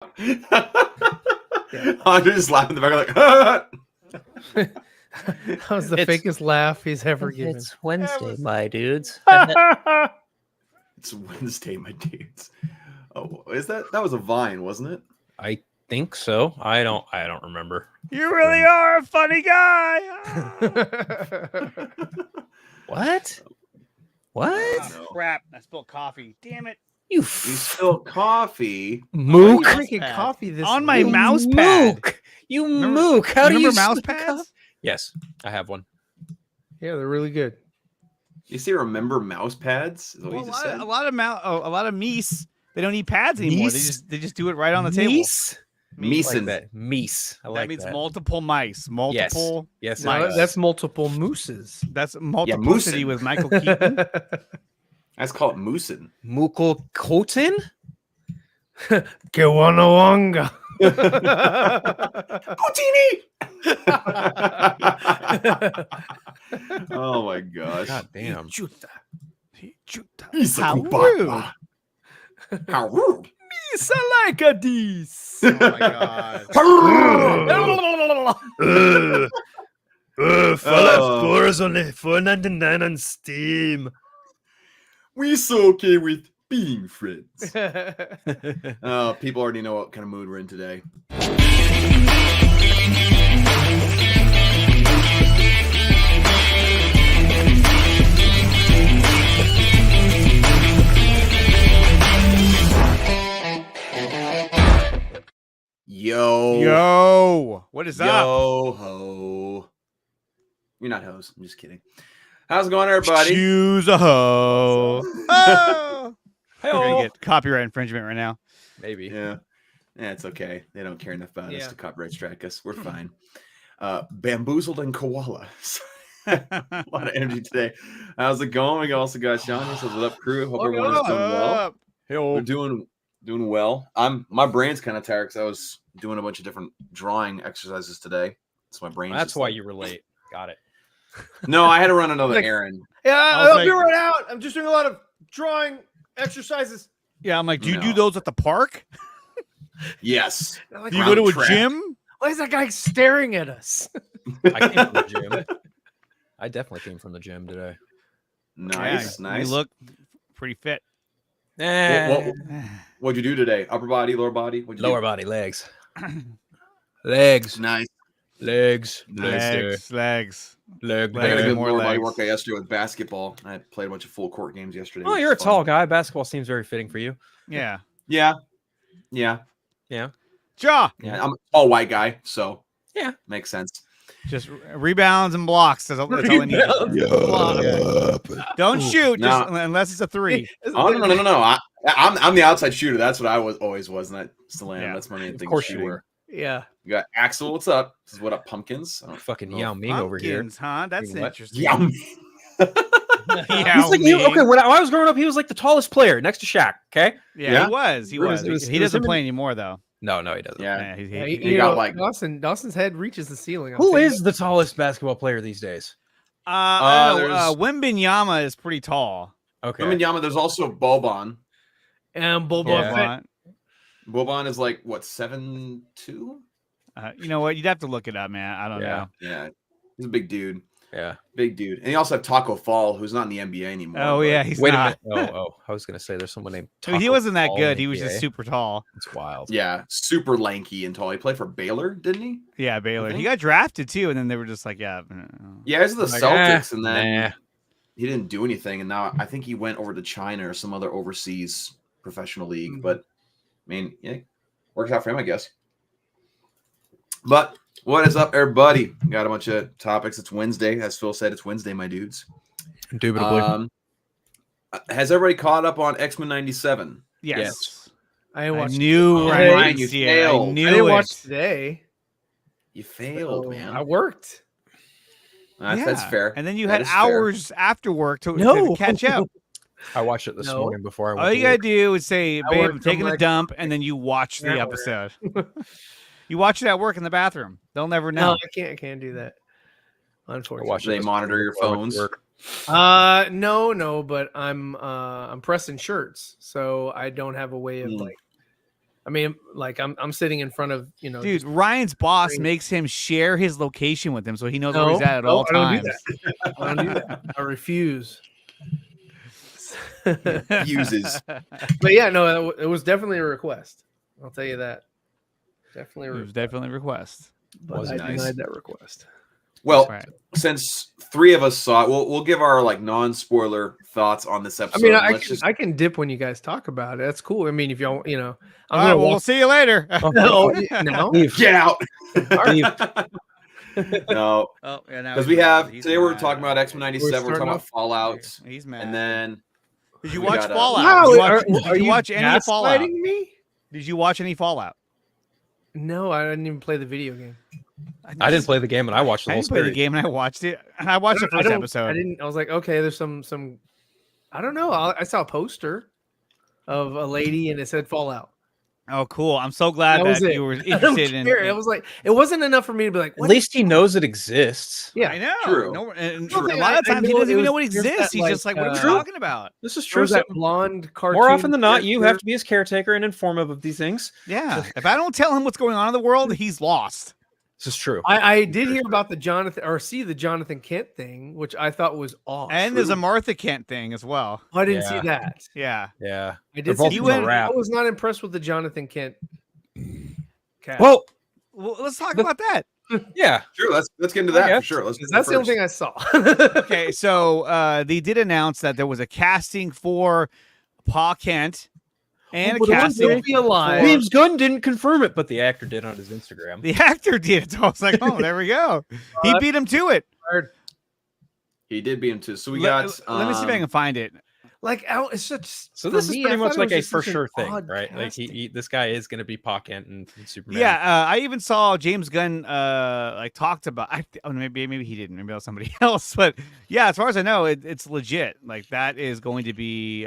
I'm just laughing in the back like, That was the fakest laugh he's ever given. It's Wednesday, my dudes. it's Wednesday, my dudes. Oh, is that was a Vine, wasn't it? I think so. I don't remember. You really are a funny guy. What? What? Oh, crap! I spilled coffee. Damn it! You spilled coffee. Mook. Mouse Drinking pad. coffee this On my week. mouse pad. Mook. You mook. How do you remember mouse spit pads? coffee? Yes, I have one. Yeah, they're really good. You see, remember mouse pads? Is what Well, you just said? a lot of meese. They don't need pads anymore. Meese? They just do it right on the table. Meese? I like Meeson. that. Meese. I That like means that. multiple mice. Multiple. Yes. No, it does. that's multiple mooses. That's multiplicity moosin'. with Michael Keaton. Let's call it moosin'. Mukul Kotin? Kiwanawanga. Poutini! Oh my gosh. God damn. How rude. Isakubaba. How rude. Oh my god. Fallout 4 is only $4.99 on Steam. We're so okay with being friends. People already know what kind of mood we're in today. Yo. What is up? Yo ho. You're not hoes. I'm just kidding. How's it going, everybody? Choose a hoe. Oh. We're gonna Hey-o. get copyright infringement right now. Maybe. Yeah, it's okay. They don't care enough about us Yeah. to copyright strike us. We're fine. Bamboozled and koala. A lot of energy today. How's it going? We also got Sean. He says, "What up, crew? Hope everyone is doing well." We're doing well. My brain's kind of tired because I was doing a bunch of different drawing exercises today. So my brain. That's why you were late. Got it. No, I had to run another Like- errand. Yeah, I was I'll be like- right out. I'm just doing a lot of drawing exercises. Yeah, I'm like, do you do No. those at the park? Yes. I'm like, Do you go to a Track. gym? why is that guy staring at us? I came from the gym. I definitely came from the gym today. Nice, Yeah, nice. You look pretty fit. What'd you do today? Upper body, lower body? What'd you Lower do? body, legs. Legs. Nice. Legs. Legs. Legs. Leg. I had a Legs. good More lower body legs. workout yesterday with basketball. I played a bunch of full court games yesterday. Oh, which you're a was tall fun. guy. Basketball seems very fitting for you. Yeah. Yeah. Jaw. Yeah. I'm a tall white guy, so Yeah. makes sense. Just rebounds and blocks. That's all I need. Don't shoot No. just unless it's a 3. Oh no! I'm the outside shooter. That's what I always was, and I still am. Yeah. That's my main thing. Of course shooting. you were. Yeah. You got Axel. What's up? This is what up, pumpkins. I don't Fucking know. Yao Ming over here. Pumpkins, huh? That's Doing what? interesting. Yum. Yao He's like, Ming. okay, when I was growing up, he was like the tallest player next to Shaq. Okay. Yeah, Yeah. he was. He It was- was. it was- He it was doesn't him play and- anymore though. No, he doesn't. Yeah. Yeah, You got, like- Dawson's head reaches the ceiling. Who is the tallest basketball player these days? I don't know, there's- Wembenyama is pretty tall. Okay. Yama. There's also Boban. and Boba Yeah. Fett? Boban is like what 7'2"? You know what? You'd have to look it up, man. I don't Yeah. know. Yeah, he's a big dude. Yeah. Big dude. And you also have Taco Fall, who's not in the NBA anymore. Oh but- yeah, he's Wait not. a minute. Oh, I was gonna say there's someone named. I mean, he Taco wasn't that Fall good. in He the was just NBA. super tall. It's wild. Yeah, super lanky and tall. He played for Baylor, didn't he? Yeah, Baylor. He think- got drafted too, and then they were just like, yeah. Yeah, he's the Like, Celtics, and then Nah. he didn't do anything. And now I think he went over to China or some other overseas professional league. Mhm. But I mean, yeah, works out for him, I guess. But what is up, everybody? Got a bunch of topics. It's Wednesday, as Phil said. It's Wednesday, my dudes. Indubitably. Has everybody caught up on X-Men '97? Yes. I I watched. knew Oh, right. Ryan, you Yeah, failed. I I knew didn't it. watch today. You failed, so man. I worked. That's Yeah. fair. And then you That had is fair. hours after work to No. catch up. I watched it this No. morning before I went All to you gotta work. do is say, I "Babe, work I'm taking from, a like, dump," and then you watch the an hour. episode. You watch it at work in the bathroom. They'll never No, know. I can't do that. I Unfortunately. watched it They this monitor morning your before I went to phones? work. No, but I'm pressing shirts, so I don't have a way of Mm. like I mean, like I'm sitting in front of Dude, just- Ryan's boss Great. makes him share his location with him, so he knows No, where he's at no, all I don't do times. that. I don't do that. I refuse. Uses. But yeah, no, it was definitely a request. I'll tell you that. Definitely a It was request. definitely a request. But Was I nice. denied that request. Well, Right. since 3 of us saw it, we'll give our like non-spoiler thoughts on this I episode. mean, I I can dip when you guys talk about it. That's cool. I mean, if y'all, I'm All right, gonna well, we'll walk. see you later. Oh, no. get out. Leave. No, Oh, yeah, now because he's we mad. have He's today we're mad. talking about X-Men '97. We're starting talking about off? Fallout, He's mad. and then Did you we watch got, Fallout? Wow, Did you watch any of Fallout? gaslighting me? Did you watch any Fallout? No, I didn't even play the video game. I didn't play the game, and I watched the I whole didn't play the series. game, and I watched it. And I watched the I first don't- episode. I didn't. I was like, okay, there's some. I don't know. I saw a poster of a lady, and it said Fallout. Oh, cool! I'm so glad That was that it. you were I don't interested in. care. It was like it wasn't enough for me to be like, At what? least he knows it exists. Yeah, I know. True. No, and True. a lot of I times he know doesn't it even know was- what there's exists. that, He's just like, like, "What are you True. talking about?" This is There true. was that blonde cartoon. More often than not, you have character. to be his caretaker and informative of these things. Yeah. If I don't tell him what's going on in the world, he's lost. This is true. I did hear about the Jonathan Kent thing, which I thought was awesome. And there's a Martha Kent thing as well. I didn't Yeah. see that. Yeah. Yeah. I They're did both see in that. the rap. I was not impressed with the Jonathan Kent. Cast. Well, Well, let's talk about that. yeah. sure, let's get into that for guess. sure. Let's do 'Cause that that's the only first. thing I saw. Okay, so they did announce that there was a casting for Pa Kent and a But it wouldn't casting. be alive. James Gunn didn't confirm it, but the actor did on his Instagram. The actor did. So I was like, oh, there we go. He beat him to it. He did beat him too. So we Let got. me see if I can find it. Like, it's such. So for this is me, pretty I much thought it like was a just for such an sure thing, odd right? Like casting. this guy is going to be Pa Kent and Superman. Yeah, I even saw James Gunn like talked about. Maybe he didn't. Maybe that was somebody else. But yeah, as far as I know, it's legit. Like that is going to be.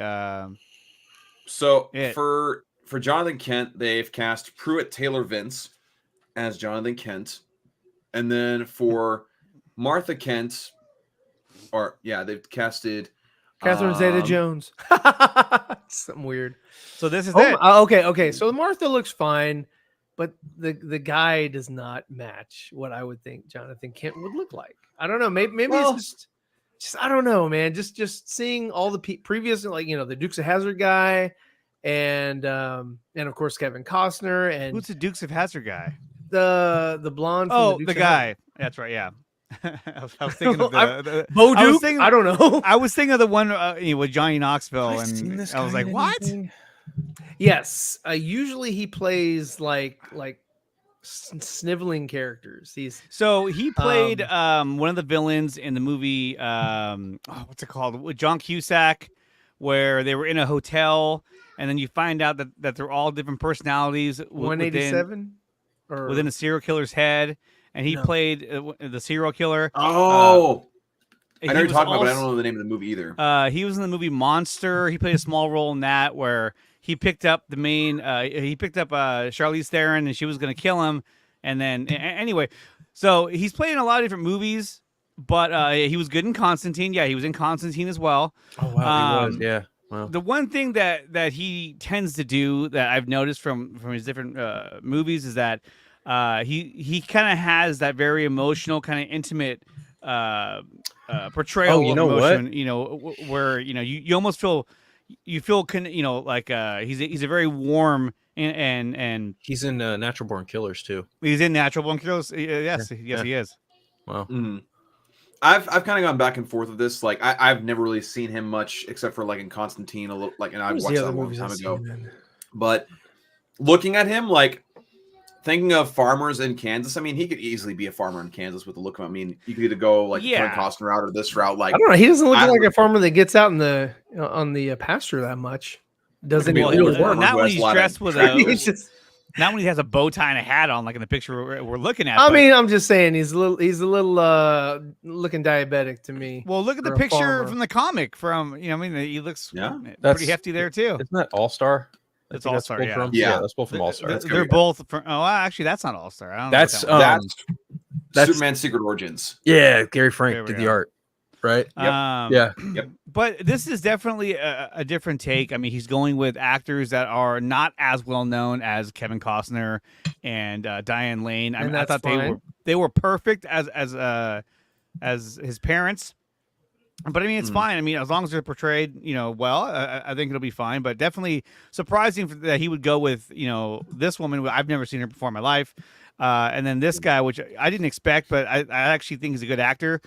So Yeah. for Jonathan Kent, they've cast Pruitt Taylor Vince as Jonathan Kent, and then for Martha Kent, they've casted Catherine Zeta-Jones. Something weird. So this is it. Okay. So Martha looks fine, but the guy does not match what I would think Jonathan Kent would look like. I don't know. Maybe Well- it's just I don't know, man. Just seeing all the previous, like, the Dukes of Hazzard guy, and of course Kevin Costner, and Who's the Dukes of Hazzard guy? the blonde. From Oh, Dukes the of guy. That's right. Yeah. I was thinking of the Bo I was Duke? thinking- I don't know. I was thinking of the one with Johnny Knoxville, Have I seen and this I was guy like, in "What?" anything? Yes, usually he plays like sniveling characters. He's So he played one of the villains in the movie. What's it called? With John Cusack, where they were in a hotel, and then you find out that they're all different personalities 187 or within a serial killer's head, and he No. played the serial killer. Oh, I know He you're was talking about, but I also- don't know the name of the movie either. He was in the movie Monster. He played a small role in that, where he picked up the main. He picked up Charlize Theron, and she was going to kill him. And then, anyway, so he's played in a lot of different movies, but he was good in Constantine. Yeah, he was in Constantine as well. Oh wow, he was. Um, Yeah. Wow. The one thing that he tends to do that I've noticed from his different movies is that he kind of has that very emotional, kind of intimate portrayal. Oh, you of know what? emotion, where you almost feel like he's a very warm and He's in Natural Born Killers too. he's in Natural Born Killers. Yes, Yeah. he is. Wow. Mhm. I've kind of gone back and forth with this. Like I've never really seen him much except for like in Constantine a little. Like, and I Who's watched the that a other long movies time I've ago. seen then? But looking at him, like thinking of farmers in Kansas, I mean, he could easily be a farmer in Kansas with the look of him. I mean, you could either go like the Yeah. Kevin Costner route or this route. Like I don't know. He doesn't look I- like a farmer that gets out in the on the pasture that much. Doesn't Well, he? he Really was work? one not who when has he's a lot of- dressed with a. He's just- Not when he has a bow tie and a hat on, like in the picture we're looking at. I but- mean, I'm just saying he's a little looking diabetic to me. well, look at the for a picture farmer. from the comic. He looks Yeah. That's- pretty hefty there too. Isn't that All Star? It's All-Star, yeah. Yeah. That's both from All Star. That's They're good. both from. Oh, actually, that's not All Star. I don't know. That's what that one is. that's That's- Superman Secret Origins. Yeah, Gary There Frank we did go. the art. Right. Yep. But this is definitely a different take. I mean, he's going with actors that are not as well known as Kevin Costner and Diane Lane. I mean, I thought they were perfect as his parents. But I mean, it's fine. I mean, as long as they're portrayed, well, I think it'll be fine. But definitely surprising that he would go with, this woman. I've never seen her before in my life. And then this guy, which I didn't expect, but I actually think he's a good actor.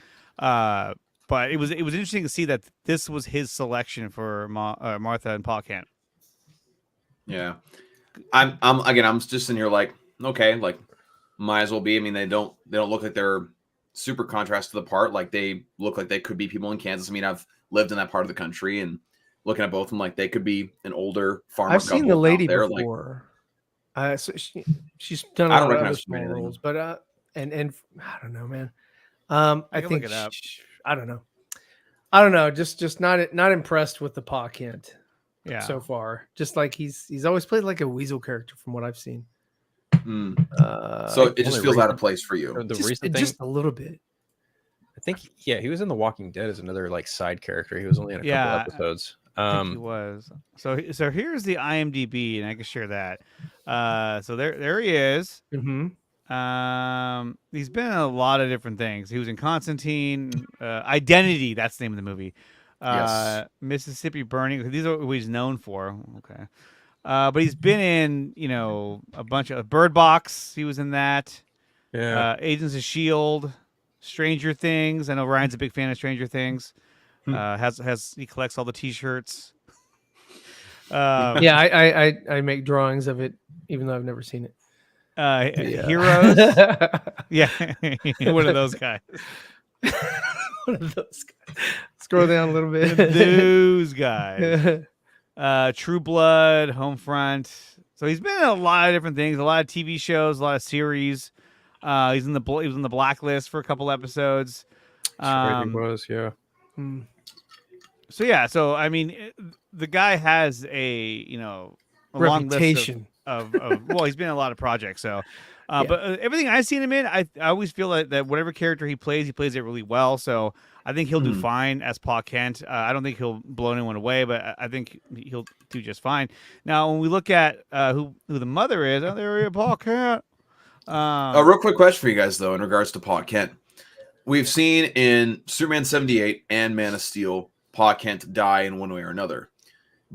But it was interesting to see that this was his selection for Martha and Pa Kent. Yeah, I'm just in here like, okay, like might as well be. I mean, they don't look like they're super contrast to the part. Like they look like they could be people in Kansas. I mean, I've lived in that part of the country and looking at both of them, like they could be an older farmer. I've seen the lady there, before. So she's done I a don't lot of recognize small anything. roles, but and I don't know, man. I think look it up. I don't know. Just not impressed with the Pa Kent so far. Just like he's always played like a weasel character from what I've seen. So it just feels out of place for you. Just a little bit. I think he was in The Walking Dead as another like side character. He was only in a couple episodes. I think he was. So here's the IMDb, and I can share that. So there he is. Mm-hmm. He's been in a lot of different things. He was in Constantine, Identity. That's the name of the movie. Yes. Mississippi Burning. These are what he's known for. Okay. But he's been in, a bunch of Bird Box. He was in that. Yeah. Agents of S.H.I.E.L.D., Stranger Things. I know Ryan's a big fan of Stranger Things. He collects all the T-shirts. Yeah, I make drawings of it, even though I've never seen it. Heroes. Yeah, one of those guys. One of those guys. Scroll down a little bit. Those guys. True Blood, Homefront. So he's been in a lot of different things, a lot of TV shows, a lot of series. He was in the Blacklist for a couple episodes. He was, yeah. So I mean, the guy has a reputation long list of well, he's been in a lot of projects. So, but everything I've seen him in, I always feel that whatever character he plays it really well. So I think he'll do fine as Pa Kent. I don't think he'll blow anyone away, but I think he'll do just fine. Now, when we look at who the mother is, there is Pa Kent. A real quick question for you guys, though, in regards to Pa Kent. We've seen in Superman 78 and Man of Steel, Pa Kent die in one way or another.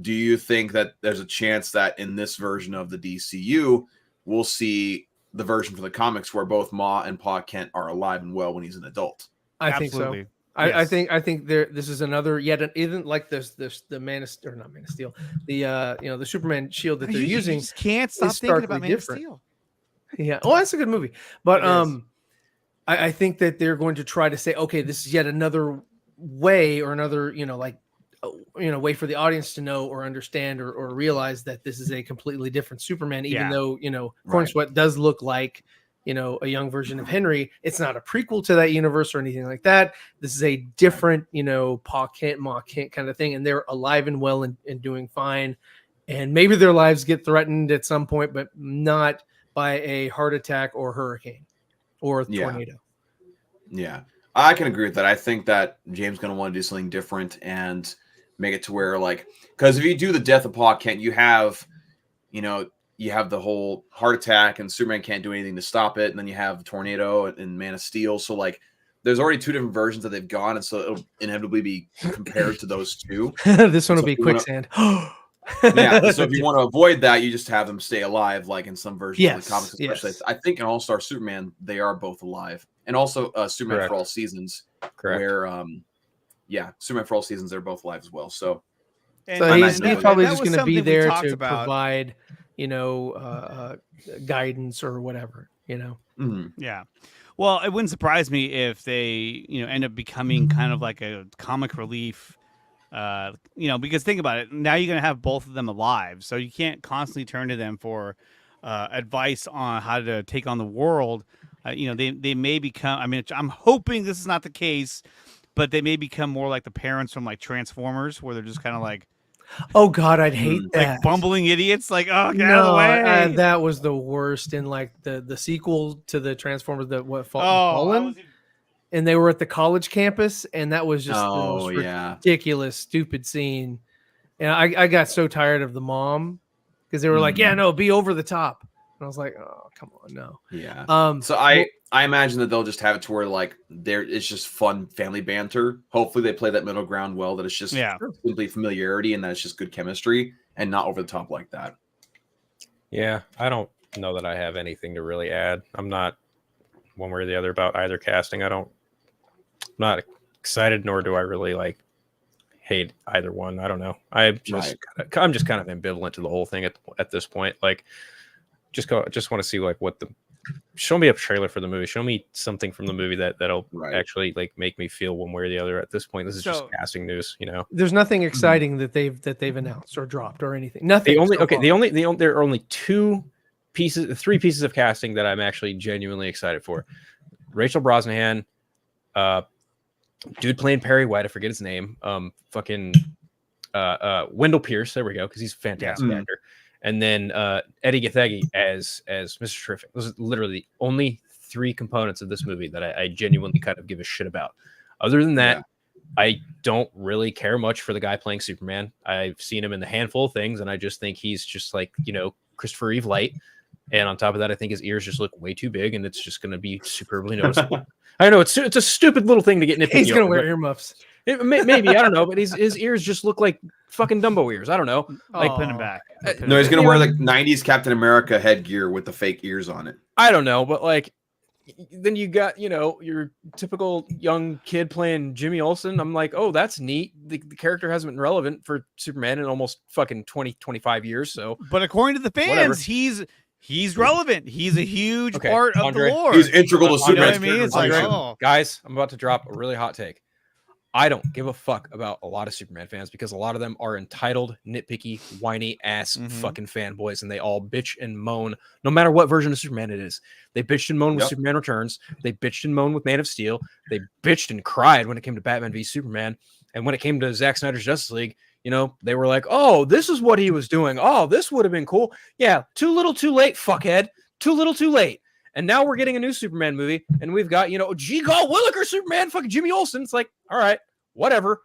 Do you think that there's a chance that in this version of the DCU, we'll see the version from the comics where both Ma and Pa Kent are alive and well when he's an adult? I think so. Yes. I think this is another isn't like the Man of or not Man of Steel, the Superman shield that they're using. You just can't stop thinking about Man of Steel. Yeah. Oh, that's a good movie. But I think that they're going to try to say, okay, this is yet another way or another, way for the audience to know or understand or realize that this is a completely different Superman, even though, Corn Sweat does look like, a young version of Henry. It's not a prequel to that universe or anything like that. This is a different, Pa Kent, Ma Kent kind of thing. And they're alive and well and doing fine. And maybe their lives get threatened at some point, but not by a heart attack or hurricane or tornado. Yeah, I can agree with that. I think that James going to want to do something different and make it to where, like, because if you do the death of Pa Kent, you have the whole heart attack and Superman can't do anything to stop it. And then you have the tornado and Man of Steel. So, like, there's already two different versions that they've gone. And so it'll inevitably be compared to those two. This one will be quicksand. Yeah, so if you want to avoid that, you just have them stay alive, like in some versions of the comics, especially. Yes. I think in All-Star Superman, they are both alive. And also Superman for All Seasons, where, Superman for All Seasons, they're both alive as well. So he's probably just going to be there to provide, guidance or whatever, Yeah. Well, it wouldn't surprise me if they, end up becoming kind of like a comic relief. Because think about it. Now you're going to have both of them alive. So you can't constantly turn to them for advice on how to take on the world. They may become, I mean, I'm hoping this is not the case, but they may become more like the parents from like Transformers, where they're just kind of like, oh God, I'd hate that. Like bumbling idiots. Like, oh, get out of the way. That was the worst in like the sequel to the Transformers, Fallen. and they were at the college campus, and that was just the most yeah, ridiculous, stupid scene. And I got so tired of the mom because they were like, "Yeah, no, be over the top," and I was like, "Oh, come on, no." Yeah. So I imagine that they'll just have it to where like it's just fun family banter. Hopefully they play that middle ground well. That it's just simply familiarity and that it's just good chemistry and not over the top like that. Yeah, I don't know that I have anything to really add. I'm not one way or the other about either casting. I'm not excited, nor do I really like hate either one. I don't know. I'm just kind of ambivalent to the whole thing at this point. Like, just want to see like show me a trailer for the movie. Show me something from the movie that'll actually like make me feel one way or the other. At this point, this is just casting news. You know, there's nothing exciting that they've announced or dropped or anything. Nothing. There are only three pieces of casting that I'm actually genuinely excited for. Rachel Brosnahan, dude playing Perry White, I forget his name. Wendell Pierce, there we go, because he's a fantastic actor. And then Eddie Gathegi as Mr. Terrific. Those are literally the only three components of this movie that I genuinely kind of give a shit about. Other than that, I don't really care much for the guy playing Superman. I've seen him in the handful of things, and I just think he's just like, Christopher Reeve light. And on top of that, I think his ears just look way too big, and it's just going to be superbly noticeable. I know it's a stupid little thing to get nitpicky. He's going to wear earmuffs. Maybe, I don't know, but his ears just look like fucking Dumbo ears. I don't know. Like put him back. No, he's going to wear like 90s Captain America headgear with the fake ears on it. I don't know, but like then you got, your typical young kid playing Jimmy Olsen. I'm like, oh, that's neat. The character hasn't been relevant for Superman in almost fucking 25 years. So, but according to the fans, he's relevant. He's a huge part of Andre, the lore. He's integral to Superman. You know what I mean? It's like, guys, I'm about to drop a really hot take. I don't give a fuck about a lot of Superman fans because a lot of them are entitled, nitpicky, whiny ass fucking fanboys, and they all bitch and moan no matter what version of Superman it is. They bitched and moaned with Superman Returns. They bitched and moaned with Man of Steel. They bitched and cried when it came to Batman v Superman. And when it came to Zack Snyder's Justice League, they were like, oh, this is what he was doing. Oh, this would have been cool. Yeah, too little, too late, fuckhead. Too little, too late. And now we're getting a new Superman movie, and we've got, G. Gall Williker Superman, fucking Jimmy Olsen. It's like, all right, whatever.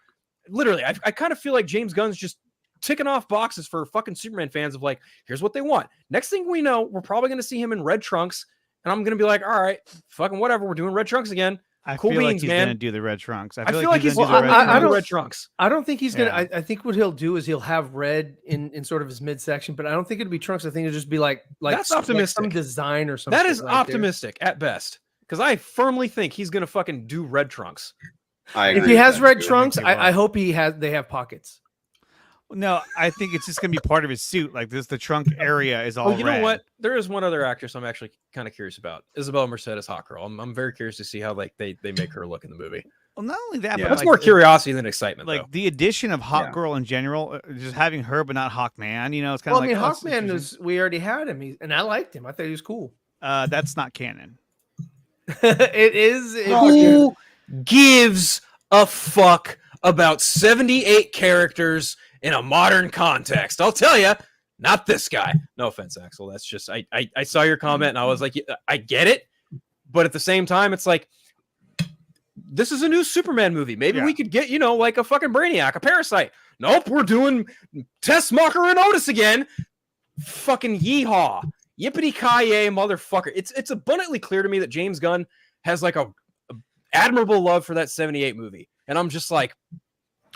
Literally, I kind of feel like James Gunn's just ticking off boxes for fucking Superman fans of like, here's what they want. Next thing we know, we're probably going to see him in red trunks, and I'm going to be like, all right, fucking whatever, we're doing red trunks again. I feel like he's going to do the red trunks. I feel like he's going to do the red trunks. I don't think he's going to. I think what he'll do is he'll have red in sort of his midsection, but I don't think it'll be trunks. I think it'll just be like that's optimistic. Like some design or something. That is optimistic at best, because I firmly think he's going to fucking do red trunks. If he has red trunks, I hope they have pockets. No, I think it's just going to be part of his suit. Like the trunk area is all. Oh, you know what? There is one other actress I'm actually kind of curious about. Isabella Mercedes, Hot Girl. I'm very curious to see how like they make her look in the movie. Well, not only that, but that's more curiosity than excitement. Like the addition of Hawk Girl in general, just having her but not Hawkman. It's kind of like. Hawkman we already had him, and I liked him. I thought he was cool. That's not canon. It is. Who gives a fuck about 78 characters in a modern context? I'll tell you, not this guy. No offense, Axel. That's just I saw your comment and I was like, I get it, but at the same time, it's like this is a new Superman movie. Maybe we could get like a fucking Brainiac, a Parasite. Nope, we're doing Tess Mocker and Otis again. Fucking yeehaw, yippity ki-yay, motherfucker! It's abundantly clear to me that James Gunn has like a admirable love for that 78 movie, and I'm just like.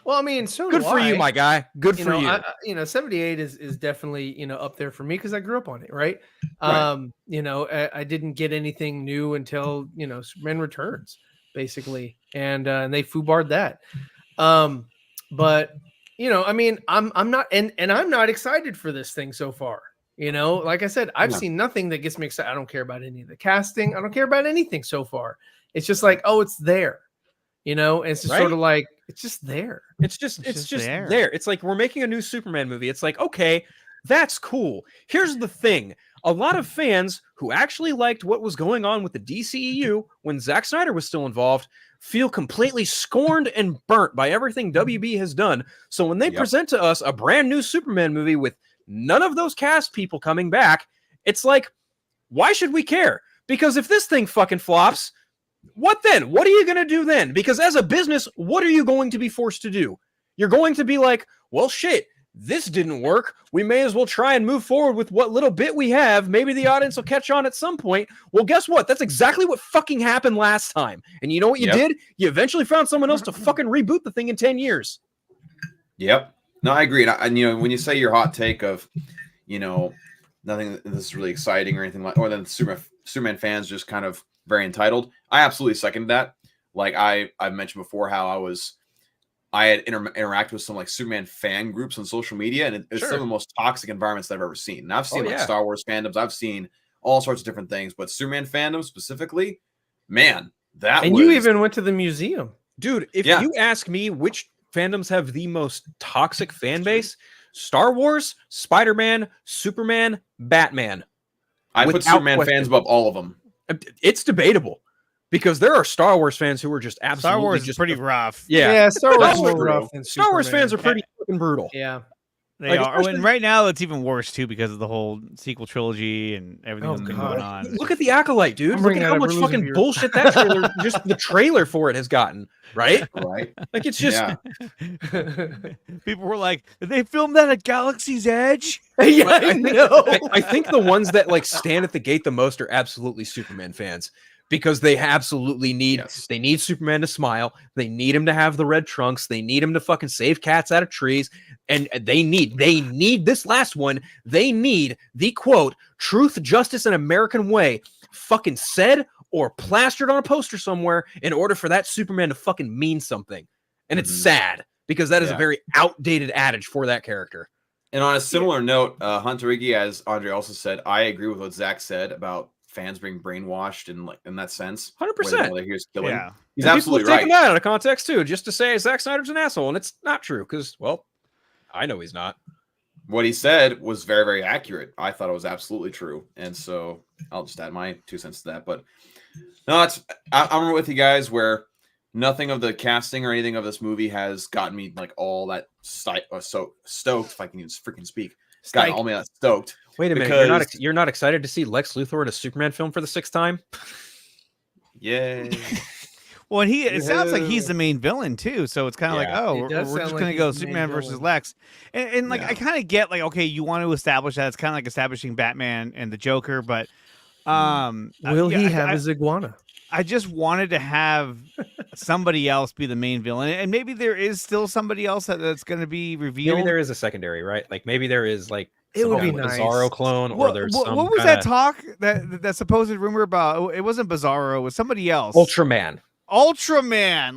Well, I mean, so good for you, my guy. Good for you. 78 is definitely up there for me because I grew up on it, right? I didn't get anything new until Superman Returns, basically, and they foobarred that. But I mean, I'm not, and I'm not excited for this thing so far. Like I said, I've seen nothing that gets me excited. I don't care about any of the casting. I don't care about anything so far. It's just like, oh, it's there. It's just sort of like it's just there. It's just there. It's like we're making a new Superman movie. It's like, okay, that's cool. Here's the thing. A lot of fans who actually liked what was going on with the DCEU when Zack Snyder was still involved feel completely scorned and burnt by everything WB has done. So when they present to us a brand new Superman movie with none of those cast people coming back, it's like, why should we care? Because if this thing fucking flops, What then? What are you going to do then? Because as a business, what are you going to be forced to do? You're going to be like, well, shit, this didn't work. We may as well try and move forward with what little bit we have. Maybe the audience will catch on at some point. Well, guess what? That's exactly what fucking happened last time. And you know what you did? You eventually found someone else to fucking reboot the thing in 10 years. Yep. No, I agree. And you know, when you say your hot take of, you know, nothing this is really exciting or anything like, or then Superman fans just kind of very entitled, I absolutely second that. Like I've mentioned before how I had interacted with some like Superman fan groups on social media, and it's some of the most toxic environments that I've ever seen. And I've seen like Star Wars fandoms, I've seen all sorts of different things, but Superman fandom specifically, man, you even went to the museum, dude. If you ask me which fandoms have the most toxic fan base, Star Wars, Spider-Man, Superman, Batman. I put Superman fans above all of them. It's debatable because there are Star Wars fans who are just absolutely Star Wars is pretty rough. Yeah, Star Wars is rough. Star Wars fans are pretty fucking brutal. Yeah, they are. And right now, it's even worse too because of the whole sequel trilogy and everything that's been going on. Look at the Acolyte, dude. Look at how much fucking bullshit that trailer, just the trailer for it has gotten. Right? Right. Like it's just people were like, did they film that at Galaxy's Edge? Yeah, I know. I think the ones that like stand at the gate the most are absolutely Superman fans. Because they absolutely need they need Superman to smile. They need him to have the red trunks. They need him to fucking save cats out of trees. And they need this last one. They need the quote, truth, justice, and American way fucking said or plastered on a poster somewhere in order for that Superman to fucking mean something. And it's sad because that is a very outdated adage for that character. And on a similar note, Hunter Iggy, as Andre also said, I agree with what Zach said about fans being brainwashed in that sense. 100%. Yeah, he's and absolutely people right. Taking that out of context too, just to say Zack Snyder's an asshole, and it's not true because, well, I know he's not. What he said was very, very accurate. I thought it was absolutely true, and so I'll just add my 2 cents to that. But no, I'm with you guys where nothing of the casting or anything of this movie has gotten me like all that so stoked. If I can even freaking speak, it's gotten all me that stoked. Wait a minute, you're not excited to see Lex Luthor in a Superman film for the 6th time? Yay. Well, and it sounds like he's the main villain too, so it's kind of like, we're just gonna go Superman versus Lex, and like I kind of get like, okay, you want to establish that it's kind of like establishing Batman and the Joker, but will he have his iguana? I just wanted to have somebody else be the main villain, and maybe there is still somebody else that's going to be revealed. Maybe there is a secondary, right? Like maybe there is like it would be nice. Bizarro clone, or there's some what was that talk that supposed rumor about? It wasn't Bizarro, it was somebody else. Ultraman.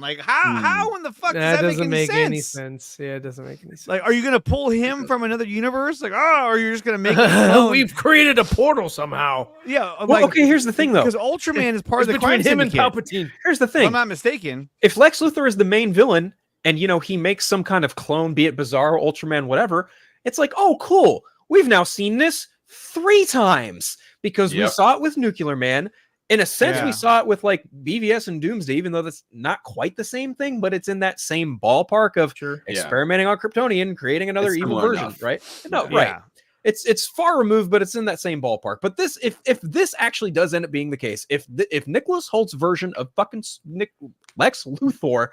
Like how in the fuck doesn't make any sense? Yeah, it doesn't make any sense. Like, are you gonna pull him from another universe? Like, or are you just gonna make it we've created a portal somehow? Yeah. Well, okay, here's the thing though, because Ultraman is part of the between crime him syndicate. and Palpatine. Here's the thing. If I'm not mistaken. If Lex Luthor is the main villain, and he makes some kind of clone, be it Bizarro, Ultraman, whatever, it's like, oh, cool. We've now seen this 3 times because we saw it with Nuclear Man. In a sense, we saw it with like BVS and Doomsday, even though that's not quite the same thing, but it's in that same ballpark of experimenting on Kryptonian and creating another evil version, right? No, right. It's far removed, but it's in that same ballpark. But this, if this actually does end up being the case, if Nicholas Holt's version of fucking Lex Luthor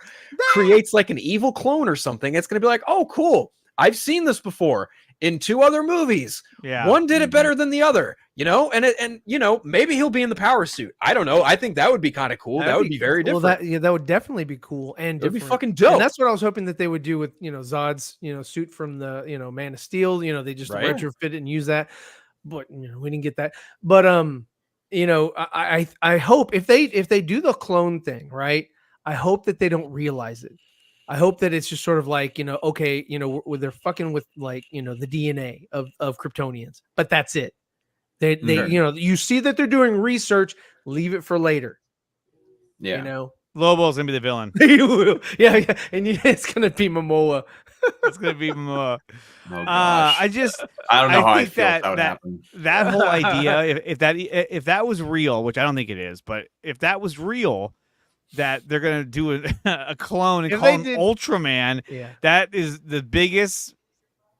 creates like an evil clone or something, it's gonna be like, oh, cool. I've seen this before in 2 other movies. Yeah. One did it better than the other, and maybe he'll be in the power suit. I don't know. I think that would be kind of cool. That would be very different. Well, that would definitely be cool and it'd be fucking dope. And that's what I was hoping that they would do with, Zod's, suit from the, Man of Steel. They just retrofit it and use that. But, we didn't get that. But, I hope if they do the clone thing, right? I hope that they don't realize it. I hope that it's just sort of like, okay, they're fucking with like, the DNA of Kryptonians, but that's it. They you see that they're doing research, leave it for later. Yeah. Lobo's gonna be the villain. yeah. And it's gonna be Momoa. It's gonna be Momoa. Oh, I don't know how I think feel that would happen. That whole idea, if that was real, which I don't think it is, but if that was real, that they're gonna do a clone and call him Ultraman. Yeah. That is the biggest.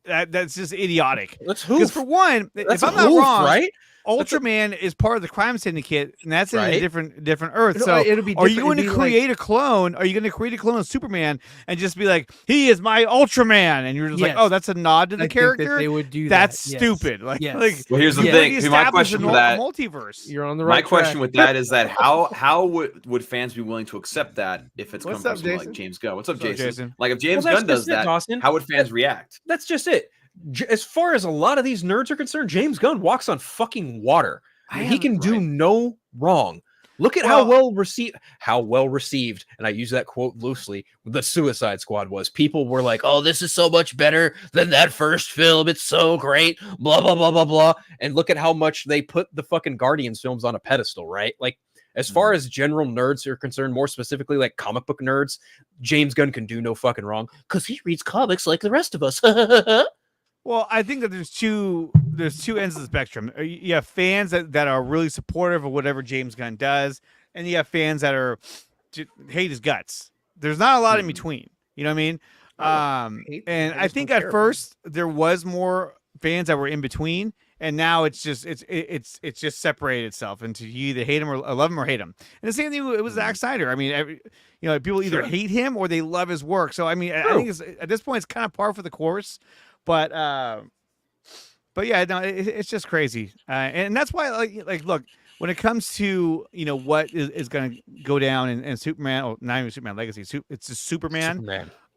That's just idiotic. Let's because for one, if I'm not wrong, right? Ultraman is part of the crime syndicate, and that's in a different Earth. So, it'll be are you different. going to create a clone? Are you going to create a clone of Superman and just be like, "He is my Ultraman," and you're just like, "Oh, that's a nod to the character." They would do That's that. stupid. Like, well, here's the thing. My question for that multiverse. You're on the right. My question with that is that how would fans be willing to accept that if it's coming from someone like James Gunn? What's up, Jason? Like if James Gunn does that, Dawson. How would fans react? That's just it. As far as a lot of these nerds are concerned, James Gunn walks on fucking water. He can do no wrong. Look at how well received, and I use that quote loosely, the Suicide Squad was. People were like, "Oh, this is so much better than that first film. It's so great." Blah blah blah blah blah. And look at how much they put the fucking Guardians films on a pedestal, right? Like, as far as general nerds are concerned, more specifically like comic book nerds, James Gunn can do no fucking wrong because he reads comics like the rest of us. Well, I think that there's two ends of the spectrum. You have fans that are really supportive of whatever James Gunn does, and you have fans that are hate his guts. There's not a lot in between. You know what I mean? And I think at first there was more fans that were in between, and now it's just separated itself into you either hate him or love him or hate him. And the same thing with Zack Snyder. I mean, people either hate him or they love his work. So I mean, I think at this point it's kind of par for the course. But yeah, no, it's just crazy, and that's why, like, look, when it comes to what is going to go down in Superman, or not even Superman Legacy, it's just Superman.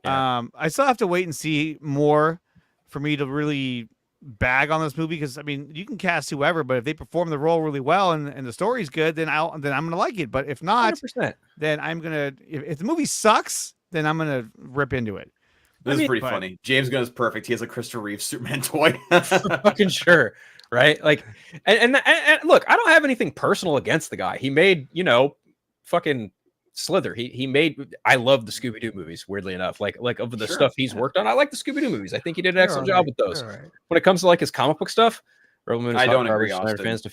Yeah. I still have to wait and see more for me to really bag on this movie because I mean, you can cast whoever, but if they perform the role really well and the story's good, then I'm gonna like it. But if not, 100%. Then I'm gonna if the movie sucks, then I'm gonna rip into it. This is pretty funny. James Gunn is perfect. He has a Christopher Reeve Superman toy. Fucking sure, right? Like, and look, I don't have anything personal against the guy. He made, fucking Slither. He made. I love the Scooby Doo movies. Weirdly enough, like of the stuff he's worked on, I like the Scooby Doo movies. I think he did an excellent job with those. Right. When it comes to like his comic book stuff, I don't agree. Fans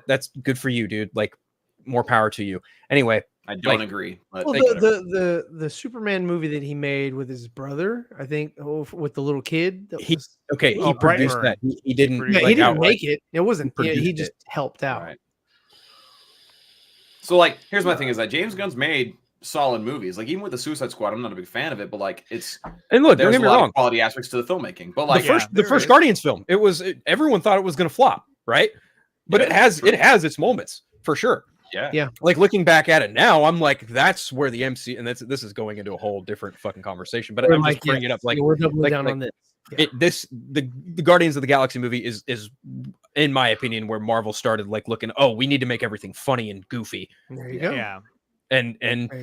that's good for you, dude. Like, more power to you. Anyway. I don't agree. But the Superman movie that he made with his brother, I think, with the little kid. He produced that. He didn't. Yeah, he didn't make it. It wasn't. He just helped out. Right. So, like, here's my thing: is that James Gunn's made solid movies. Like, even with the Suicide Squad, I'm not a big fan of it, but like, there's don't get me wrong, quality aspects to the filmmaking. But like, the first Guardians film, everyone thought it was going to flop, right? But it has its moments for sure. Yeah. Like, looking back at it now, I'm like, that's where the MC, and this is going into a whole different fucking conversation. But I'm just bringing it up, like, we're doubling down on this. The Guardians of the Galaxy movie is in my opinion where Marvel started like looking. Oh, we need to make everything funny and goofy. There you go. Yeah. And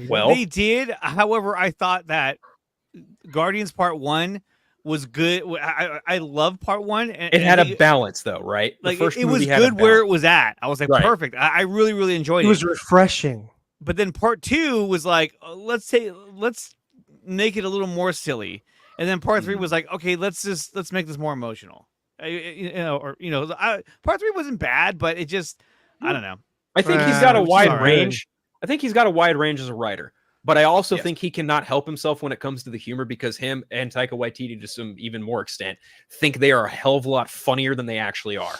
well, they did. However, I thought that Guardians Part 1 was good. I love Part 1. It had a balance, though, right? Like, it was good where it was at. I was like, perfect. I really, really enjoyed it. It was refreshing. But then Part 2 was like, let's make it a little more silly. And then Part 3 was like, okay, let's make this more emotional. Part 3 wasn't bad, but it just, I don't know. I think he's got a wide range. I think he's got a wide range as a writer. But I also think he cannot help himself when it comes to the humor because him and Taika Waititi, to some even more extent, think they are a hell of a lot funnier than they actually are.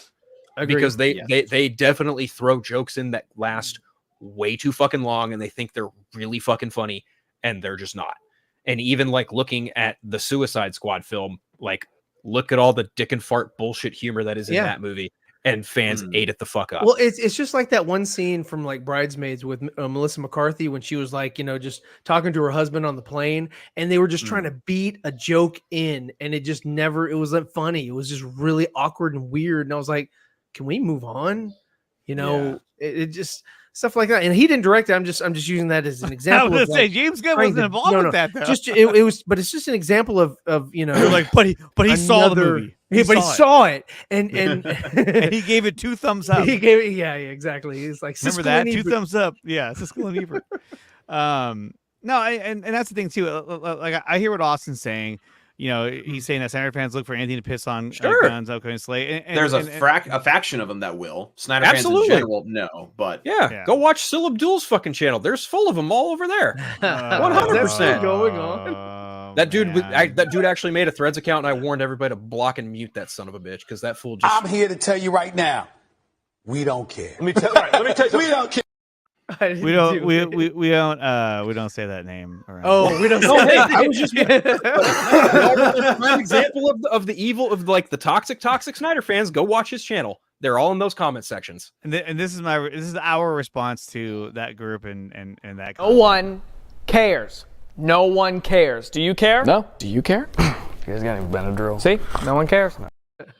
Agreed. Because they definitely throw jokes in that last way too fucking long and they think they're really fucking funny and they're just not. And even like looking at the Suicide Squad film, like look at all the dick and fart bullshit humor that is in that movie. And fans ate it the fuck up. Well, it's just like that one scene from like Bridesmaids with Melissa McCarthy when she was like, just talking to her husband on the plane, and they were just trying to beat a joke in, and it wasn't funny. It was just really awkward and weird. And I was like, can we move on? It just stuff like that. And he didn't direct it. I'm just using that as an example. I was gonna say James Gunn wasn't involved with that though. It was, but it's just an example of You're like, but he saw the movie. He saw it, and and he gave it 2 thumbs up. He gave it, exactly. He's like, remember that 2 thumbs up, Siskel and Ebert. No, and that's the thing too. Like I hear what Austin's saying. He's saying that Snyder fans look for anything to piss on Gunn's upcoming slate. And there's a faction of them that will. Snyder fans in general, no, but go watch Sil Abdul's fucking channel. There's full of them all over there. 100% going on. That dude actually made a Threads account, and I warned everybody to block and mute that son of a bitch because that fool just. I'm here to tell you right now, We don't care. Let me tell you, we don't care. We don't say that name around. Oh, we don't say No, hey, that. I was just an example of the evil of like the toxic Snyder fans. Go watch his channel. They're all in those comment sections. And this is our response to that group and that. No one cares. No one cares. Do you care? No. Do you care? You guys got any Benadryl? See? No one cares.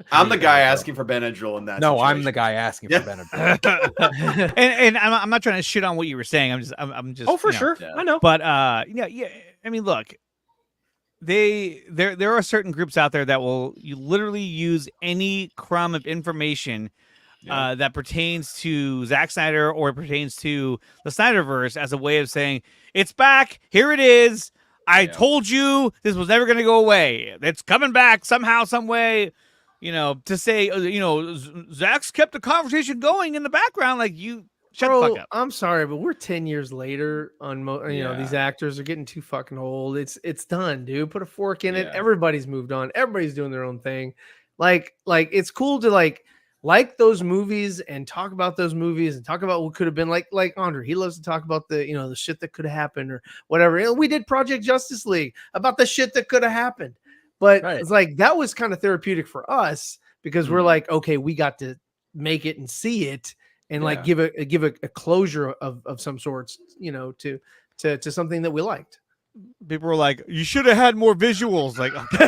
I'm the guy asking for Benadryl in that. No, situation. I'm the guy asking for Benadryl. and I'm not trying to shit on what you were saying. I'm just. Oh, for sure. Yeah. I know. But yeah. I mean, look, there are certain groups out there that will literally use any crumb of information that pertains to Zack Snyder or pertains to the Snyderverse as a way of saying it's back. Here it is. I told you this was never going to go away. It's coming back somehow, some way. To say, Zach's kept the conversation going in the background. Like, you shut the fuck up. I'm sorry, but we're 10 years later on, these actors are getting too fucking old. It's done, dude. Put a fork in it. Everybody's moved on. Everybody's doing their own thing. Like it's cool to like those movies and talk about those movies and talk about what could have been like Andre. He loves to talk about the shit that could have happened or whatever. We did Project Justice League about the shit that could have happened. But it's like that was kind of therapeutic for us because we're like, okay, we got to make it and see it and like give a closure of some sorts, to something that we liked. People were like, you should have had more visuals. Like, okay.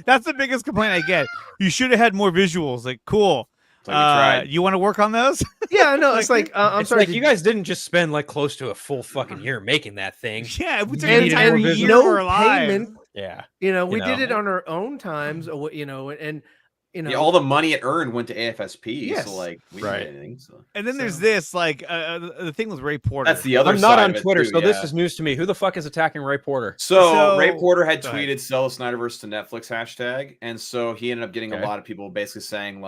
that's the biggest complaint I get. You should have had more visuals. Like, cool. You want to work on those? Yeah, no, it's like I'm sorry. Like you guys didn't just spend like close to a full fucking year making that thing. Yeah, we took and, an entire and year no for our lives. payment. Yeah, we did it on our own times. All the money it earned went to AFSP. Yes. So like we didn't get anything. So. And then there's this the thing with Ray Porter. That's the other. I'm not side on of it Twitter, too, so this is news to me. Who the fuck is attacking Ray Porter? So Ray Porter had tweeted "Sell the Snyderverse to Netflix" hashtag, and so he ended up getting a lot of people basically saying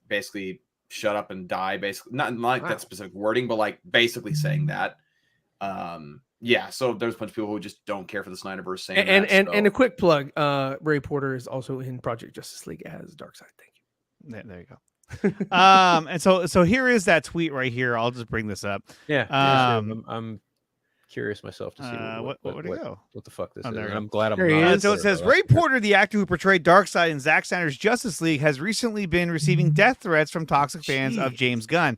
basically shut up and die. Basically, not like that specific wording, but like basically saying that. So there's a bunch of people who just don't care for the Snyderverse saying and a quick plug, Ray Porter is also in Project Justice League as Darkseid. Thank you. There you go. And so here is that tweet right here. I'll just bring this up. Yeah. I'm curious myself to see what the fuck this is. And I'm glad I'm not. So it says Ray Porter, the actor who portrayed Darkseid in Zack Snyder's Justice League, has recently been receiving death threats from toxic fans of James Gunn.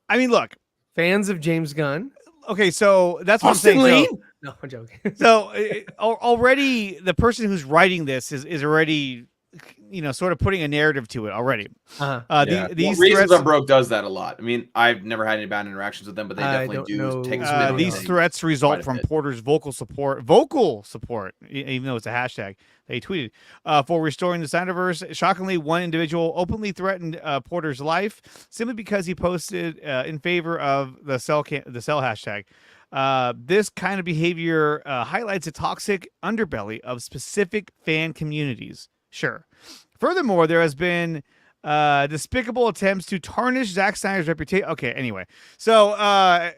I mean, look, fans of James Gunn. Okay, so that's what Austin I'm saying. Lee? No, I'm joking. So already the person who's writing this is already, sort of putting a narrative to it already. These Reasons I'm Broke does that a lot. I mean, I've never had any bad interactions with them, but they definitely do take a spin on these threats result from Porter's vocal support, even though it's a hashtag that he tweeted, for restoring the Snyderverse. Shockingly, one individual openly threatened Porter's life simply because he posted in favor of the sell hashtag. This kind of behavior highlights a toxic underbelly of specific fan communities. Sure. Furthermore, there has been despicable attempts to tarnish Zack Snyder's reputation. Okay, anyway. So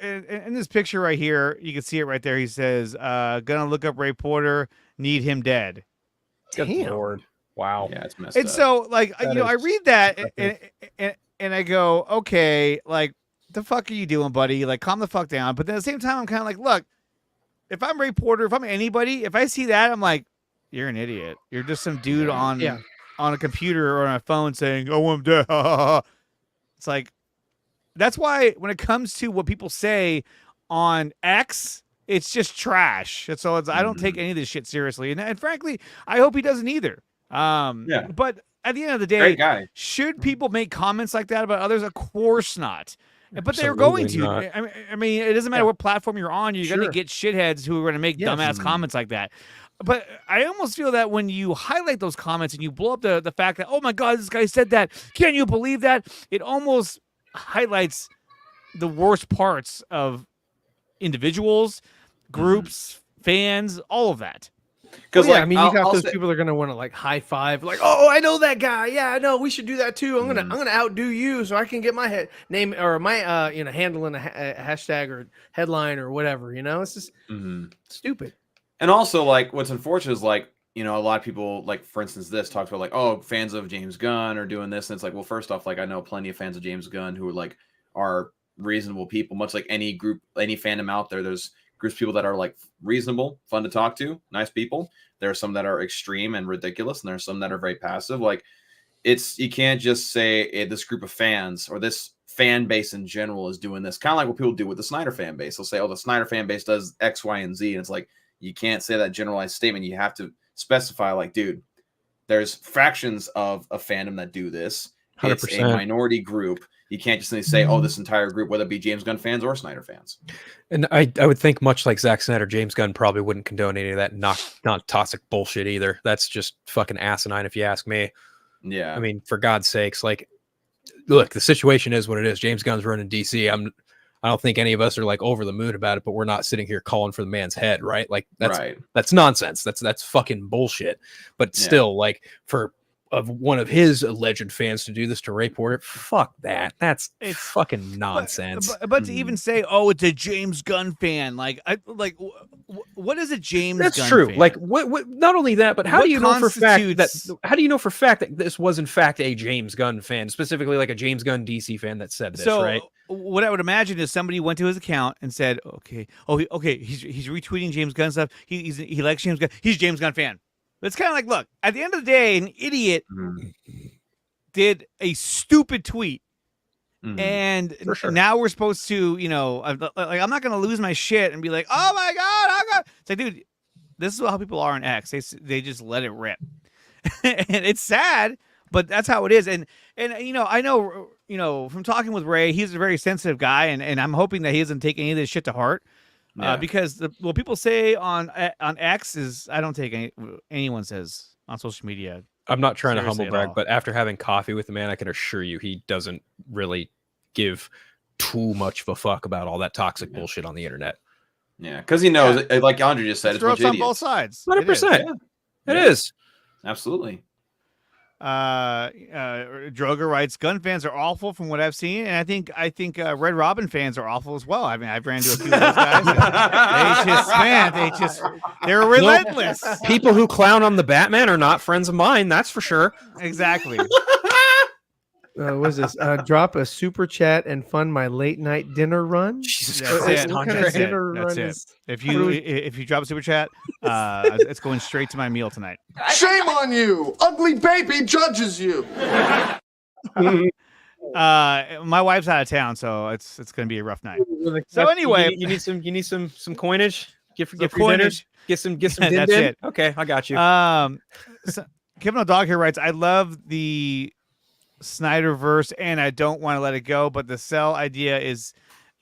in this picture right here, you can see it right there. He says, gonna look up Ray Porter, need him dead. Good Lord. Wow. Yeah, it's messed and up. So, like, I read that and I go, okay, like, the fuck are you doing, buddy? Like, calm the fuck down. But then at the same time, I'm kind of like, look, if I'm Ray Porter, if I'm anybody, if I see that, I'm like, you're an idiot. You're just some dude on a computer or on a phone saying, "Oh, I'm dead." It's like, that's why when it comes to what people say on X, it's just trash. So I don't take any of this shit seriously, and frankly, I hope he doesn't either. But at the end of the day, great guy. Should people make comments like that about others? Of course not. But they're going to. Not. I mean, it doesn't matter what platform you're on. You're going to get shitheads who are going to make dumbass comments like that. But I almost feel that when you highlight those comments and you blow up the fact that, oh my God, this guy said that, can you believe that? It almost highlights the worst parts of individuals, groups, fans, all of that. Because I mean, you got those people that are gonna want to like high five, like, oh, I know that guy. Yeah, I know. We should do that too. I'm gonna outdo you so I can get my name or my handle in a hashtag or headline or whatever. It's just stupid. And also, like, what's unfortunate is like you know, a lot of people, like, for instance, this talks about, like, oh, fans of James Gunn are doing this. And it's like, well, first off, like, I know plenty of fans of James Gunn who are reasonable people, much like any group, any fandom out there. There's groups of people that are like reasonable, fun to talk to, nice people. There are some that are extreme and ridiculous, and there are some that are very passive. Like, you can't just say this group of fans or this fan base in general is doing this. Kind of like what people do with the Snyder fan base. They'll say, oh, the Snyder fan base does X, Y, and Z. And it's like, you can't say that generalized statement. You have to specify, like, dude, there's fractions of a fandom that do this. 100%. It's a minority group. You can't just say, oh, this entire group, whether it be James Gunn fans or Snyder fans. And I would think, much like Zack Snyder, James Gunn probably wouldn't condone any of that not toxic bullshit either. That's just fucking asinine, if you ask me. Yeah. I mean, for God's sakes, like, look, the situation is what it is. James Gunn's running DC. I don't think any of us are like over the moon about it, but we're not sitting here calling for the man's head, right? Like, that's nonsense. That's fucking bullshit. But still, like, for one of his alleged fans to do this to Ray Porter, fuck that. It's fucking nonsense. But to even say, oh, it's a James Gunn fan, like, what is a James That's Gunn true. fan? Like, what? Not only that, but how do you know for fact that this was in fact a James Gunn fan, specifically like a James Gunn DC fan that said this, right? What I would imagine is somebody went to his account and said, okay, he's retweeting James Gunn stuff. He likes James Gunn. He's a James Gunn fan. But it's kind of like, look, at the end of the day, an idiot did a stupid tweet. And now we're supposed to, you know, like, I'm not going to lose my shit and be like, oh my God. It's like, dude, this is how people are on X. They just let it rip. And it's sad, but that's how it is. And you know, I know, you know, from talking with Ray, he's a very sensitive guy, and I'm hoping that he doesn't take any of this shit to heart. Because what people say on X is, I don't take anyone says on social media. I'm not trying to humble brag, but after having coffee with the man, I can assure you he doesn't really give too much of a fuck about all that toxic bullshit on the internet. Yeah, because he knows, like Andre just said, it's on both sides. 100%. It is. Absolutely. Droger writes, Gun fans are awful from what I've seen, and I think Red Robin fans are awful as well. I mean, I've ran into a few of those guys. They're relentless. People who clown on the Batman are not friends of mine, that's for sure. Exactly. What is this? Drop a super chat and fund my late night dinner run. Jesus Christ, What kind of dinner That's run it. is? If you drop a super chat, it's going straight to my meal tonight. Shame on you! Ugly baby judges you! My wife's out of town, so it's going to be a rough night. So anyway, you need some coinage. Get for coinage. Get some din. That's it. Okay, I got you. So Kevin O'Dog here writes, I love the Snyderverse and I don't want to let it go, but the Cell idea is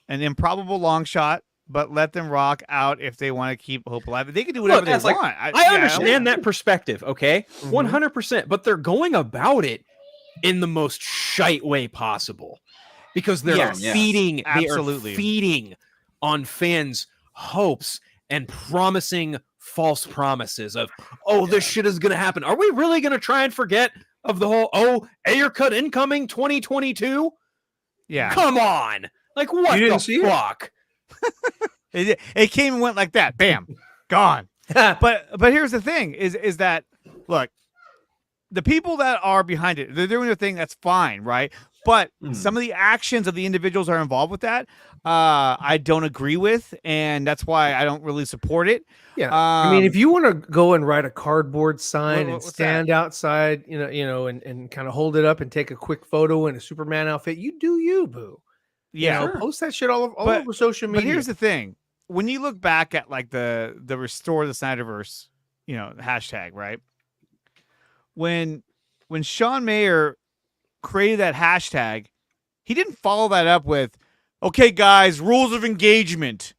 an improbable long shot, but let them rock out if they want to keep hope alive. They can do whatever they want. I understand that perspective, okay? 100%, but they're going about it in the most shite way possible because they're feeding on fans' hopes and promising false promises of, oh, this shit is going to happen. Are we really going to try and forget of the whole, Ayer cut incoming 2022? Yeah. Come on. Like, what the fuck? It came and went like that. Bam. Gone. But here's the thing is that, look, the people that are behind it, they're doing their thing. That's fine. Right. But some of the actions of the individuals that are involved with that, I don't agree with, and that's why I don't really support it. Yeah, I mean, if you want to go and write a cardboard sign and stand outside, you know, and kind of hold it up and take a quick photo in a Superman outfit, you do you, boo. Yeah, you know, post that shit all over social media. But here's the thing: when you look back at like the restore the Snyderverse, you know, hashtag, right? When Sean Mayer created that hashtag, he didn't follow that up with, okay, guys, rules of engagement.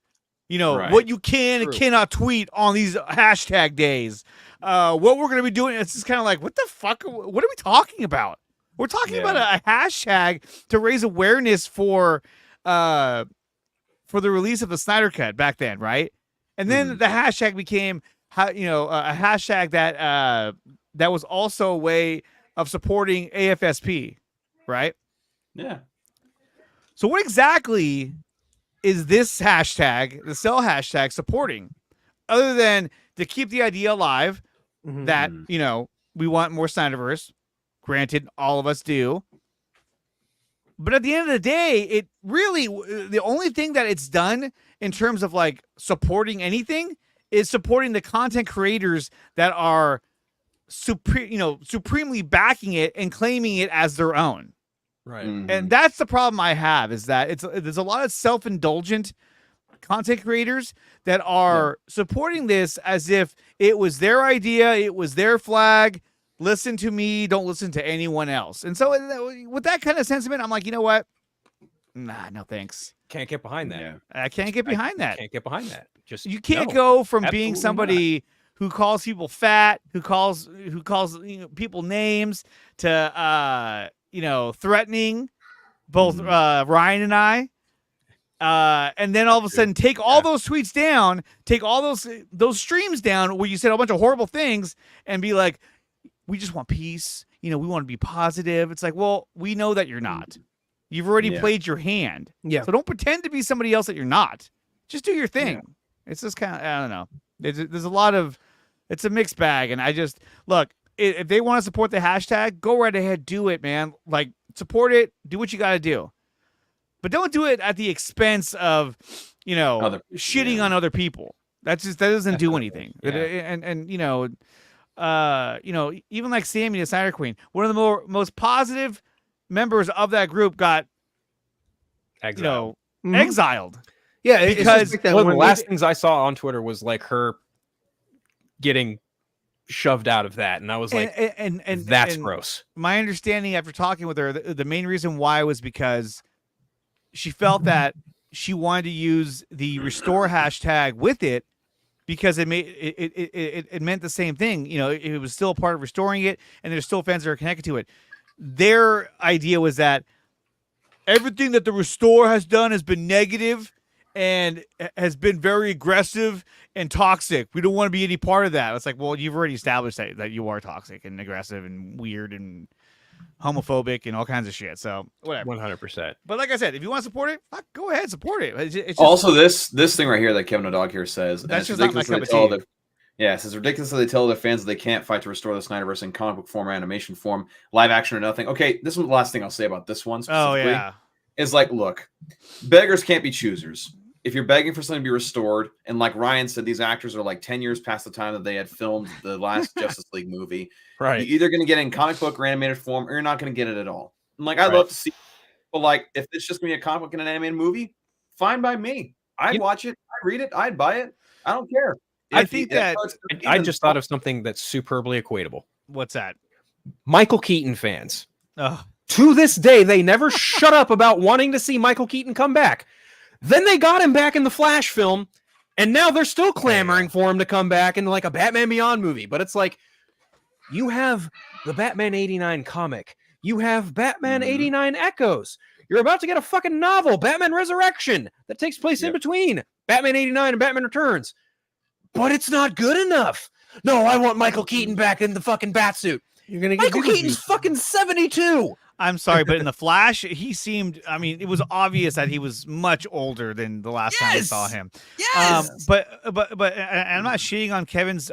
You know, what you can and cannot tweet on these hashtag days. What we're going to be doing, it's just kind of like, what the fuck? What are we talking about? We're talking about a hashtag to raise awareness for the release of the Snyder Cut back then, right? And then the hashtag became, a hashtag that was also a way of supporting AFSP, right? Yeah. So what exactly is this hashtag, the Cell hashtag, supporting, other than to keep the idea alive, that, we want more Snyderverse. Granted, all of us do. But at the end of the day, it really, the only thing that it's done in terms of like supporting anything is supporting the content creators that are supremely backing it and claiming it as their own. Right. And that's the problem I have, is that there's a lot of self-indulgent content creators that are supporting this as if it was their idea, it was their flag. Listen to me, don't listen to anyone else. And so with that kind of sentiment, I'm like, you know what? Nah, no thanks. Can't get behind that. Yeah. I can't get behind that. Can't get behind that. Just you can't go from being absolutely somebody who calls people fat, who calls people names, to threatening both Ryan and I. And then all of a sudden take all those tweets down, take all those streams down where you said a bunch of horrible things and be like, we just want peace. We want to be positive. It's like, well, we know that you're not. You've already played your hand. Yeah. So don't pretend to be somebody else that you're not. Just do your thing. Yeah. It's just kind of, I don't know. There's a lot of, it's a mixed bag. And I just, look, if they want to support the hashtag, go right ahead, do it, man. Like, support it, do what you got to do. But don't do it at the expense of, shitting on other people. That doesn't do anything. Yeah. And even like Sammy, the Snyder Queen, one of the most positive members of that group got exiled. Exiled. Yeah, because one of the last things I saw on Twitter was like her getting shoved out of that, and I was like, and that's gross. My understanding after talking with her, the main reason why was because she felt that she wanted to use the restore hashtag with it, because it meant the same thing. It was still a part of restoring it, and there's still fans that are connected to it. Their idea was that everything that the restore has done has been negative and has been very aggressive and toxic. We don't want to be any part of that. It's like, well, you've already established that you are toxic and aggressive and weird and homophobic and all kinds of shit. So whatever. 100%. But like I said, if you want to support it, go ahead, support it. It's just, also, this thing right here that Kevin O'Dog here says, that's just not my cup of tea. Yeah, it says ridiculous that they tell their fans that they can't fight to restore the Snyderverse in comic book form or animation form, live action or nothing. Okay, this is the last thing I'll say about this one specifically. Is like, look, beggars can't be choosers. If you're begging for something to be restored, and like Ryan said, these actors are like 10 years past the time that they had filmed the last Justice League movie. Right. You're either going to get it in comic book or animated form, or you're not going to get it at all. And like, I'd love to see, but like, if it's just going to be a comic book and an animated movie, fine by me. I'd watch it. I'd read it. I'd buy it. I don't care. I think that I just thought of something that's superbly equatable. What's that? Michael Keaton fans. To this day, they never shut up about wanting to see Michael Keaton come back. Then they got him back in the Flash film, and now they're still clamoring for him to come back in like a Batman Beyond movie. But it's like, you have the Batman 89 comic. You have Batman 89 Echoes. You're about to get a fucking novel, Batman Resurrection, that takes place in between Batman 89 and Batman Returns. But it's not good enough. No, I want Michael Keaton back in the fucking Batsuit. You're gonna get Michael Keaton's fucking 72. I'm sorry, but in the Flash, he seemed, I mean, it was obvious that he was much older than the last time we saw him. Yes. But I'm not shitting on Kevin's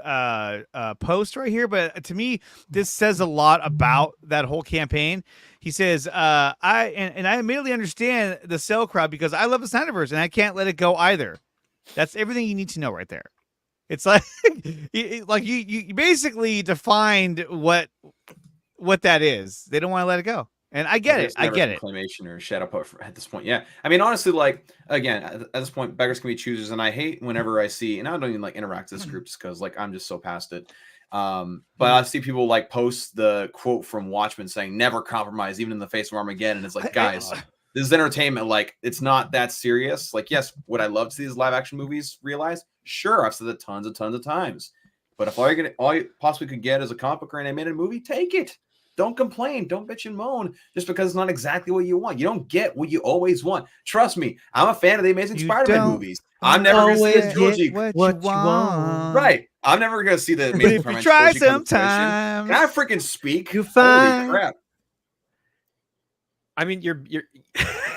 post right here, but to me, this says a lot about that whole campaign. He says, I immediately understand the sell crowd because I love the Snyderverse and I can't let it go either. That's everything you need to know right there. It's like, you basically defined what that is. They don't want to let it go. And I get it. I get it. Claymation or shadow puppet at this point. Yeah. I mean, honestly, like, again, at this point, beggars can be choosers. And I hate whenever I see, and I don't even like interact with this group just because like I'm just so past it. But I see people like post the quote from Watchmen saying never compromise, even in the face of Armageddon. And it's like, guys, this is entertainment. Like, it's not that serious. Like, yes, would I love to see these live action movies realized? Sure. I've said that tons of times. But if all you possibly could get is a comic book or an animated movie, take it. Don't complain. Don't bitch and moan just because it's not exactly what you want. You don't get what you always want. Trust me, I'm a fan of the Amazing Spider-Man movies. I'm never going to see this trilogy. What you want. Right. I'm never going to see the Amazing Spider-Man trilogy. Try sometime. Can I freaking speak? You fine. Holy crap. I mean, you're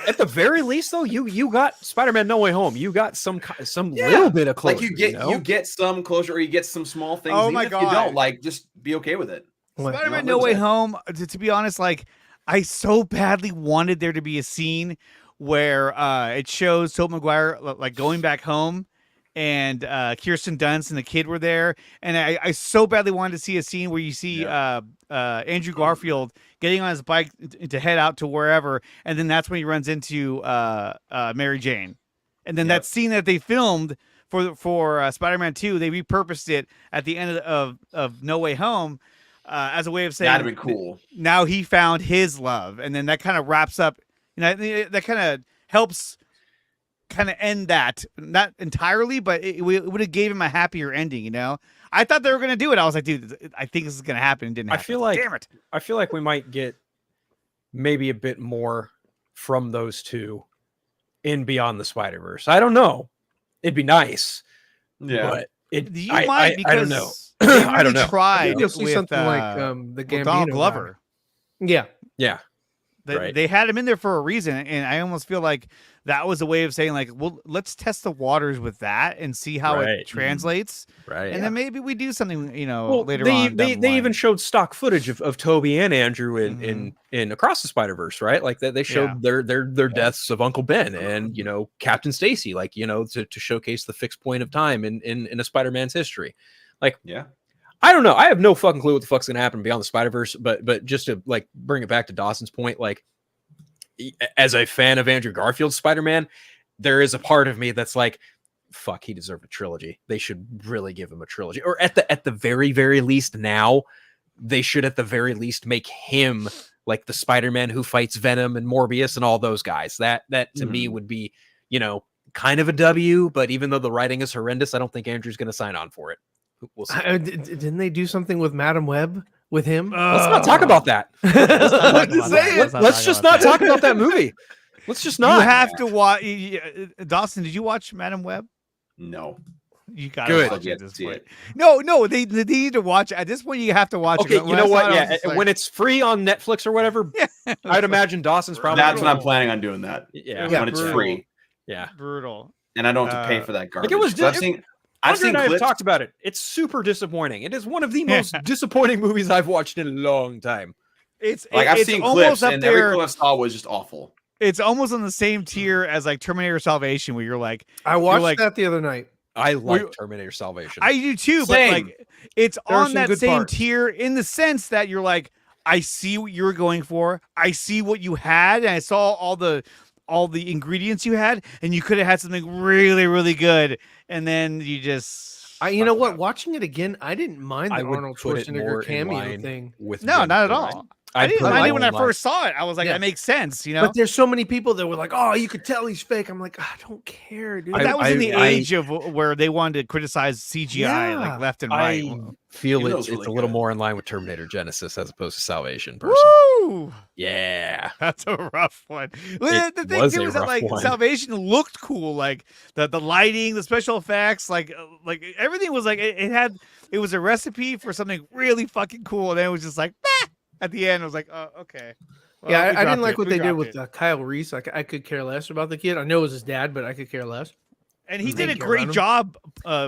at the very least though. You got Spider-Man No Way Home. You got some little bit of closure. Like you get some closure, or you get some small things. Oh even my if God. you don't, like, just be okay with it. Spider-Man No Way Home, to be honest, like, I so badly wanted there to be a scene where it shows Tobey Maguire like going back home, and Kirsten Dunst and the kid were there, and I so badly wanted to see a scene where you see Andrew Garfield getting on his bike to head out to wherever, and then that's when he runs into Mary Jane, and then that scene that they filmed for Spider-Man 2, they repurposed it at the end of No Way Home. As a way of saying That'd be cool. Now he found his love, and then that kind of wraps up. That kind of helps, kind of end that, not entirely, but it would have gave him a happier ending. I thought they were gonna do it. I was like, dude, I think this is gonna happen. It didn't happen. Damn it. I feel like we might get maybe a bit more from those two in Beyond the Spider-Verse. I don't know. It'd be nice. Yeah. But I don't know. I don't know. Tried. You'll see with, something like the Gambino Donald Glover. Yeah. They had him in there for a reason, and I almost feel like that was a way of saying, like, well, let's test the waters with that and see how it translates. Right. And then maybe we do something, later they, on. They even showed stock footage of Toby and Andrew in Across the Spider-Verse, right? Like they showed their deaths of Uncle Ben and Captain Stacy, like to showcase the fixed point of time in a Spider-Man's history. Like, I don't know. I have no fucking clue what the fuck's gonna happen Beyond the Spider-Verse, but just to like bring it back to Dawson's point, like as a fan of Andrew Garfield's Spider-Man, there is a part of me that's like, fuck, he deserved a trilogy. They should really give him a trilogy. Or at the very, very least now, they should at the very least make him like the Spider-Man who fights Venom and Morbius and all those guys. That to me would be, kind of a W, but even though the writing is horrendous, I don't think Andrew's gonna sign on for it. We'll see. Didn't they do something with Madam Web with him? Let's not talk about that. Let's just not talk about that movie. Let's just not. You have to watch. Dawson, did you watch Madam Web? No. You got to watch it at this point. It. No, they need to watch it. At this point, you have to watch it. Okay, you know what? Yeah, when it's free on Netflix or whatever, I'd imagine Dawson's probably. That's when I'm planning on doing that. Yeah, when it's free. Yeah, brutal. And I don't have to pay for that garbage. Like it was. I've seen clips. I've talked about it. It's super disappointing. It is one of the most disappointing movies I've watched in a long time. I've seen clips, and every clip I saw was just awful. It's almost on the same tier as like Terminator Salvation, where you're like, I watched that the other night. I like Terminator Salvation. I do too, but like it's on that same tier in the sense that you're like, I see what you were going for. I see what you had, and I saw all the ingredients you had, and you could have had something really, really good, and then you just. You know what? Watching it again, I didn't mind the Arnold Schwarzenegger cameo thing. No, not at all. I didn't mind it when I first saw it. I was like, that makes sense, But there's so many people that were like, "Oh, you could tell he's fake." I'm like, I don't care, dude. But that was in the age of where they wanted to criticize CGI like left and right. I feel it's really a little more in line with Terminator Genesis as opposed to Salvation. Woo! Yeah, that's a rough one. The thing too is that like Salvation looked cool, like the lighting, the special effects, like everything was like it was a recipe for something really fucking cool, and then it was just like. Bah! At the end, I was like, "Oh, okay." Well, I didn't like what they did with Kyle Reese. I could care less about the kid. I know it was his dad, but I could care less. And he did a great job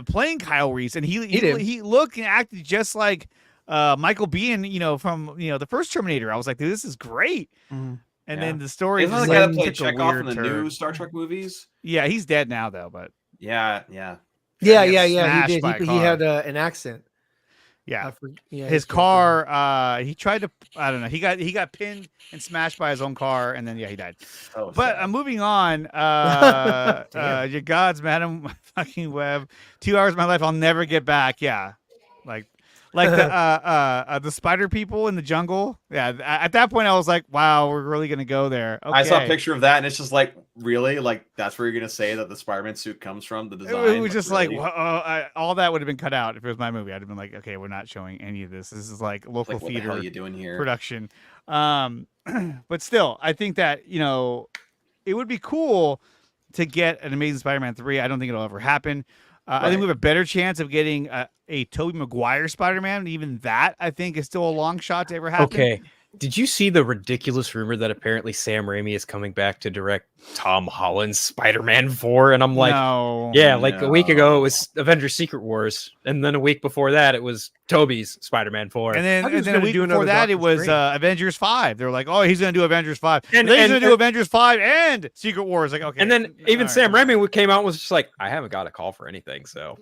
playing Kyle Reese, and he looked and acted just like Michael Biehn, from the first Terminator. I was like, "Dude, this is great." And then the story isn't the guy that played Chekhov in the new Star Trek movies. Yeah, he's dead now though, but He did. He had an accent. Yeah, his car. He tried to. I don't know. He got pinned and smashed by his own car, and then he died. But moving on. Your gods, Madam fucking Web. 2 hours of my life I'll never get back. Yeah, like the spider people in the jungle. Yeah, at that point I was like, wow, we're really gonna go there. Okay. I saw a picture of that, and it's just like, really, like that's where you're gonna say that the Spider-Man suit comes from. The design. It was just really? All that would have been cut out if it was my movie. I'd have been like, okay, we're not showing any of this. This is like local what theater. The hell are you doing here? Production. But still, I think that it would be cool to get an Amazing Spider-Man 3. I don't think it'll ever happen. I think we have a better chance of getting a Tobey Maguire Spider-Man. Even that, I think, is still a long shot to ever happen. Okay. Did you see the ridiculous rumor that apparently Sam Raimi is coming back to direct Tom Holland's Spider-Man 4? And I'm like, No. yeah, like a week ago it was Avengers Secret Wars, and then a week before that it was Tobey's Spider-Man 4. And then a week before that it was Avengers 5. They were like, oh, he's going to do Avengers 5. And then he's going to do Avengers 5 and Secret Wars. Like, okay. And then even Sam Raimi came out and was just like, I haven't got a call for anything, so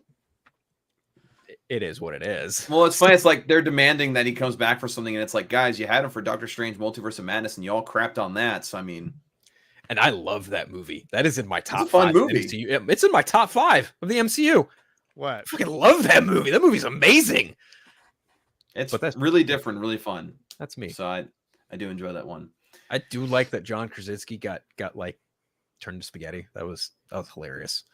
it is what it is. Well, it's funny. It's like they're demanding that he comes back for something, and it's like, guys, you had him for Doctor Strange: Multiverse of Madness, and you all crapped on that. So I mean, and I love that movie. That is in my top fun 5 movie. MCU. It's in my top 5 of the MCU. What? I fucking love that movie. That movie's amazing. That's really different, really fun. That's me. So I do enjoy that one. I do like that John Krasinski got like turned to spaghetti. That was hilarious.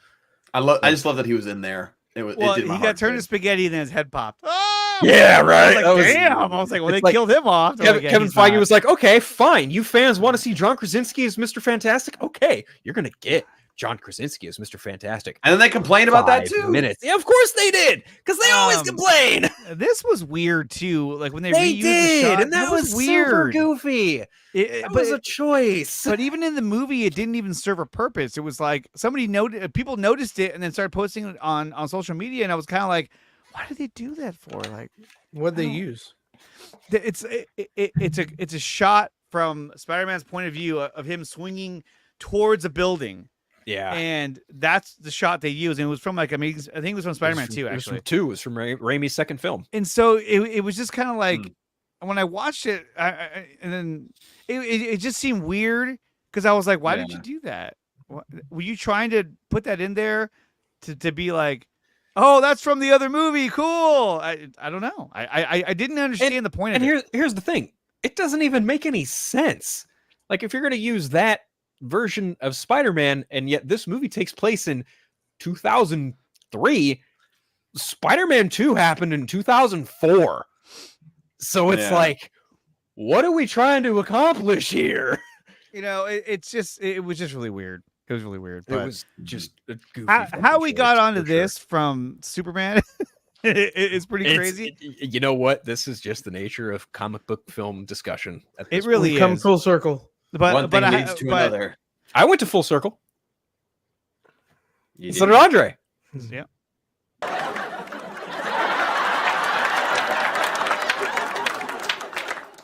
I just love that he was in there. He got turned to spaghetti and then his head popped. Oh! Yeah, right. I was like, damn. I was like, well, they killed him off. Kevin Feige was like, okay, fine. You fans want to see John Krasinski as Mr. Fantastic? Okay, you're going to get John Krasinski as Mr. Fantastic. And then they complained about that too. Minutes. Yeah, of course they did, because they always complain. This was weird too. Like when they did, the shot, and that was weird. Super goofy. It was a choice. But even in the movie, it didn't even serve a purpose. It was like people noticed it and then started posting it on social media, and I was kind of like, why did they do that for? Like, what'd they use? It's a shot from Spider-Man's point of view of him swinging towards a building. Yeah, and that's the shot they used, and it was from like I think it was from Spider-Man 2. Actually, it was from Raimi's second film, and so it was just kind of like when I watched it, and then it just seemed weird because I was like, why did you do that? Were you trying to put that in there to be like, oh, that's from the other movie? Cool. I don't know. I didn't understand the point of it. And here's the thing: it doesn't even make any sense. Like if you're going to use that version of Spider-Man, and yet this movie takes place in 2003. Spider-Man 2 happened in 2004. So it's like, what are we trying to accomplish here? You know, it was just really weird. It was really weird. It was just a goofy how we got onto this from Superman is pretty crazy. You know what? This is just the nature of comic book film discussion. It really is. Come full circle. But one thing leads to another. I went to full circle. You so did Andre. Yeah.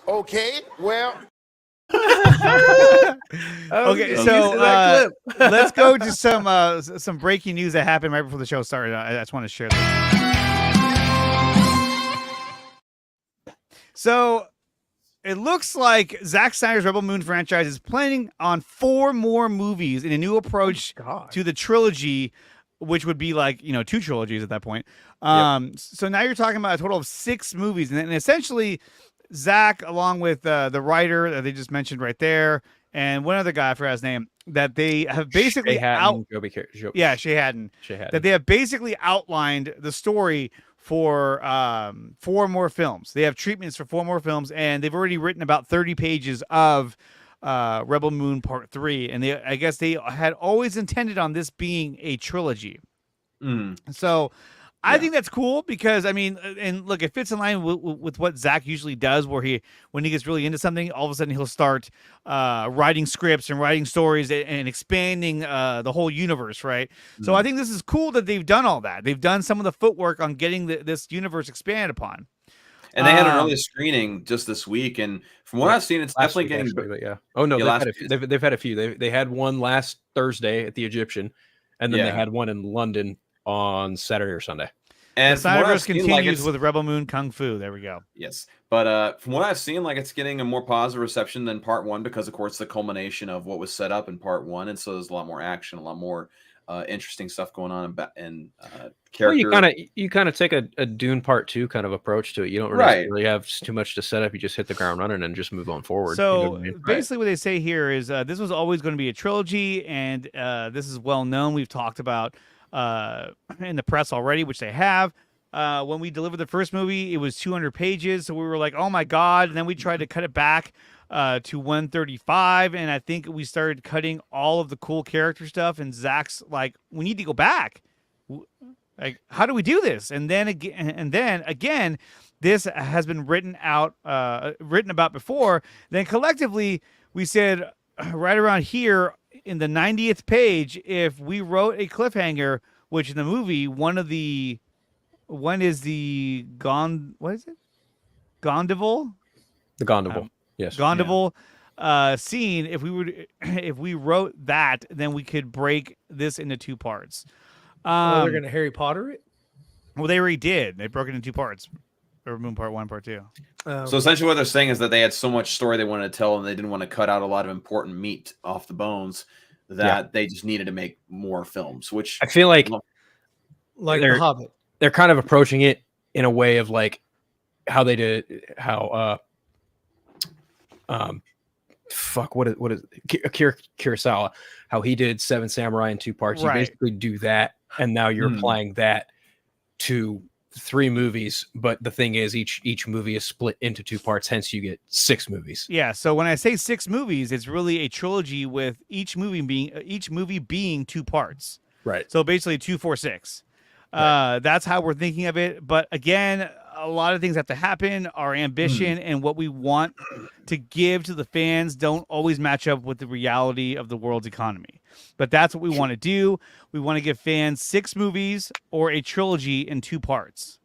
Okay, well. Okay, so let's go to some breaking news that happened right before the show started. I just want to share that. So it looks like Zack Snyder's Rebel Moon franchise is planning on 4 more movies in a new approach to the trilogy, which would be like, 2 trilogies at that point. So now you're talking about a total of 6 movies. And essentially, Zack, along with the writer that they just mentioned right there, and one other guy, I forgot his name, that they have basically Shea Haddon. That they have basically outlined the story for 4 more films. They have treatments for 4 more films, and they've already written about 30 pages of Rebel Moon Part 3. And I guess they had always intended on this being a trilogy. So I think that's cool because, I mean, and look, it fits in line with what Zack usually does, where when he gets really into something, all of a sudden he'll start writing scripts and writing stories and expanding the whole universe, right? So I think this is cool that they've done all that. They've done some of the footwork on getting this universe expanded upon. And they had an early screening just this week, and from what I've seen, it's definitely getting. Oh no, they've had a few. They had one last Thursday at the Egyptian, and then they had one in London on Saturday or Sunday. And the Snyderverse continues with Rebel Moon Kung Fu. There we go. Yes, but from what I've seen, like it's getting a more positive reception than Part 1 because, of course, the culmination of what was set up in Part 1, and so there's a lot more action, a lot more interesting stuff going on and character. Well, you kind of take a Dune Part 2 kind of approach to it. You don't really have too much to set up. You just hit the ground running and just move on forward. So you know what I mean? basically, what they say here is this was always going to be a trilogy, and this is well known. We've talked about in the press already, which they have. When we delivered the first movie, it was 200 pages, so we were like, "Oh my god!" And then we tried to cut it back to 135, and I think we started cutting all of the cool character stuff. And Zack's like, "We need to go back. Like, how do we do this?" And then again, this has been written about before, then collectively we said right around here in the 90th page, if we wrote a cliffhanger, which in the movie, one is the Gondival? The Gondival. Yes. Gondival scene. If we wrote that, then we could break this into two parts. They're going to Harry Potter it? Well, they already did. They broke it into two parts. Or Moon Part 1, Part 2. So essentially what they're saying is that they had so much story they wanted to tell and they didn't want to cut out a lot of important meat off the bones that they just needed to make more films, which I feel like The Hobbit. They're kind of approaching it in a way of like how they did what is Akira Kurosawa, how he did Seven Samurai in two parts. Right. You basically do that, and now you're applying that to 3 movies, but the thing is each movie is split into 2 parts, hence you get 6 movies. Yeah, so when I say 6 movies, it's really a trilogy with each movie being 2 parts. Right. So basically 2, 4, 6. That's how we're thinking of it. But again, a lot of things have to happen. Our ambition and what we want to give to the fans don't always match up with the reality of the world's economy. But that's what we want to do. We want to give fans 6 movies or a trilogy in 2 parts.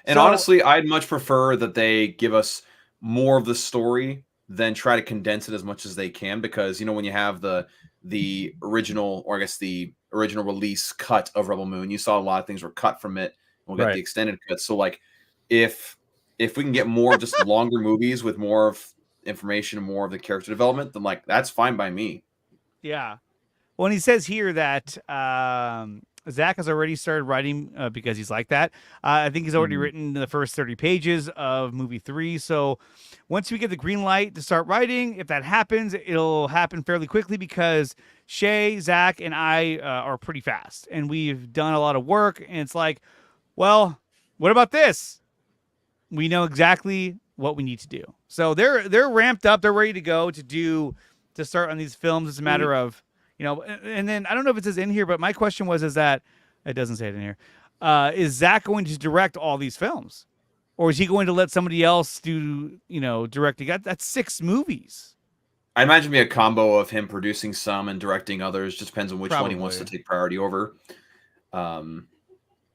And honestly, I'd much prefer that they give us more of the story than try to condense it as much as they can, because, you know, when you have the original, or I guess the original release cut of Rebel Moon, you saw a lot of things were cut from it. We'll get the extended cut. So like if we can get more just longer movies with more of information and more of the character development, then like that's fine by me. Yeah. Well, and he says here that Zach has already started writing because he's like that. I think he's already written the first 30 pages of movie 3. So once we get the green light to start writing, if that happens, it'll happen fairly quickly because Shay, Zach, and I are pretty fast. And we've done a lot of work. And it's like, well, what about this? We know exactly what we need to do. So they're ramped up. They're ready to go to start on these films. It's a matter of, you know, and then I don't know if it says in here, but my question is that it doesn't say it in here. Is Zach going to direct all these films, or is he going to let somebody else do, you know, directing? That's 6 movies. I imagine it'd be a combo of him producing some and directing others. Just depends on which one he wants to take priority over.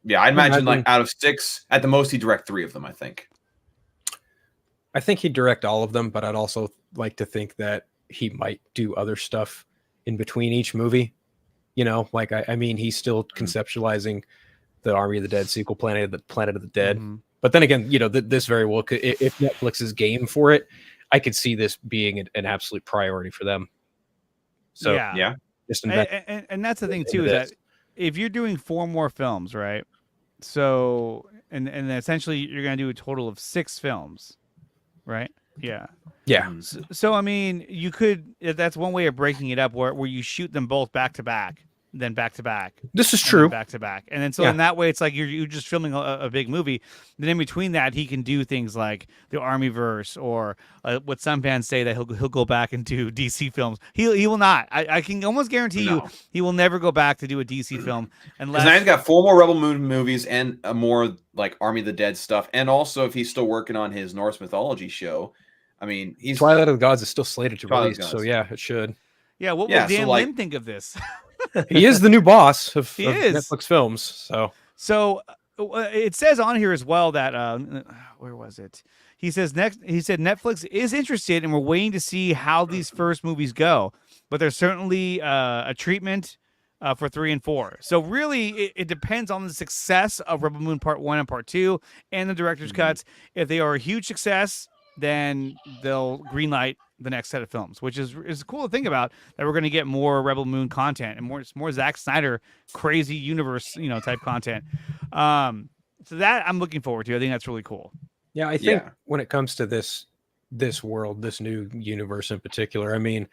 Yeah, I'd imagine like out of 6, at the most, he'd direct 3 of them, I think. I think he'd direct all of them, but I'd also like to think that he might do other stuff in between each movie. You know, like, I mean, he's still conceptualizing the Army of the Dead sequel, Planet of the Dead. But then again, you know, this very well could, if Netflix is game for it, I could see this being an absolute priority for them. So yeah. Just and that's the thing too, is that if you're doing 4 more films, right? So and essentially you're going to do a total of 6 films, right? Yeah. So I mean, you could. That's one way of breaking it up, where you shoot them both back to back, then back to back. This is true. Back to back, and then so in that way, it's like you're just filming a big movie. Then in between that, he can do things like the Armyverse, or what some fans say that he'll go back and do DC films. He will not. I can almost guarantee you he will never go back to do a DC film unless. Now he's got 4 more Rebel Moon movies and more like Army of the Dead stuff, and also if he's still working on his Norse mythology show. I mean, Twilight of the Gods is still slated to release, so yeah, it should. Yeah, what will Dan Lin think of this? He is the new boss of Netflix films. So it says on here as well that where was it? He said Netflix is interested, and we're waiting to see how these first movies go. But there's certainly a treatment for 3 and 4. So really, it depends on the success of Rebel Moon Part 1 and Part 2 and the director's cuts. If they are a huge success, then they'll greenlight the next set of films, which is cool to think about, that we're going to get more Rebel Moon content and more Zack Snyder crazy universe, you know, type content. So that I'm looking forward to. I think that's really cool. Yeah, I think when it comes to this world, this new universe in particular, I mean,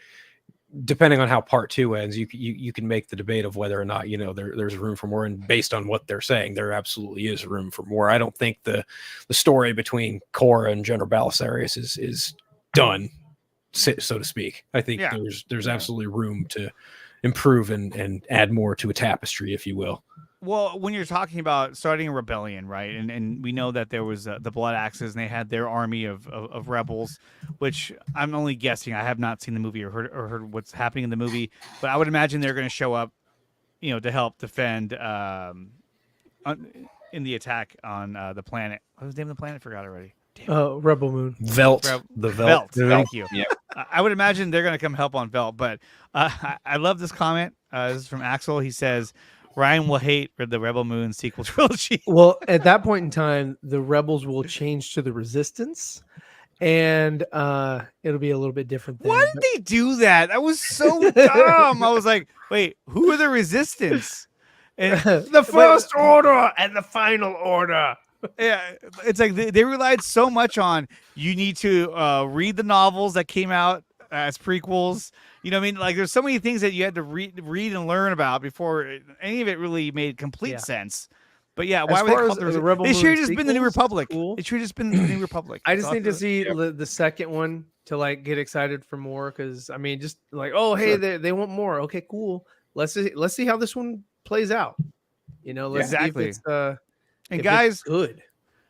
depending on how Part 2 ends, you can make the debate of whether or not, you know, there's room for more. And based on what they're saying, there absolutely is room for more. I don't think the story between Korra and General Balisarius is done, so to speak. I think there's absolutely room to improve and add more to a tapestry, if you will. Well, when you're talking about starting a rebellion, right? And we know that there was the Blood Axes, and they had their army of rebels, which I'm only guessing. I have not seen the movie or heard what's happening in the movie, but I would imagine they're going to show up, to help defend in the attack on the planet. What was the name of the planet? I forgot already. Rebel Moon. Velt. The Velt. Thank you. Yeah. I would imagine they're going to come help on Velt, but I love this comment. This is from Axel. He says, Ryan will hate the Rebel Moon sequel trilogy. Well, at that point in time, the rebels will change to the Resistance, and it'll be a little bit different. Why did they do that? That was so dumb. I was like, wait, who are the Resistance? And the First Order and the Final Order. Yeah, it's like they relied so much on you need to read the novels that came out as prequels. You know what I mean? Like there's so many things that you had to read and learn about before any of it really made complete sense. But yeah, why were they called the Rebel Moon? They should have just been the New Republic. Cool. It should have just been the New Republic. I just need to see the second one to like get excited for more, because I mean, just like, oh hey, they want more. Okay, cool. Let's see how this one plays out. Let's see if it's, and guys, good.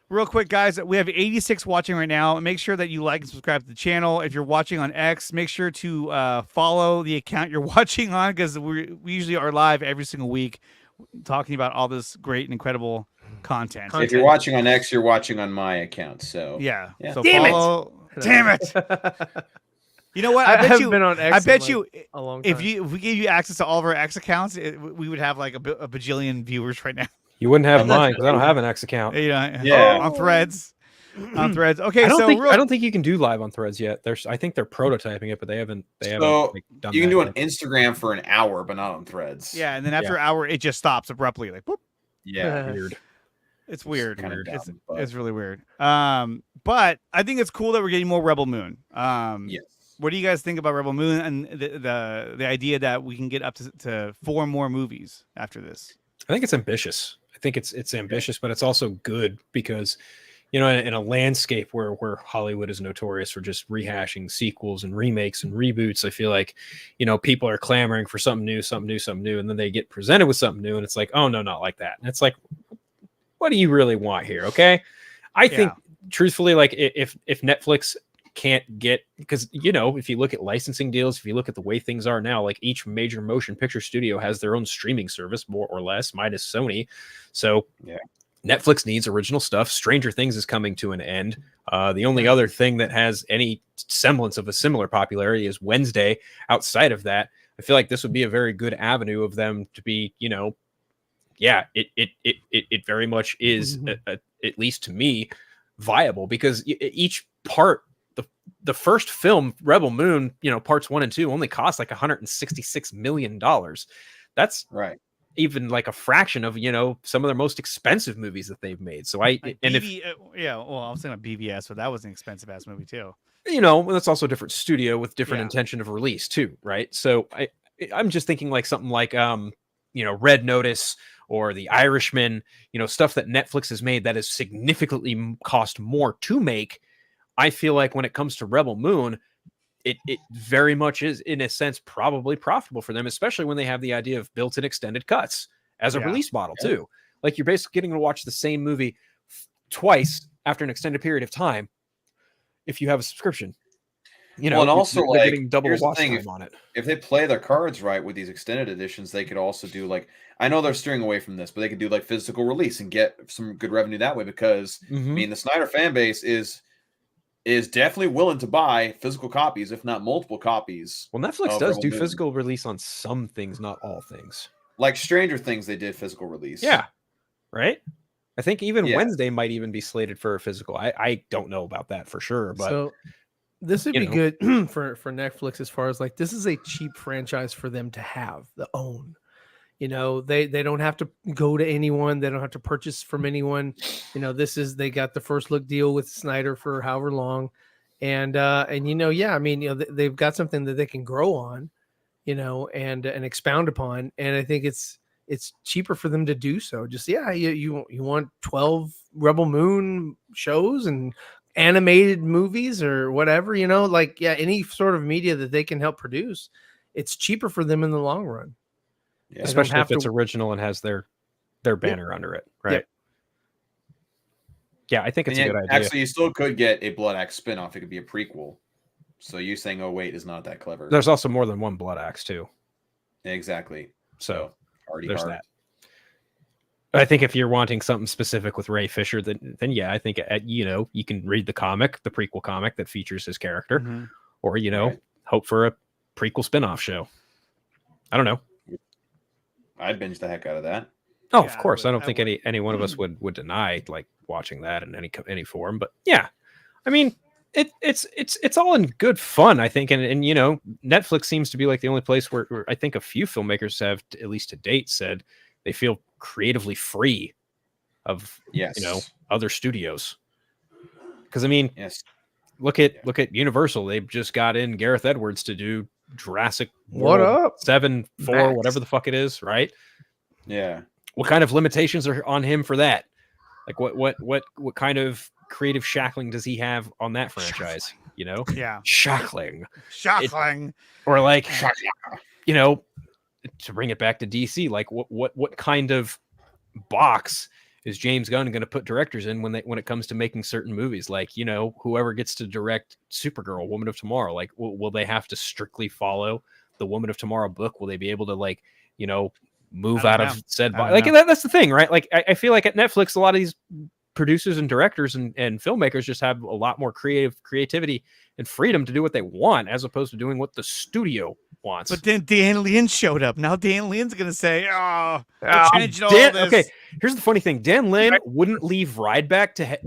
Real quick, guys, we have 86 watching right now. Make sure that you like and subscribe to the channel. If you're watching on X, make sure to follow the account you're watching on, because we usually are live every single week talking about all this great and incredible content. If you're watching on X, you're watching on my account. So yeah. So Damn follow. Damn it. You know what? I haven't been on X. I bet you a long time. if we gave you access to all of our X accounts, we would have like a bajillion viewers right now. You wouldn't have mine because I don't have an X account. Yeah. On Threads. On Threads. Okay, I don't think you can do live on Threads yet. I think they're prototyping it, but they haven't like, done you can that do yet. on Instagram for an hour, but not on Threads. Yeah, and then after an hour, it just stops abruptly. Like, whoop. Yeah. Weird. It's weird. Dumb, It's really weird. But I think it's cool that we're getting more Rebel Moon. Yes. What do you guys think about Rebel Moon and the idea that we can get up to 4 more movies after this? I think it's ambitious. I think it's ambitious, but it's also good because, in a landscape where Hollywood is notorious for just rehashing sequels and remakes and reboots, I feel like, people are clamoring for something new, and then they get presented with something new, and it's like, oh no, not like that. And it's like, what do you really want here? Okay, I think truthfully, like if Netflix can't get, because if you look at licensing deals, if you look at the way things are now, like each major motion picture studio has their own streaming service, more or less, minus Sony. So Netflix needs original stuff. Stranger Things is coming to an end. The only other thing that has any semblance of a similar popularity is Wednesday. Outside of that, I feel like this would be a very good avenue of them to be, it very much is, at least to me, viable, because each part, the first film, Rebel Moon, parts 1 and 2 only cost like $166 million. That's right. Even like a fraction of, some of their most expensive movies that they've made. So I was thinking about BVS, but that was an expensive ass movie too. That's also a different studio with different intention of release too, right? So I'm just thinking like something like Red Notice or The Irishman, stuff that Netflix has made that has significantly cost more to make. I feel like when it comes to Rebel Moon, it very much is, in a sense, probably profitable for them, especially when they have the idea of built-in extended cuts as a release model too. Like you're basically getting to watch the same movie twice after an extended period of time if you have a subscription. And also you're like getting double the watch time on it. If they play their cards right with these extended editions, they could also do like, I know they're steering away from this, but they could do like physical release and get some good revenue that way, because I mean the Snyder fan base is definitely willing to buy physical copies, if not multiple copies. Well, Netflix does do physical release on some things, not all things. Like Stranger Things, they did physical release. Yeah. Right? I think even Wednesday might even be slated for a physical. I don't know about that for sure, but so this would be good for Netflix, as far as like, this is a cheap franchise for them to have, the own. They don't have to go to anyone. They don't have to purchase from anyone. They got the first look deal with Snyder for however long. And they've got something that they can grow on, and expound upon. And I think it's cheaper for them to do so. Just, you want 12 Rebel Moon shows and animated movies or whatever, any sort of media that they can help produce. It's cheaper for them in the long run. Yeah, especially if it's original and has their their banner under it, right? Yep. Yeah, I think it's a good idea. Actually, you still could get a Blood Axe spinoff. It could be a prequel. So you saying, "Oh wait," is not that clever. There's also more than one Blood Axe too. Exactly. So already there's hard. that. I think if you're wanting something specific with Ray Fisher, then yeah, I think you can read the comic, the prequel comic that features his character, or hope for a prequel spinoff show. I don't know. I'd binge the heck out of that. Oh, of course. I don't think any one of us would deny like watching that in any form. But yeah, I mean, it's all in good fun, I think, and Netflix seems to be like the only place where I think a few filmmakers have, at least to date, said they feel creatively free of other studios. Because I mean, look at Universal. They've just got in Gareth Edwards to do Jurassic World 7, 4, whatever the fuck it is, right? Yeah. What kind of limitations are on him for that? Like what kind of creative shackling does he have on that franchise? Yeah, shackling. Or like, to bring it back to DC, like what kind of box is James Gunn going to put directors in when it comes to making certain movies? Like, whoever gets to direct Supergirl, Woman of Tomorrow, like, will they have to strictly follow the Woman of Tomorrow book? Will they be able to move out of said box? Like, that's the thing, right? Like, I feel like at Netflix, a lot of these producers and directors and filmmakers just have a lot more creativity and freedom to do what they want, as opposed to doing what the studio wants. But then Dan Lin showed up. Now Dan Lin's gonna say, all this. Okay, here's the funny thing. Dan Lin wouldn't leave Rideback to head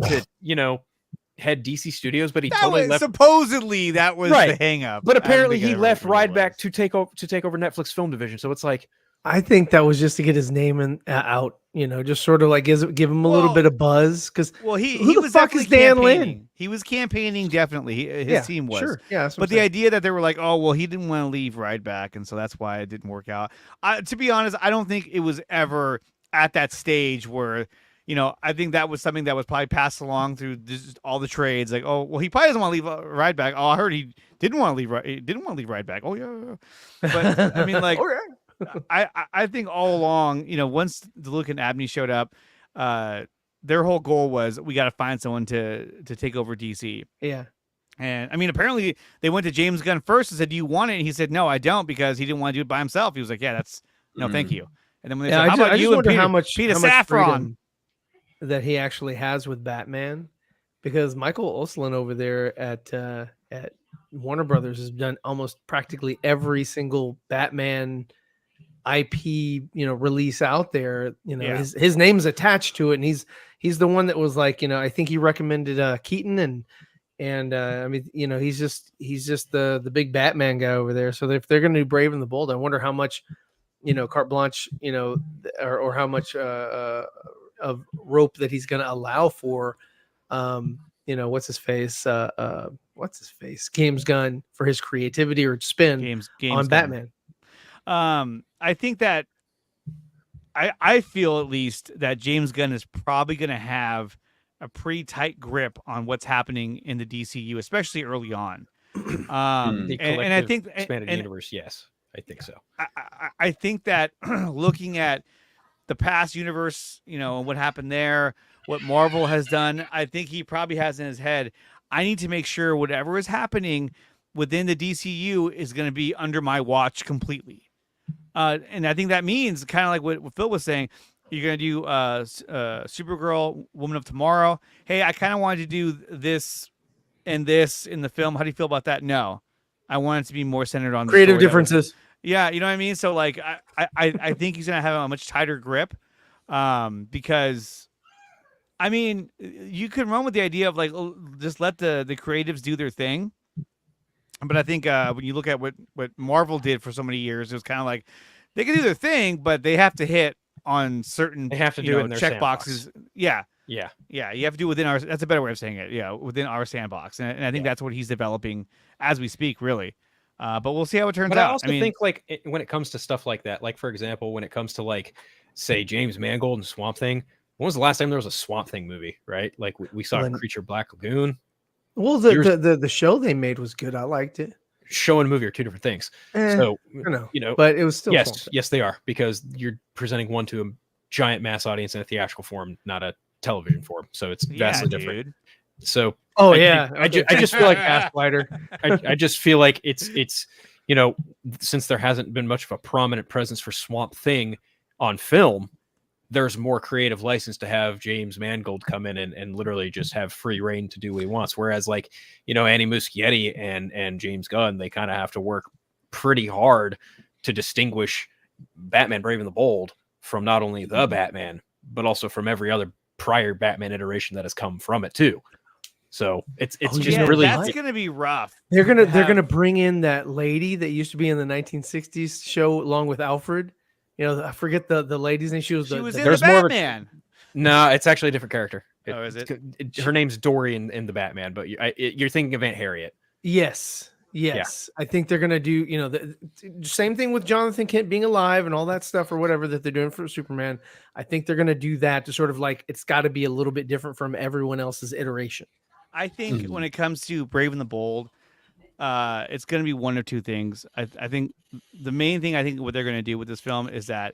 DC Studios, but he totally left. Supposedly that was the hang up. But apparently he left Rideback to take over Netflix film division. So it's like, I think that was just to get his name out, just sort of like give him a little bit of buzz. Because he was fuck is Dan Lin? He was campaigning, definitely. His team was. Sure. Yeah, but the idea that they were like, oh, well, he didn't want to leave Rideback, and so that's why it didn't work out. To be honest, I don't think it was ever at that stage where, I think that was something that was probably passed along through all the trades. Like, oh, well, he probably doesn't want to leave Rideback. Oh, I heard he didn't want to leave. He didn't want to leave Rideback. Oh yeah. But I mean, like. Oh, yeah. I think all along, once the Luke and Abney showed up, their whole goal was we got to find someone to take over DC. Yeah. And I mean, apparently they went to James Gunn first and said, "Do you want it?" And he said, "No, I don't," because he didn't want to do it by himself. He was like, "Yeah, that's no, thank you." And then when they said, "How about you and Peter, how much Safran that he actually has with Batman?" Because Michael Oslin over there at Warner Brothers has done almost practically every single Batman IP release out there. His name's attached to it, and he's the one that was like, I think he recommended Keaton, and I mean, he's just the big Batman guy over there. So if they're going to do Brave and the Bold, I wonder how much carte blanche, or how much of rope that he's going to allow for what's his face James Gunn, for his creativity or spin on Batman. I think that I feel at least that James Gunn is probably going to have a pretty tight grip on what's happening in the DCU, especially early on. The and I think expanded universe, yes, I think so. I think that looking at the past universe, and what happened there, what Marvel has done, I think he probably has in his head, I need to make sure whatever is happening within the DCU is going to be under my watch completely. And I think that means kind of like what Phil was saying, you're going to do Supergirl, Woman of Tomorrow. Hey, I kind of wanted to do this and this in the film. How do you feel about that? No, I want it to be more centered on the creative differences. Yeah, you know what I mean? So like, I think he's going to have a much tighter grip because, I mean, you could run with the idea of like, just let the creatives do their thing. But I think when you look at what Marvel did for so many years, it was kind of like they can do their thing, but they have to hit on certain they have to do it in their check boxes. Yeah. You have to do within our. That's a better way of saying it. Yeah, within our sandbox, and I think that's what he's developing as we speak, really. But we'll see how it turns out. I also think like when it comes to stuff like that, like for example, when it comes to like say James Mangold and Swamp Thing, when was the last time there was a Swamp Thing movie? Right, like we saw Creature Black Lagoon. Well, the show they made was good. I liked it. Show and movie are two different things. So I know, but it was still yes, they are, because you're presenting one to a giant mass audience in a theatrical form, not a television form. So it's vastly different. Dude. So I just feel like Gaslighter. I just feel like it's since there hasn't been much of a prominent presence for Swamp Thing on film, there's more creative license to have James Mangold come in and literally just have free reign to do what he wants. Whereas like, Andy Muschietti and James Gunn, they kind of have to work pretty hard to distinguish Batman Brave and the Bold from not only the Batman, but also from every other prior Batman iteration that has come from it too. So it's really that's gonna be rough. They're gonna bring in that lady that used to be in the 1960s show along with Alfred. I forget the lady's name. She was in the there's more Batman. No, it's actually a different character. Is it? Her name's Dory in the Batman, but you're thinking of Aunt Harriet. Yes. I think they're gonna do the same thing with Jonathan Kent being alive and all that stuff or whatever that they're doing for Superman. I think they're gonna do that to sort of like it's got to be a little bit different from everyone else's iteration. I think when it comes to Brave and the Bold, it's going to be one of two things. I think the main thing what they're going to do with this film is that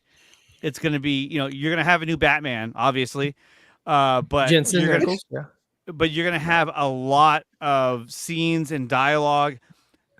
it's going to be, you're going to have a new Batman, obviously, but Jensen you're Ackles, but you're going to have a lot of scenes and dialogue.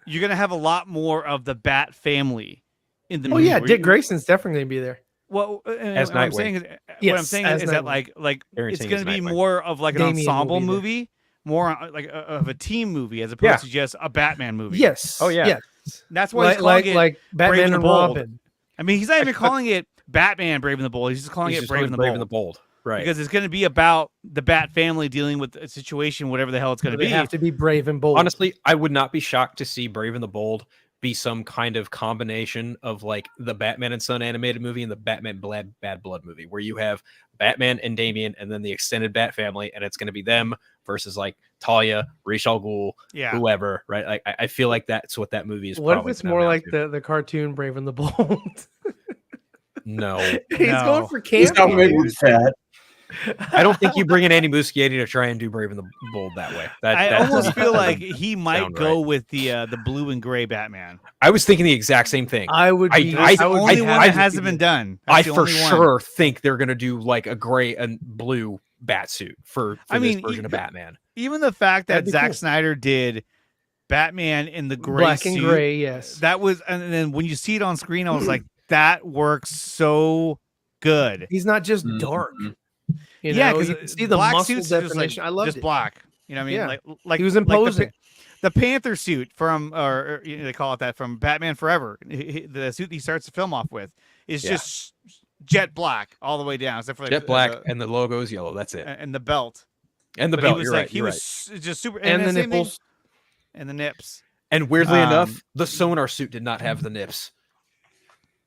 You're going to have a lot more of the Bat family in the movie. Oh yeah, Dick Grayson's definitely going to be there. Well, as what I'm saying is, that like it's going to be more of like an ensemble movie. More like of a team movie as opposed to just a Batman movie. Yes. Oh yeah. Yes. That's why he's calling it like Batman and Bold. Robin. I mean, he's not even calling it Batman Brave and the Bold. He's just calling it Brave and the Bold. Right. Because it's going to be about the Bat family dealing with a situation, whatever the hell it's going to be. They have to be brave and bold. Honestly, I would not be shocked to see Brave and the Bold be some kind of combination of like the Batman and Son animated movie and the Batman Bad Blood movie, where you have Batman and Damian and then the extended Bat family, and it's going to be them versus like Talia, Ra's al Ghul, whoever, right? Like I feel like that's what that movie is. What if it's more like the cartoon Brave and the Bold? No, he's going for camp. He's not made with fat. I don't think you bring in Andy Muschietti to try and do Brave and the Bold that way. I almost feel like he might go with the blue and gray Batman. I was thinking the exact same thing. I would. The only one that hasn't been done. I for sure think they're going to do like a gray and blue bat suit for this version of Batman. Even the fact that Zack Snyder did Batman in the gray black suit, and gray, yes, that was, and then when you see it on screen, I was like, that works so good. He's not just dark. Because you can see the black muscle suits definition. I love just it. Black. You know what I mean? Like he was imposing. The Panther suit from, or they call it that, from Batman Forever. The suit he starts the film off with is just jet black all the way down, except for like jet black, and the logo is yellow. That's it. And the belt. And the but belt. He was you're like right, he was right. Just super. And the nipples. And the nips. And weirdly enough, the Sonar suit did not have the nips.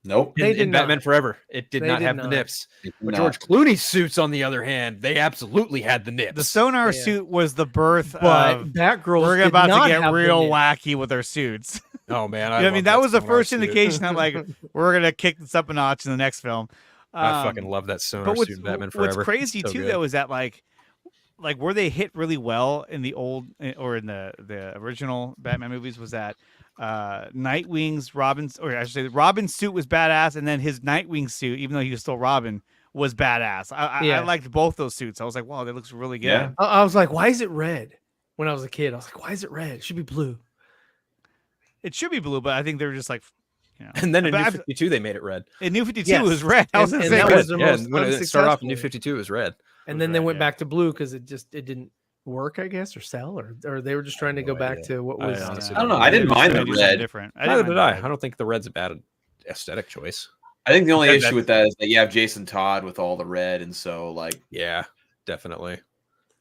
Nope. In Batman Forever, it did not have the nips. But George Clooney's suits, on the other hand, they absolutely had the nips. The Sonar suit was the birth but of Batgirl. We're about to get real wacky with our suits. Oh man, I mean that was the first indication. I'm like, we're gonna kick this up a notch in the next film. I fucking love that Sonar suit in Batman Forever. What's crazy too, though, is that like where they hit really well in the old or in the original Batman movies was that Nightwing's Robin's suit was badass, and then his Nightwing suit, even though he was still Robin, was badass. I liked both those suits. I was like, wow, that looks really good. Yeah. I was like, why is it red? When I was a kid, I was like, why is it red? It should be blue. It should be blue, but I think they were just like, And then in New 52, they made it red. In New 52, it was red. I was and say that was the most when it started off in New 52, it was red. And then they went back to blue because it didn't work, I guess, or sell, or they were just trying to go back to what was. I don't know. I didn't mind the red. Different. Neither did I. I don't think the red's a bad aesthetic choice. I think the only issue with that is that you have Jason Todd with all the red, and so like, yeah, definitely.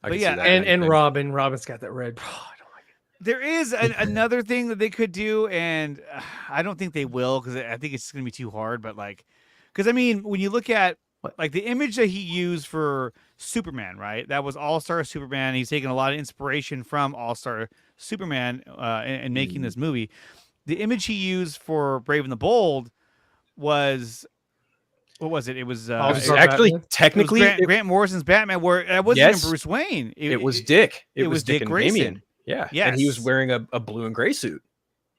But yeah, and Robin's got that red. Oh, I don't like it. There is another thing that they could do, and I don't think they will because I think it's going to be too hard. But because I mean, when you look at like the image that he used for Superman, right? That was All-Star Superman. He's taken a lot of inspiration from All-Star Superman in making this movie. The image he used for Brave and the Bold was, what was it? It was actually Batman. technically Grant Morrison's Batman, where it wasn't even Bruce Wayne. It was Dick. It was Dick and Grayson. Damian. Yeah. Yes. And he was wearing a blue and gray suit.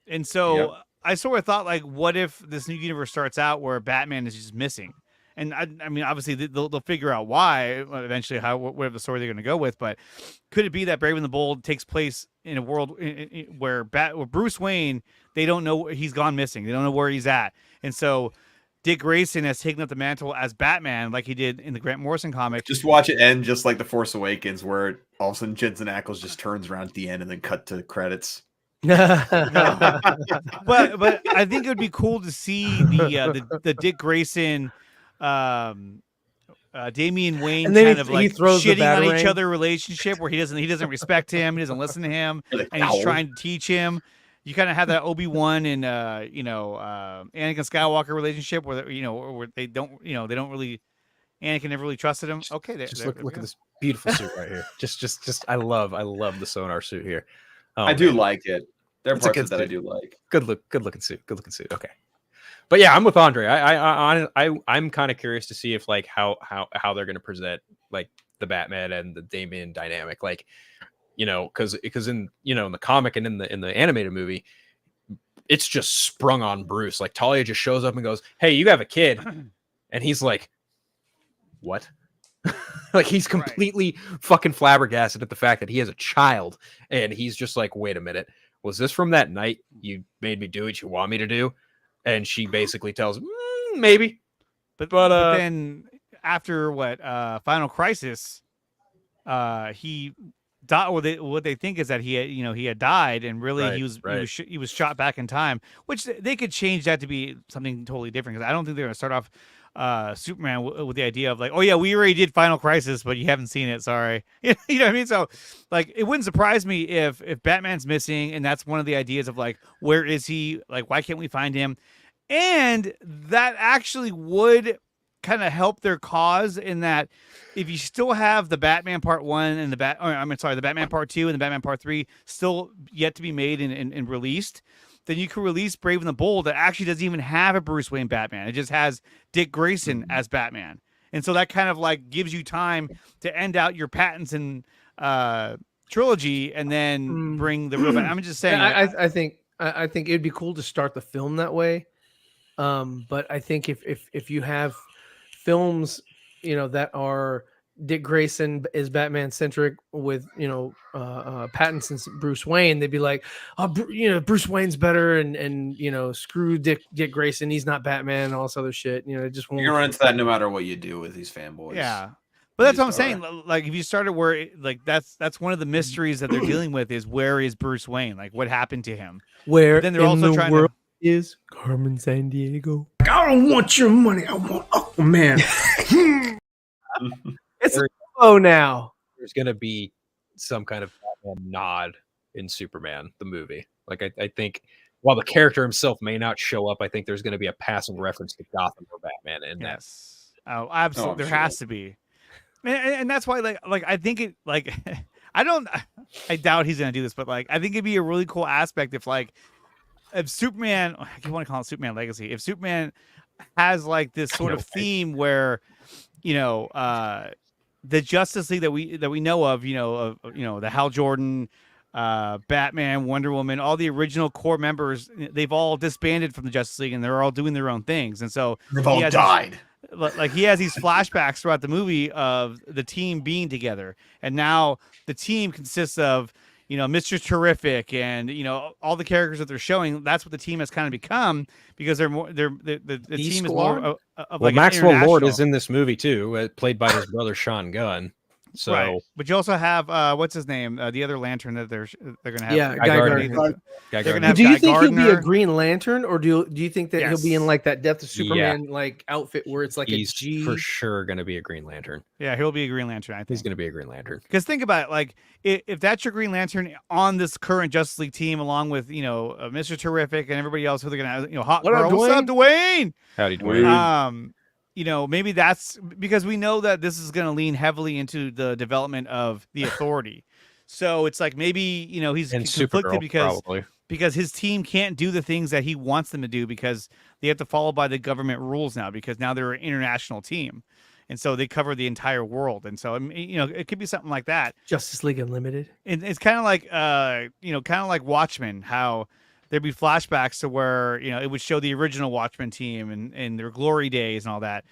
And so I sort of thought, like, what if this new universe starts out where Batman is just missing? And I mean, obviously they'll figure out why eventually, whatever the story they're going to go with. But could it be that Brave and the Bold takes place in a world where Bruce Wayne, they don't know, he's gone missing. They don't know where he's at. And so Dick Grayson has taken up the mantle as Batman, like he did in the Grant Morrison comic. Just watch it end just like The Force Awakens, where all of a sudden Jensen Ackles just turns around at the end and then cut to credits. But I think it would be cool to see the Dick Grayson, Damian Wayne And then kind of like shitting on each batarang. other relationship where he doesn't respect him, he doesn't listen to him, and he's trying to teach him. You kind of have that Obi-Wan and Anakin Skywalker relationship where where they don't really, Anakin never really trusted him. Okay, Look at this beautiful suit right here. Just I love the sonar suit here. Oh, I do like it. There are It's a parts good of that I suit. do like. Good looking suit. Okay, but yeah, I'm with Andre. I'm kind of curious to see if like how they're going to present like the Batman and the Damian dynamic, like because in in the comic and in the animated movie, it's just sprung on Bruce. Like Talia just shows up and goes, "Hey, you have a kid," and he's like, "What?" Like he's completely fucking flabbergasted at the fact that he has a child, and he's just like, "Wait a minute, was this from that night you made me do what you want me to do?" And she basically tells him, maybe. But then after Final Crisis, he died. What they think is that he had died, and really he was shot back in time, which they could change that to be something totally different. Because I don't think they're going to start off Superman with the idea of like, oh yeah, we already did Final Crisis, but you haven't seen it. Sorry, you know what I mean? So like, it wouldn't surprise me if Batman's missing, and that's one of the ideas of like, where is he? Like, why can't we find him? And that actually would kind of help their cause in that if you still have the Batman Part 1 and the Batman Part 2 and the Batman Part 3 still yet to be made and released, then you could release Brave and the Bold that actually doesn't even have a Bruce Wayne Batman. It just has Dick Grayson as Batman. And so that kind of like gives you time to end out your Pattinson trilogy and then bring the real Batman. I'm just saying. I think it'd be cool to start the film that way. But I think if you have films, that are Dick Grayson is Batman centric with Pattinson's Bruce Wayne, they'd be like, oh, Bruce Wayne's better, and screw Dick Grayson, he's not Batman, and all this other shit. It just won't. You're gonna run into that no matter what you do with these fanboys. Yeah. But that's what I'm saying. Like, if you started where, like, that's one of the mysteries that they're dealing with is where is Bruce Wayne? Like, what happened to him? Where then they're also trying to is Carmen Sandiego. I don't want your money. I want Aquaman. It's now. There's gonna be some kind of Batman nod in Superman the movie. Like I think while the character himself may not show up, I think there's gonna be a passing reference to Gotham or Batman in that. Yes. Oh, absolutely. There has to be. And that's why like I think it like I doubt he's gonna do this, but like I think it'd be a really cool aspect if Superman, I want to call it Superman Legacy, if Superman has like this sort of theme where the Justice League that we know of, the Hal Jordan, Batman, Wonder Woman, all the original core members, they've all disbanded from the Justice League and they're all doing their own things, and so they've all died. Like he has these flashbacks throughout the movie of the team being together, and now the team consists of Mr. Terrific and all the characters that they're showing. That's what the team has kind of become, because the team is more of like Maxwell Lord is in this movie too, played by his brother Sean Gunn. So, right. But you also have what's his name, the other Lantern that they're gonna have. Yeah, Guy Gardner. They're gonna have do you Guy think Gardner. he'll be a Green Lantern, or do you think that Yes. he'll be in like that Death of Superman like outfit where it's like he's a G? for sure going to be a Green Lantern. Yeah, he'll be a Green Lantern. I think He's going to be a Green Lantern. Because think about it, like if that's your Green Lantern on this current Justice League team, along with Mr. Terrific and everybody else who they're gonna have, Hot Girl, what's up, Dwayne? Howdy, Dwayne. Maybe that's because we know that this is going to lean heavily into the development of the Authority. So it's like maybe he's And conflicted Supergirl, because his team can't do the things that he wants them to do because they have to follow by the government rules now, because now they're an international team, and so they cover the entire world. And so it could be something like that. Justice League Unlimited. And it's kind of like Watchmen, how there'd be flashbacks to where it would show the original Watchmen team and their glory days and all that.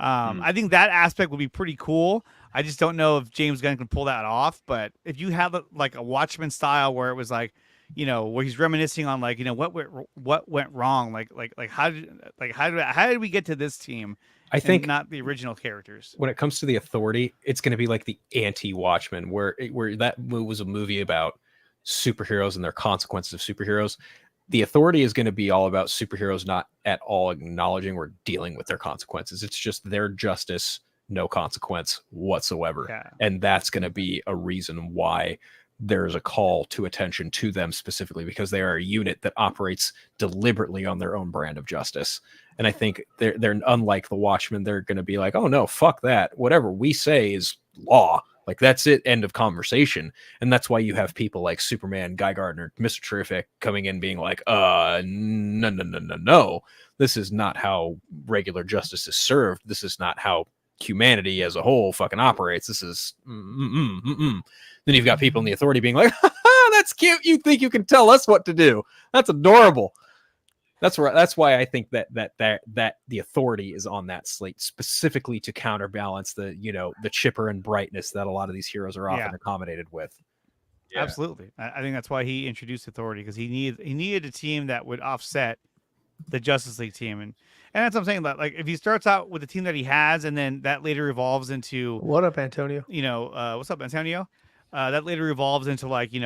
I think that aspect would be pretty cool. I just don't know if James Gunn can pull that off. But if you have like a Watchmen style where it was like, where he's reminiscing on like, what went wrong, like how did we get to this team? I think not the original characters. When it comes to the Authority, it's going to be like the anti-Watchmen, where that was a movie about superheroes and their consequences of superheroes. The Authority is going to be all about superheroes not at all acknowledging or dealing with their consequences. It's just their justice, no consequence whatsoever. Yeah. And that's going to be a reason why there's a call to attention to them specifically, because they are a unit that operates deliberately on their own brand of justice. And I think they're unlike the Watchmen. They're going to be like, oh no, fuck that. Whatever we say is law. Like, that's it. End of conversation. And that's why you have people like Superman, Guy Gardner, Mr. Terrific coming in being like, no. This is not how regular justice is served. This is not how humanity as a whole fucking operates. This is Then you've got people in the Authority being like, that's cute. You think you can tell us what to do? That's adorable. That's why I think that the Authority is on that slate specifically to counterbalance the chipper and brightness that a lot of these heroes are often accommodated with. Yeah. Absolutely. I think that's why he introduced Authority, because he needed a team that would offset the Justice League team, and that's what I'm saying. That like if he starts out with the team that he has, and then that later evolves into what up, Antonio? What's up, Antonio? That later evolves into like it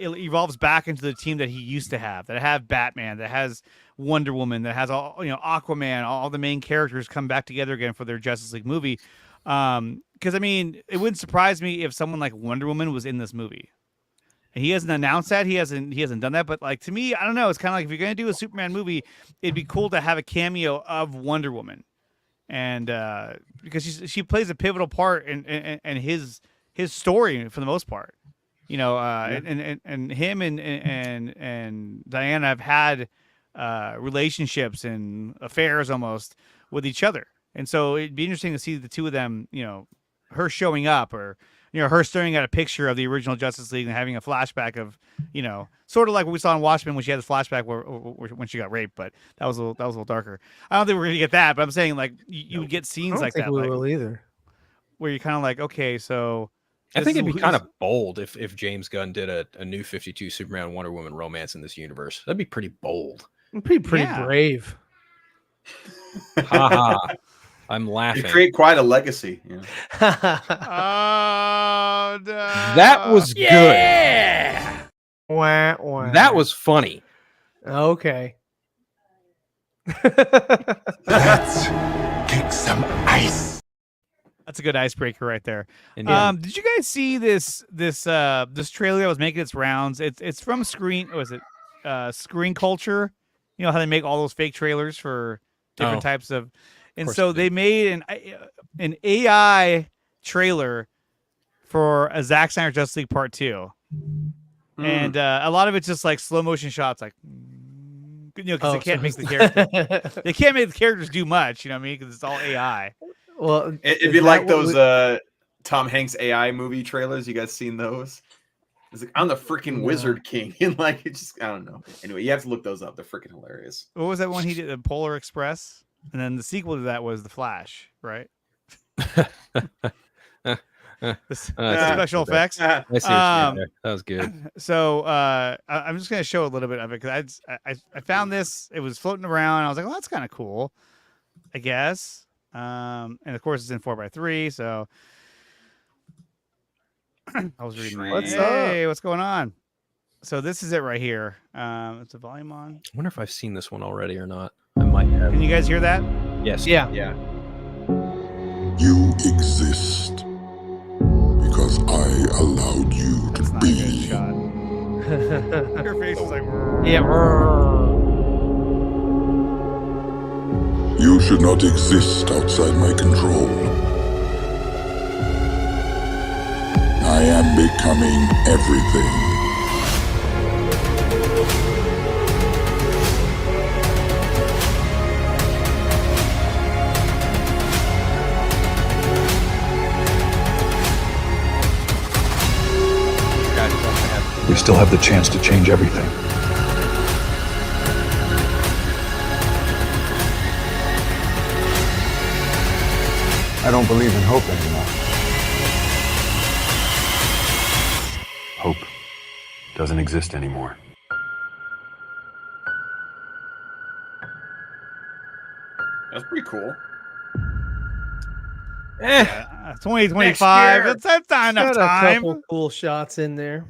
evolves back into the team that he used to have, that have Batman, that has Wonder Woman, that has all Aquaman, all the main characters come back together again for their Justice League movie. Because I mean, it wouldn't surprise me if someone like Wonder Woman was in this movie. And he hasn't announced that, he hasn't done that, but like to me, I don't know. It's kind of like if you're gonna do a Superman movie, it'd be cool to have a cameo of Wonder Woman, and because she plays a pivotal part in his story for the most part. And him and Diana have had relationships and affairs almost with each other, and so it'd be interesting to see the two of them. Her showing up, or her staring at a picture of the original Justice League and having a flashback of, sort of like what we saw in Watchmen when she had the flashback when she got raped, but that was a little darker. I don't think we're gonna get that, but I'm saying like you would get scenes like that. I don't think we will either. Where you're kind of like, okay, so. I think it'd be kind of bold if James Gunn did a new 52 Superman Wonder Woman romance in this universe. That'd be pretty bold. Pretty brave. Haha. I'm laughing. You create quite a legacy. Oh, no. That was good. Wah, wah. That was funny. Okay. Let's kick some ice. That's a good icebreaker right there. Indeed. Did you guys see this trailer that was making its rounds? It's from Screen. Was it Screen Culture? You know how they make all those fake trailers for different types of. And so they made an AI trailer for a Zack Snyder Justice League Part 2, and a lot of it's just like slow motion shots, like because they can't make the characters. They can't make the characters do much. You know what I mean? Because it's all AI. Well, it'd be like those Tom Hanks AI movie trailers. You guys seen those? It's like, I'm the freaking Wizard King, and like it just I don't know. Anyway, you have to look those up. They're freaking hilarious. What was that one he did? The Polar Express, and then the sequel to that was The Flash, right? Special effects. I see what you did there. That was good. So I'm just gonna show a little bit of it because I found this. It was floating around. I was like, well, that's kind of cool, I guess. And of course, it's in 4:3. So I was reading. What's going on? So this is it right here. It's a volume on. I wonder if I've seen this one already or not. I might have. Can you guys hear that? Yes. Yeah. You exist because I allowed you to That's not a be. good shot. Your face is like. Yeah. You should not exist outside my control. I am becoming everything. We still have the chance to change everything. I don't believe in hope anymore. Hope doesn't exist anymore. That's pretty cool. 2025. That's not enough Got a time. couple cool shots in there.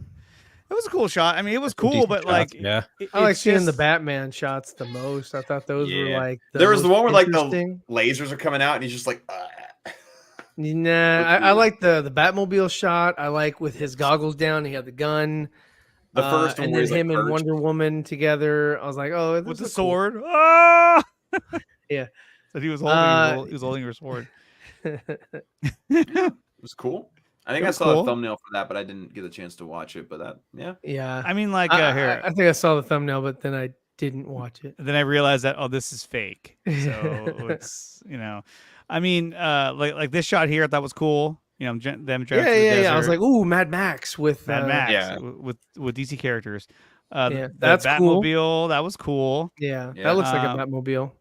It was a cool shot. I mean, it was cool, decent but shots, like, yeah. I like it's seeing the just- Batman shots the most. I thought those were Yeah. like There was the most one where like the interesting. lasers are coming out, and he's just like, Nah, I like the Batmobile shot. I like with his goggles down. He had the gun. the first one and where then he's like him and perched. Wonder Woman together. I was like, oh, this with the is cool. sword. Ah! Yeah. So he was holding. He was holding her sword. It was cool. I think It I was saw cool. a thumbnail for that, but I didn't get a chance to watch it. But that, yeah, Yeah. I mean, like here. I think I saw the thumbnail, but then I didn't watch it. Then I realized that this is fake. So it's I mean, like this shot here, I thought was cool. Them driving through the desert. I was like, ooh, Mad Max with Mad Max yeah. with DC characters. Yeah, The that's cool. Batmobile, that was cool. Yeah, Yeah. that looks like a Batmobile.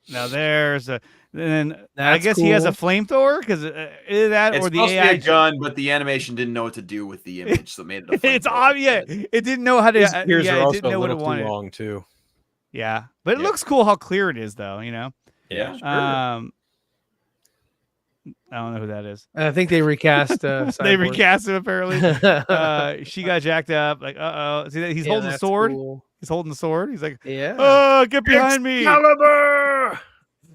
Now there's a. Then I That's guess he has a cool. flamethrower because either that it's or the supposed AI. to be a gun, but the animation didn't know what to do with the image, so it made it. A It's flamethrower obvious. instead. It didn't know how to. His ears yeah, are it also didn't know a what it little too wanted. long too. Yeah, but it Yeah. looks cool how clear it is, though. Yeah, sure. I don't know who that is. I think they recast. They Cyborg. recast him apparently. She got jacked up. Like, see that he's Yeah, holding the that's sword. cool. He's holding the sword. He's like, Yeah. oh, get behind me. Excalibur!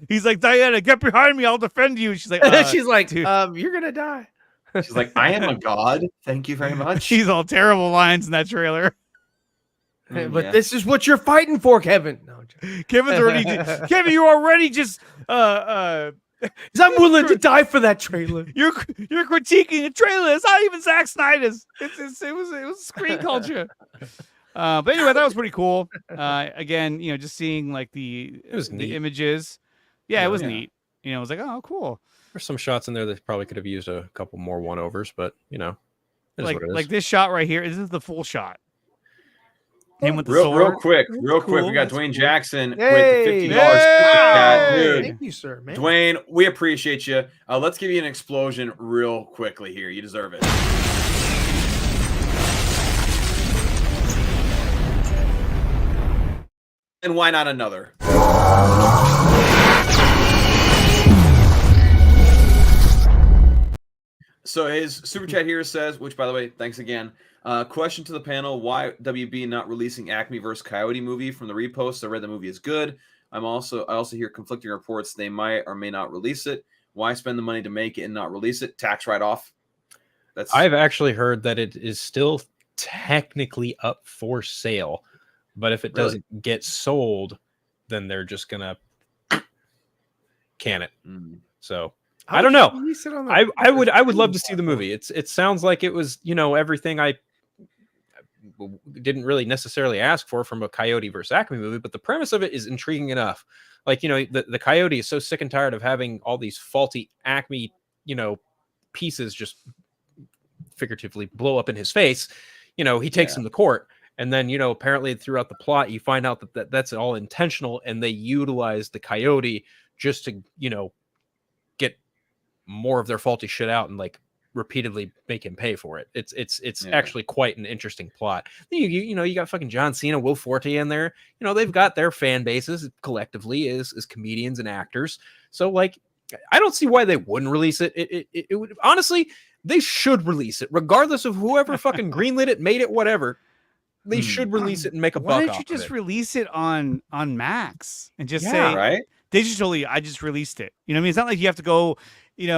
He's like, Diana, get behind me. I'll defend you. She's like, She's like, dude. you're gonna die. She's like, I am a god. Thank you very much. She's all terrible lines in that trailer. But Yeah. this is what you're fighting for, Kevin. No, I'm joking. Kevin's already, Kevin, you're already just, 'Cause I'm willing to die for that trailer. you're critiquing a trailer. It's not even Zack Snyder's. It was screen culture. But anyway, that was pretty cool. Again, just seeing like the neat. images. Yeah, it was Yeah. neat. It was like, oh, cool. There's some shots in there that probably could have used a couple more one-overs, but it is Like what it is. like this shot right here. This is the full shot. Him with the real sword. quick. That's We cool, got that's Dwayne cool. Jackson with Hey! the $50 super chat, Hey! dude. Thank you, sir, man. Dwayne, we appreciate you. Let's give you an explosion real quickly here. You deserve it. And why not another? So his super chat here says, which by the way, thanks again. Question to the panel: why WB not releasing Acme vs. Coyote movie? From the reposts, I read the movie is good. I also hear conflicting reports they might or may not release it. Why spend the money to make it and not release it? Tax write-off. I've actually heard that it is still technically up for sale, but if it Really? doesn't get sold, then they're just gonna can it. So I don't know. I would love to see the movie. It sounds like it was everything I didn't really necessarily ask for from a Coyote versus Acme movie, but the premise of it is intriguing enough. Like the Coyote is so sick and tired of having all these faulty Acme pieces just figuratively blow up in his face. He takes them to court, and then apparently throughout the plot you find out that that's all intentional, and they utilize the Coyote just to get more of their faulty shit out and like repeatedly make him pay for it. It's actually quite an interesting plot. You got fucking John Cena, Will Forte in there. They've got their fan bases collectively as comedians and actors. So like, I don't see why they wouldn't release it. It would honestly, they should release it regardless of whoever fucking greenlit it, made it, whatever. They should release it and make a Why buck don't you off just of it. release it on Max and just Yeah, say right? digitally? I just released it. You know what I mean? It's not like you have to go, get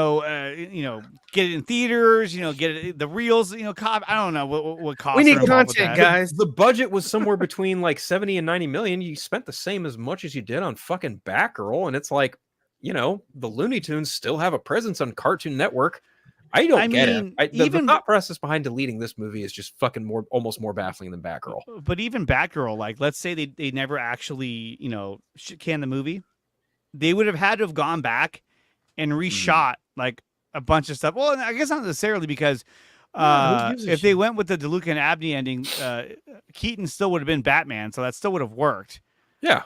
it in theaters. Get it the reels. I don't know what costs. We need are involved with content, that. guys. The budget was somewhere between like 70 and 90 million. You spent the same as much as you did on fucking Batgirl, and it's like, the Looney Tunes still have a presence on Cartoon Network. I don't get mean, it. The even- thought process behind deleting this movie is just fucking almost more baffling than Batgirl. But even Batgirl, like, let's say they never actually, can the movie, they would have had to have gone back and reshot like a bunch of stuff. Well, I guess not necessarily, because who gives a if they shit? went with the DeLuca and Abney ending, Keaton still would have been Batman, so that still would have worked. Yeah.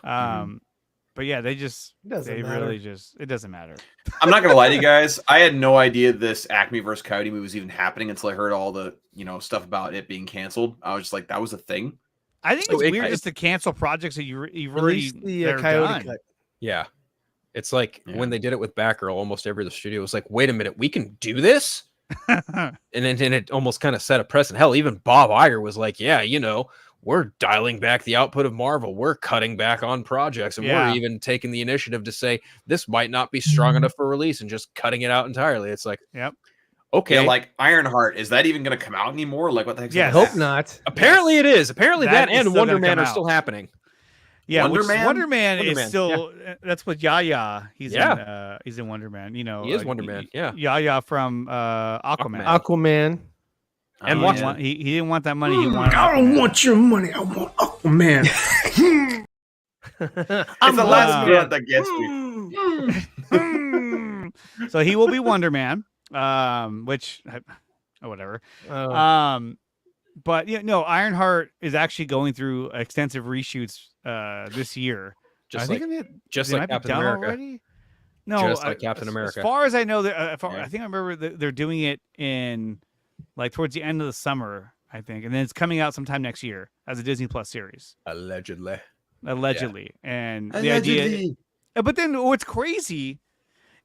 But yeah, they just Doesn't they matter. really just it doesn't matter. I'm not gonna lie to you guys. I had no idea this Acme vs. Coyote movie was even happening until I heard all the stuff about it being canceled. I was just like, that was a thing. I think So it's it- weird it- just to cancel projects that you've already Release the they're Coyote done. cut. Yeah. It's like Yeah. when they did it with Batgirl, almost every other studio was like, wait a minute, we can do this? And then it almost kind of set a precedent. Hell, even Bob Iger was like, yeah, we're dialing back the output of Marvel. We're cutting back on projects. And Yeah. we're even taking the initiative to say this might not be strong enough for release and just cutting it out entirely. It's like, Yep. okay. Yeah, like Ironheart, is that even gonna come out anymore? Like, what the heck's Yeah, I that? hope not. Apparently it is. Apparently That that is and still Wonder gonna Man come are out. still happening. Yeah, Wonder which Man? Wonder Man Wonder is Man, still that's what Yaya. He's Yeah. he's in Wonder Man. He is Wonder Man, yeah. Yaya from Aquaman. Aquaman. And He watch didn't want- he didn't want that money. He wanted I don't Aquaman. want your money. I want Aquaman. It's the last minute that gets me. So he will be Wonder Man. Which whatever. But Ironheart is actually going through extensive reshoots this year. Just I think like, it- just they like might be Captain done America. already. No, Just like Captain America. As far as I know, I Yeah. think I remember they're doing it in like towards the end of the summer, I think, and then it's coming out sometime next year as a Disney Plus series, Allegedly. allegedly. And the idea, but then what's crazy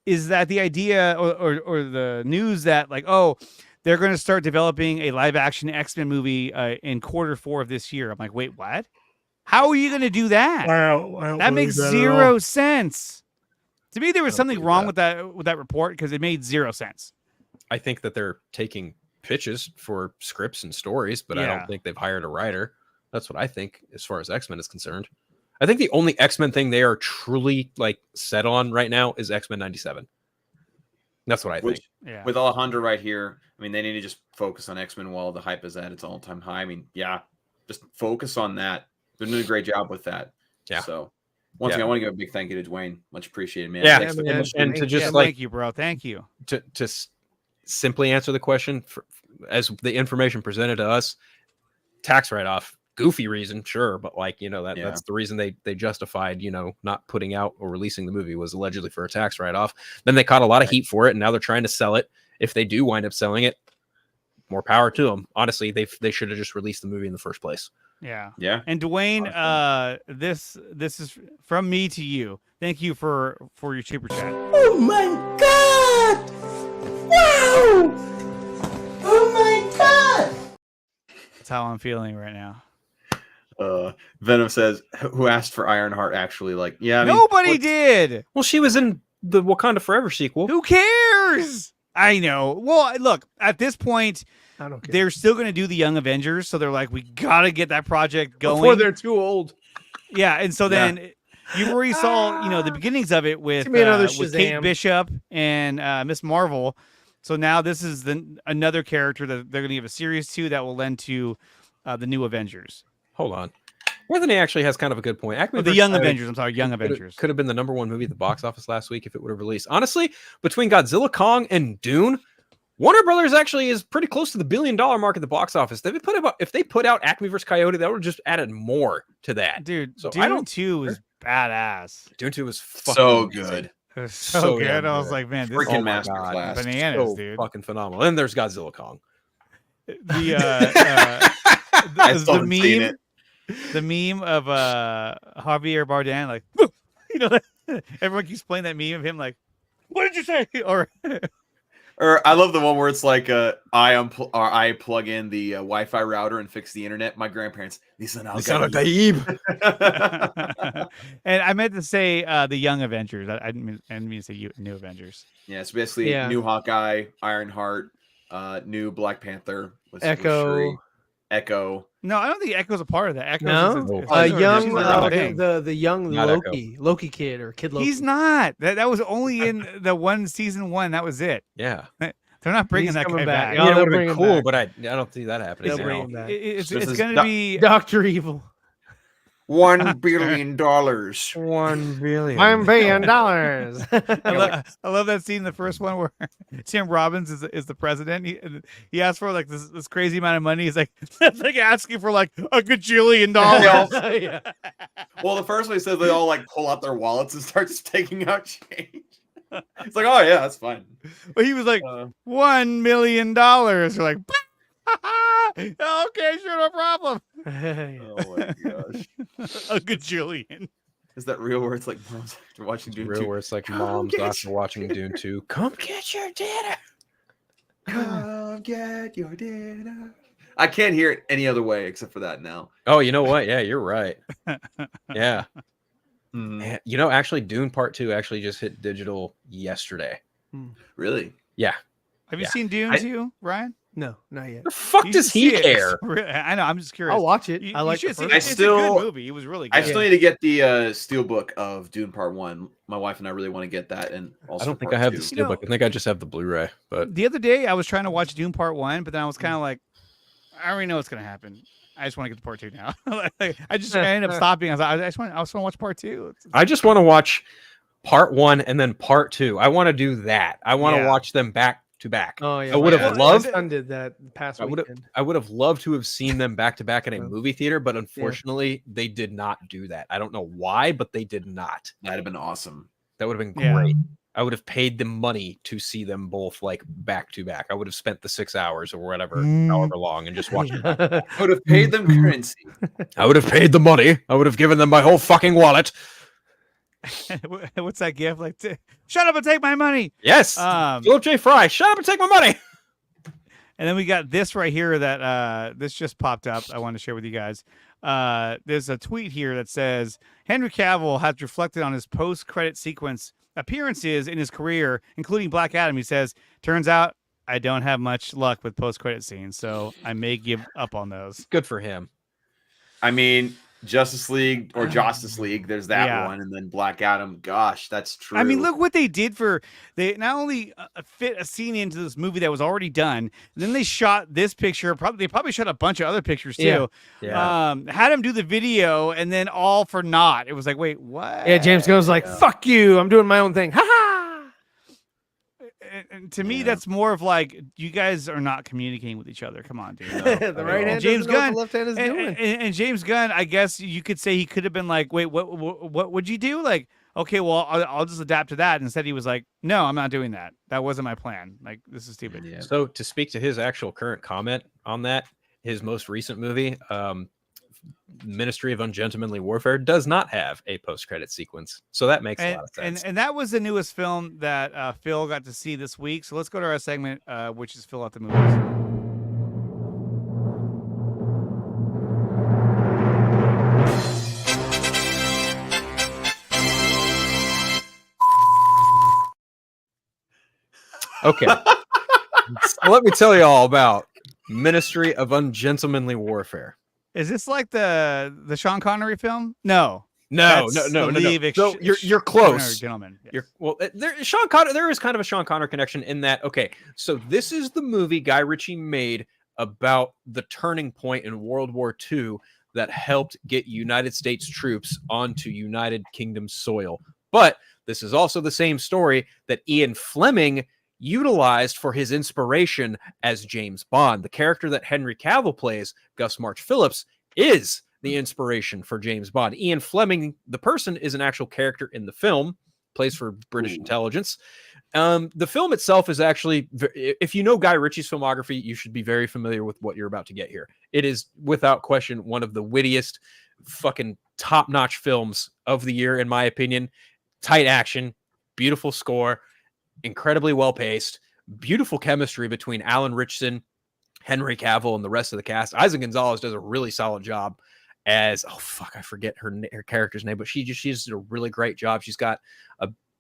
is that the idea or the news that like, oh, they're going to start developing a live action X-Men movie in Q4 of this year. I'm like, wait, what? How are you going to do that? That makes zero sense. To me, there was something wrong with that report because it made zero sense. I think that they're taking pitches for scripts and stories, but I Yeah. don't think they've hired a writer. That's what I think as far as X-Men is concerned. I think the only X-Men thing they are truly like set on right now is X-Men 97. That's what I think. Which, Yeah. with Alejandro right here, I mean, they need to just focus on X-Men while the hype is at its all-time high. I mean, yeah, just focus on that. They're doing a great job with that. Yeah. So, once Yeah. again, I want to give a big thank you to Dwayne. Much appreciated, man. Yeah, Thanks for man. and to just Yeah, like thank you, bro. Thank you. to simply answer the question as the information presented to us, tax write-off, goofy reason, sure, but like that's the reason they justified not putting out or releasing the movie was allegedly for a tax write-off. Then they caught a lot of heat for it, and now they're trying to sell it. If they do wind up selling it, more power to them. Honestly, they should have just released the movie in the first place. Yeah. Yeah. And Dwayne, this is from me to you. Thank you for your super chat. Oh my god! Wow! Oh my god! That's how I'm feeling right now. Venom says, "Who asked for Ironheart?" Actually, like, yeah, I mean, Nobody what- did. Well, she was in the Wakanda Forever sequel. Who cares? I know. Well, look, at this point, I don't care. they're still going to do the Young Avengers, so they're like, we got to get that project going. Before they're too old. Yeah, and so then you already saw, the beginnings of it with Give me another with Kate Shazam. Bishop and Miss Marvel. So now this is another character that they're going to give a series to that will lend to the new Avengers. Hold on. Anthony actually has kind of a good point. Acme The vs. Young Coyote Avengers. I'm sorry, Young Avengers. could have been the number one movie at the box office last week if it would have released. Honestly, between Godzilla, Kong, and Dune, Warner Brothers actually is pretty close to the $1 billion mark at the box office. If they put out Acme vs. Coyote, that would have just added more to that. Dude, So Dune I don't 2 was badass. Dune 2 was fucking so amazing. good, It was so, So good. damn I was good. like, man, this freaking is my masterclass. bananas, So dude. fucking phenomenal. And there's Godzilla Kong. The I still haven't seen meme, it. the meme of Javier Bardem, like, everyone keeps playing that meme of him, like, what did you say? Or I love the one where it's like I plug in the Wi-Fi router and fix the internet. My grandparents, And I meant to say the Young Avengers. I didn't mean to say New Avengers. Yeah, it's basically new Hawkeye, Ironheart, new Black Panther, with Echo. Shuri, Echo. No, I don't think Echo's a part of that. Echo's No? is she's not a thing. the young Not Loki kid or Kid Loki. He's not. That was only in the season one. That was it. Yeah. They're not bringing He's that coming guy back. back. Yeah, Yeah, it they'll would have bring been him cool, back. but I don't see that happening. They'll now. bring him back. It's This is going to be Doctor Evil. $1 billion. $1 billion. $1 billion. I love that scene, the first one where Tim Robbins is the president. He asked for like this crazy amount of money. He's like, that's like asking for like $1 gajillion. Yeah. Well, the first one he says they all like pull out their wallets and start just taking out change. It's like, oh yeah, that's fine. But he was like, $1 million. You're like, okay, sure, no problem. Oh my gosh. $1 gajillion. Is that real where it's like moms after watching Dune 2? Where it's like moms after watching Dune 2. Come get your dinner. Come get your dinner. I can't hear it any other way except for that now. Oh, you know what? Yeah, you're right. Yeah. You know, actually, Dune Part 2 actually just hit digital yesterday. Really? Yeah. Have you seen Dune 2, Ryan? No, not yet. The fuck You does should he see it. care? I know. I'm just curious. I'll watch it. You I like should the see first it. I It's a still- good movie. It was really good. I still need to get the steelbook of Dune Part 1. My wife and I really want to get that. And also I don't think Part I have 2. the steelbook. I think I just have the Blu-ray. But The other day, I was trying to watch Dune Part 1, but then I was kind of like, I already know what's going to happen. I just want to get to Part 2 now. I ended up stopping. I was like, I just want to watch Part 2. I just want to watch Part 1 and then Part 2. I want to do that. I want to Yeah. watch them back to back. Oh yeah. I would have loved. My son did that past weekend. I would have loved to have seen them back to back in a movie theater, but unfortunately, they did not do that. I don't know why, but they did not. That'd have been awesome. That would have been Yeah. great. I would have paid them money to see them both like back to back. I would have spent the 6 hours or whatever, however long, and just watched them. I would have paid them currency. I would have paid the money. I would have given them my whole fucking wallet. What's that gift? Like, shut up and take my money. Yes. Philip J. Fry, shut up and take my money. And then we got this right here that this just popped up. I wanted to share with you guys. There's a tweet here that says Henry Cavill has reflected on his post-credit sequence appearances in his career, including Black Adam. He says, turns out I don't have much luck with post-credit scenes, so I may give up on those. Good for him. I mean, Justice League or Justice League, there's that Yeah. one. And then Black Adam. Gosh, that's true. I mean, look what they did they not only fit a scene into this movie that was already done, then they shot this picture. They probably shot a bunch of other pictures too. Yeah. Had him do the video and then all for naught. It was like, wait, what? Yeah, James Gunn's like, fuck you. I'm doing my own thing. Ha ha. And to me, that's more of like, you guys are not communicating with each other. Come on, dude. The right hand James doesn't know what Gunn, the left hand is doing. and James Gunn, I guess you could say he could have been like, wait, what would you do? Like, okay, well, I'll just adapt to that. Instead, he was like, no, I'm not doing that. That wasn't my plan. Like, this is stupid. Yeah. So to speak to his actual current comment on that, his most recent movie, Ministry of Ungentlemanly Warfare, does not have a post-credit sequence. So that makes a lot of sense. And that was the newest film that Phil got to see this week. So let's go to our segment, which is Phil at the Movies. Okay. So let me tell you all about Ministry of Ungentlemanly Warfare. Is this like the Sean Connery film? No. No. Believe So you're close. Gentlemen. You're well. Sean Connery. There is kind of a Sean Connery connection in that. Okay, so this is the movie Guy Ritchie made about the turning point in World War II that helped get United States troops onto United Kingdom soil. But this is also the same story that Ian Fleming utilized for his inspiration as James Bond. The character that Henry Cavill plays, Gus March Phillips, is the inspiration for James Bond. Ian Fleming, the person, is an actual character in the film, plays for British intelligence. The film itself is actually, if you know Guy Ritchie's filmography, you should be very familiar with what you're about to get here. It is, without question, one of the wittiest, fucking top-notch films of the year, in my opinion. Tight action, beautiful score, incredibly well-paced, beautiful chemistry between Alan Ritchson, Henry Cavill, and the rest of the cast. Isa Gonzalez does a really solid job as, I forget her character's name, but she did a really great job. She's got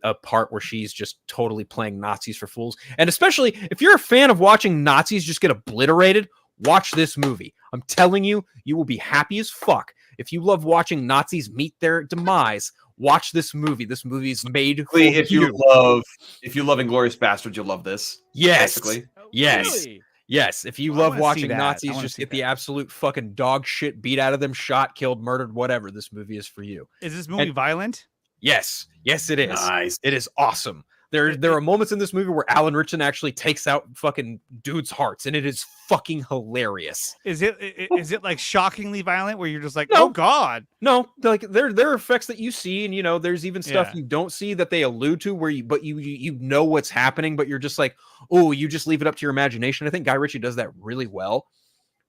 a part where she's just totally playing Nazis for fools. And especially if you're a fan of watching Nazis just get obliterated, watch this movie. I'm telling you, you will be happy as fuck. If you love watching Nazis meet their demise, watch this movie. This movie is made for if you love Inglourious Bastards, you'll love this. Yes. Basically. Yes. Really? Yes, if you I love wanna see watching that. I Nazis wanna just see get the that. absolute fucking dog shit beat out of them, shot, killed, murdered, whatever, this movie is for you. Is this movie violent? Yes, yes, it is. Nice. It is awesome. There are moments in this movie where Alan Ritchson actually takes out fucking dudes' hearts, and it is fucking hilarious. Is it like shockingly violent where you're just like, No. oh god? No, like there are effects that you see, and there's even stuff Yeah. you don't see that they allude to where you know what's happening, but you're just like, oh, you just leave it up to your imagination. I think Guy Ritchie does that really well.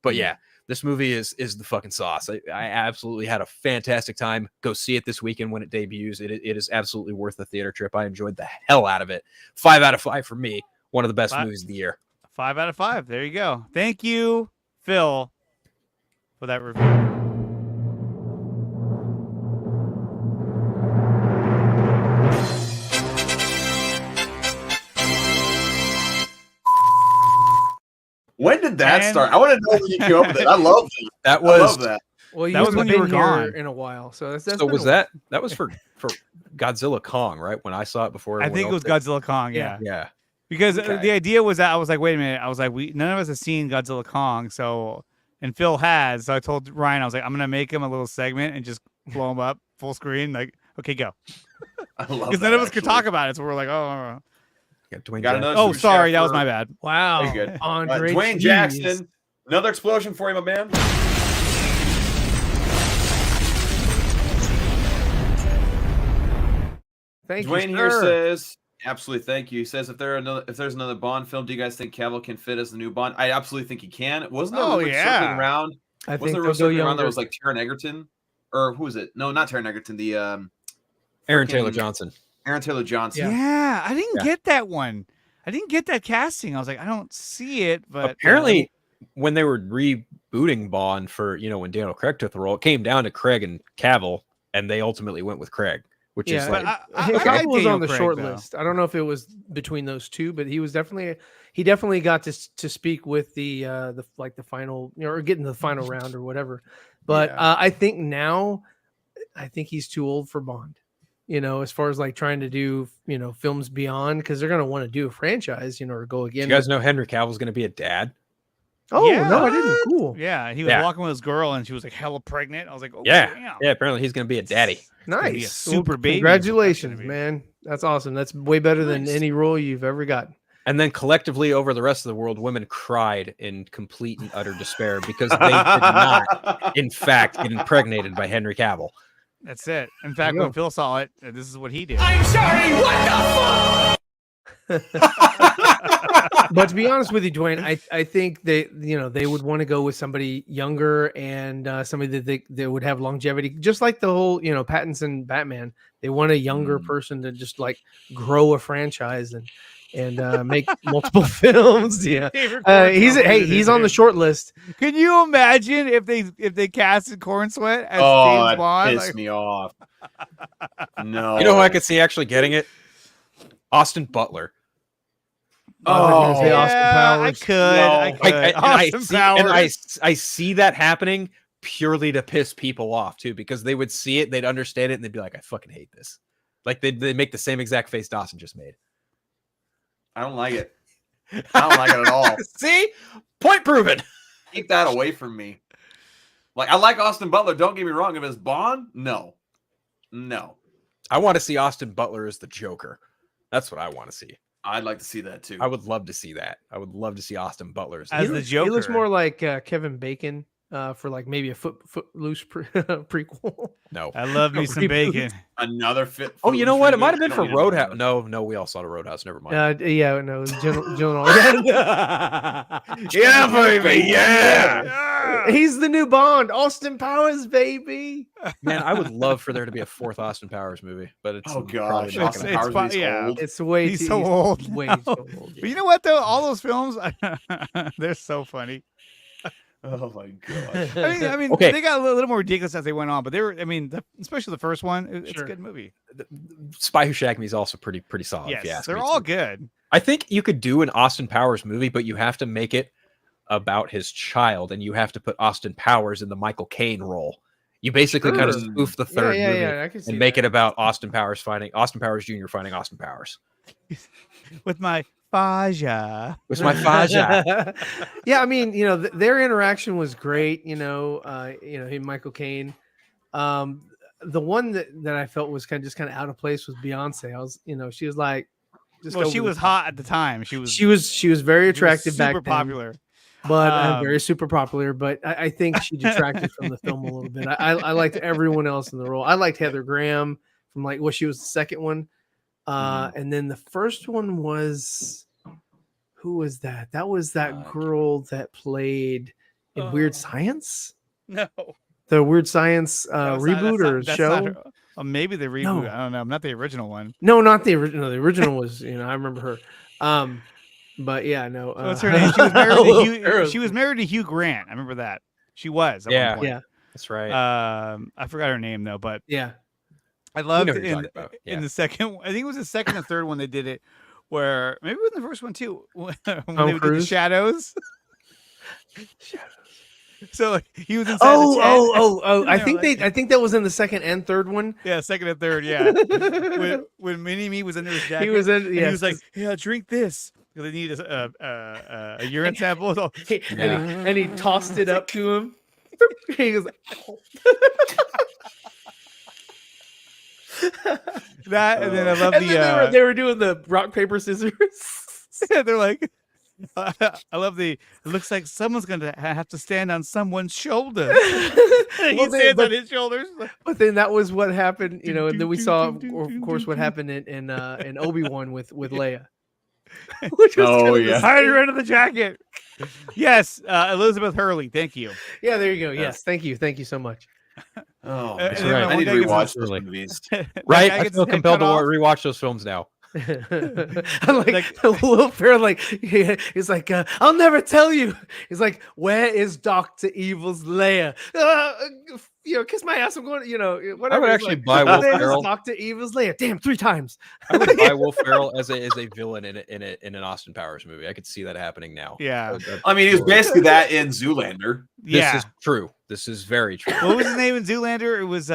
But yeah, this movie is the fucking sauce. I absolutely had a fantastic time. Go see it this weekend when it debuts. It is absolutely worth the theater trip. I enjoyed the hell out of it. 5 out of 5 for me. One of the best movies of the year. 5 out of 5. There you go. Thank you, Phil, for that review. When did that And- start? I want to know when you came up with it. I love that. That I love was that. Well, That was when you were been here gone. in a while, so that's so been was a while. that was for Godzilla Kong, right? When I saw it before. I everyone think it was else did. Godzilla Kong. Yeah. Yeah. Because Okay. the idea was that I was like, wait a minute. I was like, none of us have seen Godzilla Kong, so and Phil has. So I told Ryan, I was like, I'm gonna make him a little segment and just blow him up full screen. Like, okay, go. I love Because that. none of us could actually. talk about it, so we're like, oh. Yeah, Dwayne Got Johnson. another Oh, super sorry, chat that was for- my bad. Wow, Very good. Andre Dwayne Cheese. Jackson. Another explosion for you, my man. Thank Dwayne you, here sir. says, absolutely, thank you. He says, if there's another Bond film, do you guys think Cavill can fit as the new Bond? I absolutely think he can. Wasn't there Oh, rumor yeah. circling around? I Wasn't think there they'll rumor go circling around that younger. was like Taron Egerton? Or who is it? No, not Taron Egerton. The Aaron freaking Taylor Johnson. Aaron Taylor Johnson. Yeah, I didn't Yeah. get that one. I didn't get that casting. I was like, I don't see it, but Apparently, when they were rebooting Bond for when Daniel Craig took the role, it came down to Craig and Cavill, and they ultimately went with Craig, which is Yeah, like Hey, like Cavill was Daniel on the Craig, short though. list. I don't know if it was between those two, but he definitely got to speak with the final, or getting to the final round or whatever. But Yeah. I think now, I think he's too old for Bond. As far as like trying to do films beyond, because they're gonna want to do a franchise, or go Did again. you guys know Henry Cavill's going to be a dad? Oh Yeah. no, I didn't. Cool, yeah, he was Yeah. walking with his girl, and she was like hella pregnant. I was like, oh, Yeah, damn. yeah. Apparently, he's going to be a daddy. gonna be a nice, super baby. Congratulations, That's gonna be. man. That's awesome. That's way better than Nice. any role you've ever gotten. And then collectively over the rest of the world, women cried in complete and utter despair because they did not, in fact, get impregnated by Henry Cavill. That's it. In fact, you when go. Phil saw it, this is what he did. But to be honest with you, Dwayne, I think they would want to go with somebody younger and somebody that they would have longevity, just like the whole Pattinson Batman. They want a younger person to just like grow a franchise and make multiple films. Yeah, he's on the short list. Can you imagine if they casted Corn Sweat as Oh, James that Bond? pissed me off. No. You know who I could see actually getting it? Austin Butler. Oh, say Austin I Powers. could. No. I could. I see that happening purely to piss people off too, because they would see it, they'd understand it, and they'd be like, I fucking hate this. Like they make the same exact face Dawson just made. I don't like it. I don't like it at all. See? Point proven. Keep that away from me. Like, I like Austin Butler. Don't get me wrong. If it's Bond, no. I want to see Austin Butler as the Joker. That's what I want to see. I'd like to see that too. I would love to see that. I would love to see Austin Butler As the the Joker. He looks Joker. more like Kevin Bacon for like maybe a footloose prequel. No. I love me some Reboot. bacon. Another fit. Oh, you know what? It might have been You for don't need another Roadhouse. one. No, we all saw the Roadhouse. Never mind. Yeah, no, it was General. Yeah, baby. Yeah. He's the new Bond, Austin Powers, baby. Man, I would love for there to be a fourth Austin Powers movie, but it's Oh, probably gosh. not Austin gonna happen. Powers is yeah. old. It's way He's too so old Way now. too old. But you know what though? All those films, they're so funny. Oh, my God. I mean, Okay. they got a little more ridiculous as they went on, but they were. I mean, especially the first one, it's Sure. a good movie. Spy Who Shagged Me is also pretty solid. Yes, if you ask they're me, all too. good. I think you could do an Austin Powers movie, but you have to make it about his child, and you have to put Austin Powers in the Michael Caine role. You basically kind of Sure. spoof the third movie I can see and make that. it about Austin Powers Jr. finding Austin Powers. With my Faja. Where's my Faja? Yeah, I mean, their interaction was great. Him, Michael Caine. The one that I felt was kind of out of place was Beyonce. She was like, she was hot at the time. She was very attractive back super then, popular, but very super popular. But I think she detracted from the film a little bit. I liked everyone else in the role. I liked Heather Graham from she was the second one, and then the first one was, who was that? That was that girl that played in Weird Science. No. The Weird Science reboot or show? Maybe the reboot. No. I don't know. Not the original one. No, not the original. The original was, I remember her. But yeah, no. What's her name? She was married to Hugh. She was married to Hugh Grant. I remember that. She was. At one point. Yeah, that's right. I forgot her name though, but yeah, I loved in the second. I think it was the second and third one they did it, where maybe it was the first one too. When they did the shadows. So he was inside the tent. I think that was in the second and third one. Yeah, second and third. Yeah, when Mini-Me was under his jacket, he was like, "Yeah, drink this." They needed a urine sample, and he tossed it up to him. He was like, that, and then I love they were doing the rock paper scissors. Yeah, they're like. I love it looks like someone's gonna have to stand on someone's shoulders. He stands on his shoulders. But then that was what happened, and then we saw, of course, what happened in Obi-Wan with Leia. Which was hide her under the jacket. Yes, Elizabeth Hurley. Thank you. Yeah, there you go. Yes, thank you so much. Oh, that's right. I need to rewatch those movies. Right, I feel compelled to rewatch those films now. like Will Ferrell, he's like, I'll never tell you. He's like, where is Dr. Evil's Leia? Kiss my ass. I'm going. Whatever. I would actually buy Will Ferrell. Dr. Evil's Leia. Damn, 3 times. I would buy Will Ferrell as a villain in an Austin Powers movie. I could see that happening now. Yeah. I mean, he was basically that in Zoolander. This is true. This is very true. What was his name in Zoolander? It was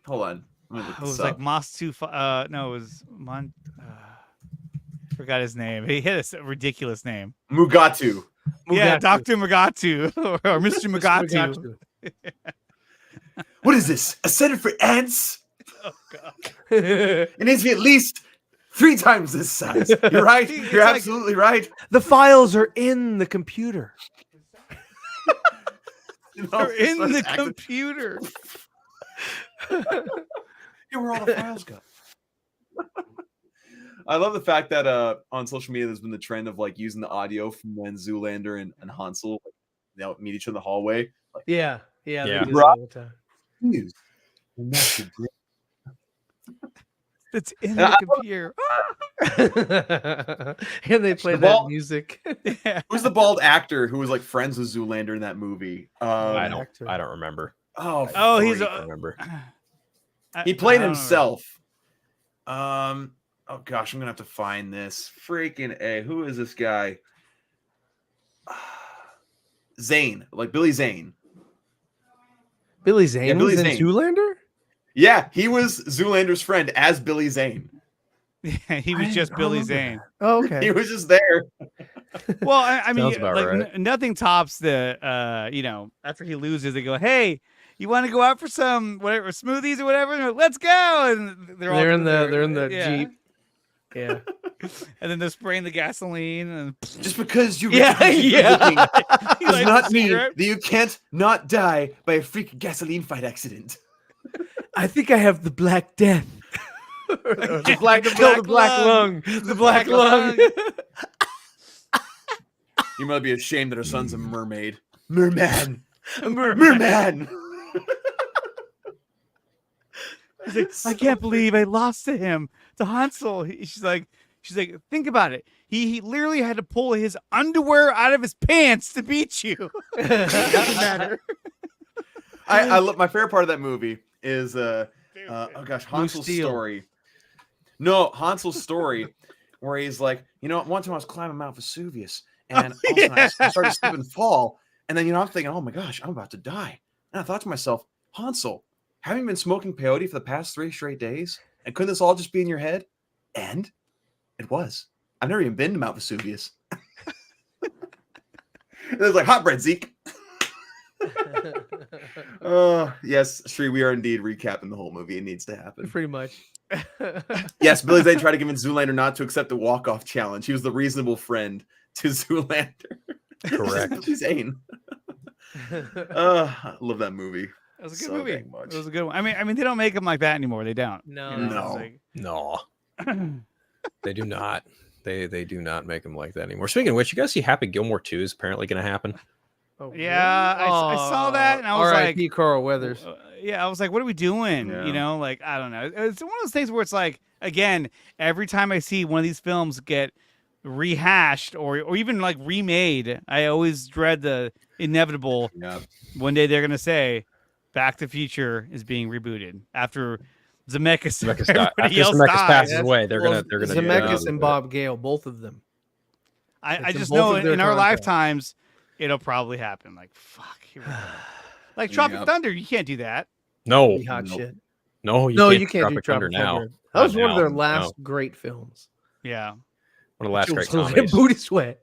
hold on. It was like Moss no, it was forgot his name. He had a ridiculous name. Mugatu. Yeah, Dr. Mugatu or Mr. Mugatu. What is this? A center for ants? Oh god. It needs to be at least 3 times this size. You're right. You're absolutely right. The files are in the computer. They're in the computer. Here where all the files go. I love the fact that on social media there's been the trend of using the audio from when Zoolander and Hansel meet each other in the hallway. Yeah. They do that all the time. It's in the computer. And they play that music. Yeah. Who's the bald actor who was friends with Zoolander in that movie? I don't remember. He's I remember. He played himself. Oh gosh, I'm gonna have to find this. Freaking A. Who is this guy? Zane, Billy Zane. Billy Zane was in Zoolander? Yeah, he was Zoolander's friend as Billy Zane. Yeah, he was just Billy Zane. Oh, okay. He was just there. Well, I mean, right. Nothing tops the after he loses, they go, "Hey, you want to go out for some whatever smoothies or whatever? Like, let's go!" And they're in the Jeep. Yeah. And then they're spraying the gasoline, and just because you yeah. does not mean that you can't not die by a freaking gasoline fight accident. I think I have the Black Death. The black lung. The black lung. You might be ashamed that her son's a mermaid. Merman. Merman. I can't believe I lost to him, to Hansel. She's like, think about it. He literally had to pull his underwear out of his pants to beat you. It doesn't matter. I love my favorite part of that movie is Hansel's story. No, Hansel's story where he's like, one time I was climbing Mount Vesuvius and I started to slip and fall. And then, I'm thinking, oh my gosh, I'm about to die. And I thought to myself, Hansel, haven't you been smoking peyote for the past 3 straight days? And couldn't this all just be in your head? And it was. I've never even been to Mount Vesuvius. It was like hot bread, Zeke. Yes, Shree, we are indeed recapping the whole movie. It needs to happen. Pretty much. Yes, Billy Zane tried to convince Zoolander not to accept the walk-off challenge. He was the reasonable friend to Zoolander. Correct. Billy Zane. I love that movie. That was a good movie. It was a good one. I mean, they don't make them like that anymore. They don't. No. You know, No. No. They do not. They do not make them like that anymore. Speaking of which, you guys see Happy Gilmore 2 is apparently going to happen. Oh, yeah, I saw that and I was like, Carl Weathers. Yeah, I was like, what are we doing? Yeah. You know, like, I don't know. It's one of those things where it's like, again, every time I see one of these films get rehashed or even like remade, I always dread the inevitable. Yep. One day they're going to say Back to the Future is being rebooted after Zemeckis passes away. They're gonna Zemeckis and Bob Gale, both of them. I just know in our lifetimes it'll probably happen. Like, fuck. Here we go. Like Tropic Thunder, you can't do that. No. Hot shit. No, you can't do Tropic Thunder now. That was one of their last great films. Yeah. One of the last great comedies. comedies. Booty Sweat.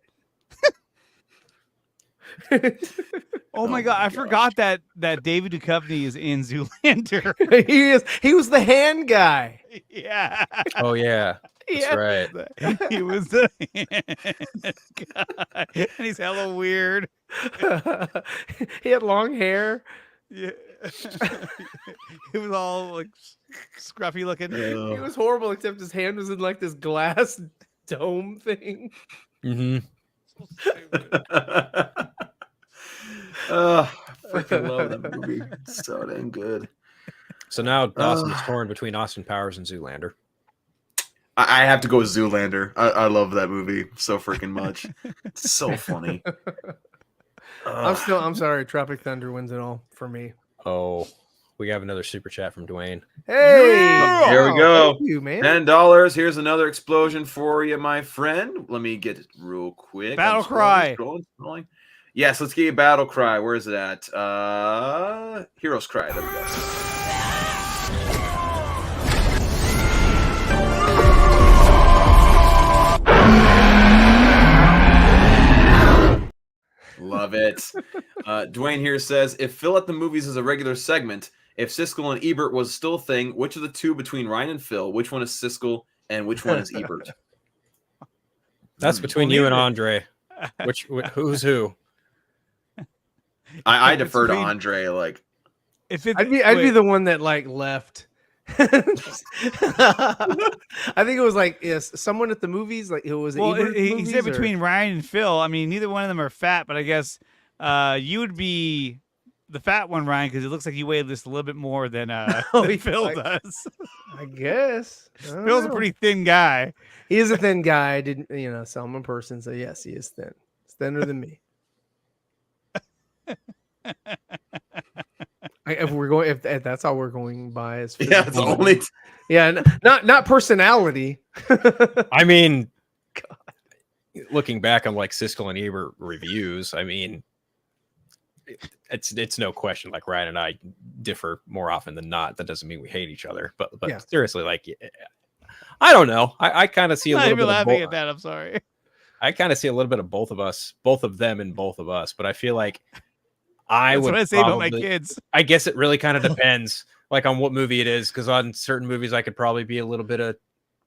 Oh my god, I forgot that David Duchovny is in Zoolander. He was the hand guy. Yeah. Oh yeah. That's right. He was the guy. And he's hella weird. He had long hair. Yeah. He was all like scruffy looking. He was horrible, except his hand was in like this glass dome thing. Mm-hmm. Freaking love that movie. It's so dang good. So now Dawson is torn between Austin Powers and Zoolander. I have to go with Zoolander. I love that movie so freaking much. It's so funny. I'm sorry. Tropic Thunder wins it all for me. Oh, we have another super chat from Dwayne. Hey, here we go. Thank you, man. $10. Here's another explosion for you, my friend. Let me get it real quick. Battle cry. Scrolling. Yes, let's get a battle cry. Where is it at? Heroes Cry. There we go. Love it. Dwayne here says, if Phil at the movies is a regular segment, if Siskel and Ebert was still a thing, which of the two between Ryan and Phil, which one is Siskel and which one is Ebert? That's between you and Andre. Who's who? I defer to Andre. Like, if I'd be the one that like left. I think it was like someone at the movies. Like it was. Well, he said between Ryan and Phil. I mean, neither one of them are fat, but I guess you would be the fat one, Ryan, because it looks like you weigh just a little bit more than Phil does. I guess Phil's a pretty thin guy. He is a thin guy. I didn't saw him in person, so yes, he is thin. He's thinner than me. If that's how we're going by, as it's only not personality. I mean, looking back on like Siskel and Ebert reviews, I mean, it's no question. Like Ryan and I differ more often than not. That doesn't mean we hate each other, but seriously, like I don't know. I kind of see a little bit laughing at that. I'm sorry. I kind of see a little bit of both of them and both of us, but I feel like That's what I say about my kids. I guess it really kind of depends, like on what movie it is, because on certain movies I could probably be a little bit of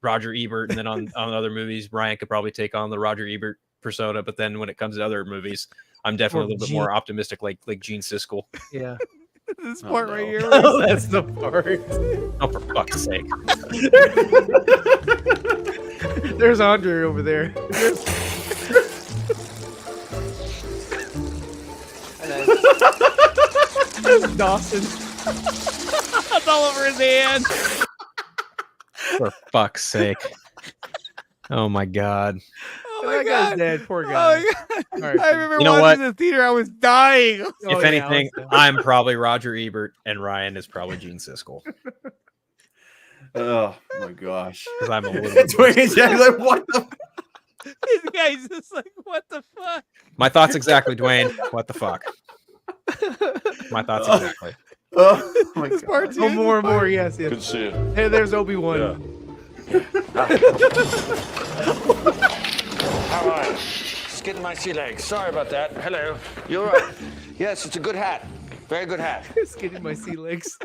Roger Ebert, and then on other movies Ryan could probably take on the Roger Ebert persona. But then when it comes to other movies, I'm definitely a little bit more optimistic, like Gene Siskel. Yeah, this part right here. That's the part. Oh, for fuck's sake! There's Andre over there. There's Dawson. It's all over his hand. For fuck's sake! Oh my god! Oh my god! Guy's dead. Poor guy. Oh right. I remember watching in the theater. I was dying. If anything, I'm probably Roger Ebert, and Ryan is probably Gene Siskel. Oh my gosh! Because I'm a little bit. Like, what the? This guy's just like, what the fuck? My thoughts exactly, Dwayne. What the fuck? My thoughts exactly. Oh my god. Part two. Oh, more and more. Yes, yes. Good to see you. Hey, there's Obi-Wan. Yeah. How are you? Just getting my sea legs. Sorry about that. Hello. You're right. Yes, it's a good hat. Very good hat. Just getting my sea legs.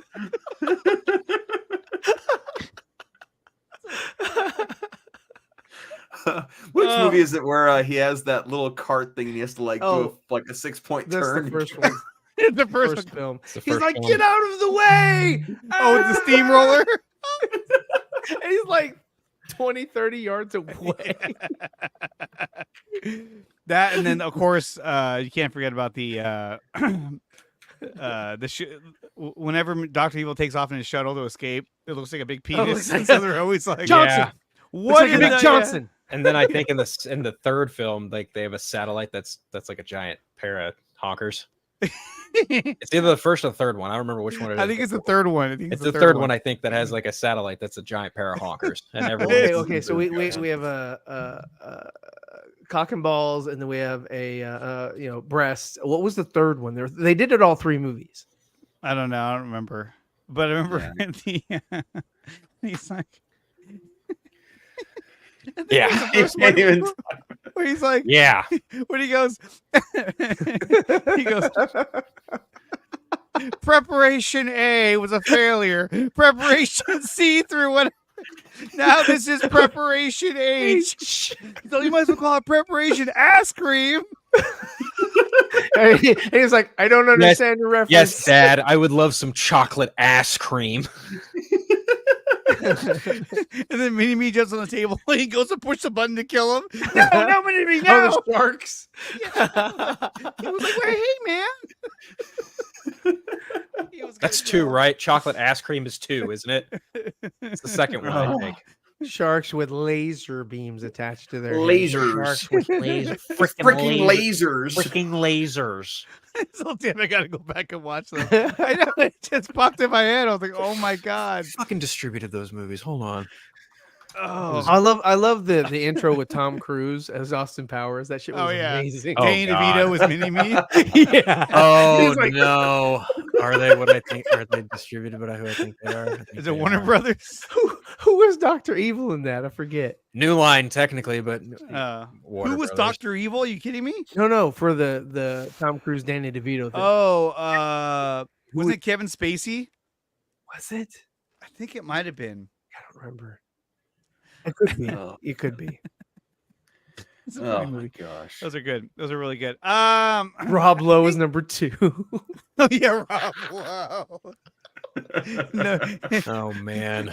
Which movie is it where he has that little cart thing and he has to like do like a 6-point That's turn? the first one. The first film. the He's first like, one. get out of the way. Oh, it's a steamroller. And he's like 20, 30 yards away. That, and then of course you can't forget about whenever Dr. Evil takes off in his shuttle to escape, it looks like a big penis. like So they're always like, Johnson. Yeah. what It's like a big Johnson. And then I think in the third film, like they have a satellite that's like a giant pair of honkers. It's either the first or the third one. I don't remember which one it is. I think it's the third one. I think It's the third one, I think, that has like a satellite that's a giant pair of honkers. And everyone. Okay, so we have a cock and balls, and then we have a breast. What was the third one? They did it all 3 movies. I don't know. I don't remember. But I remember he's like, Yeah. where he's like, Yeah. when he goes, preparation A was a failure. Preparation C through what? Now this is preparation H. So you might as well call it preparation ass cream. And he's like, I don't understand your reference. Yes, Dad. I would love some chocolate ass cream. And then Mini Me jumps on the table. He goes to push the button to kill him. No, Mini Me, no. Oh, the sharks. He was like, "Wait, hey, man." That's 2, right? Chocolate ass cream is 2, isn't it? It's the second one, I think. Sharks with laser beams attached to their Lasers. Sharks with laser. Freaking lasers. Freaking lasers. So damn, I gotta go back and watch them. I know it just popped in my head. I was like, "Oh my god!" Fucking distributed those movies. Hold on. Oh, I love the intro with Tom Cruise as Austin Powers. That shit was amazing. Oh, Danny DeVito was Mini Me. Yeah. Oh He's like- no. Are they what I think? Are they distributed? But who I think they are? I think Is they it Warner are. Brothers? Who was Dr. Evil in that? I forget. New Line, technically, but Warner Who was Brothers. Dr. Evil? Are you kidding me? No, for the Tom Cruise Danny DeVito thing. Oh, wasn't it Kevin Spacey? Was it? I think it might have been. I don't remember. It could be. It could be. It's a Oh funny my movie. gosh. Those are good. Those are really good. Rob Lowe is number 2. Oh yeah, Rob. Wow. No, Oh man.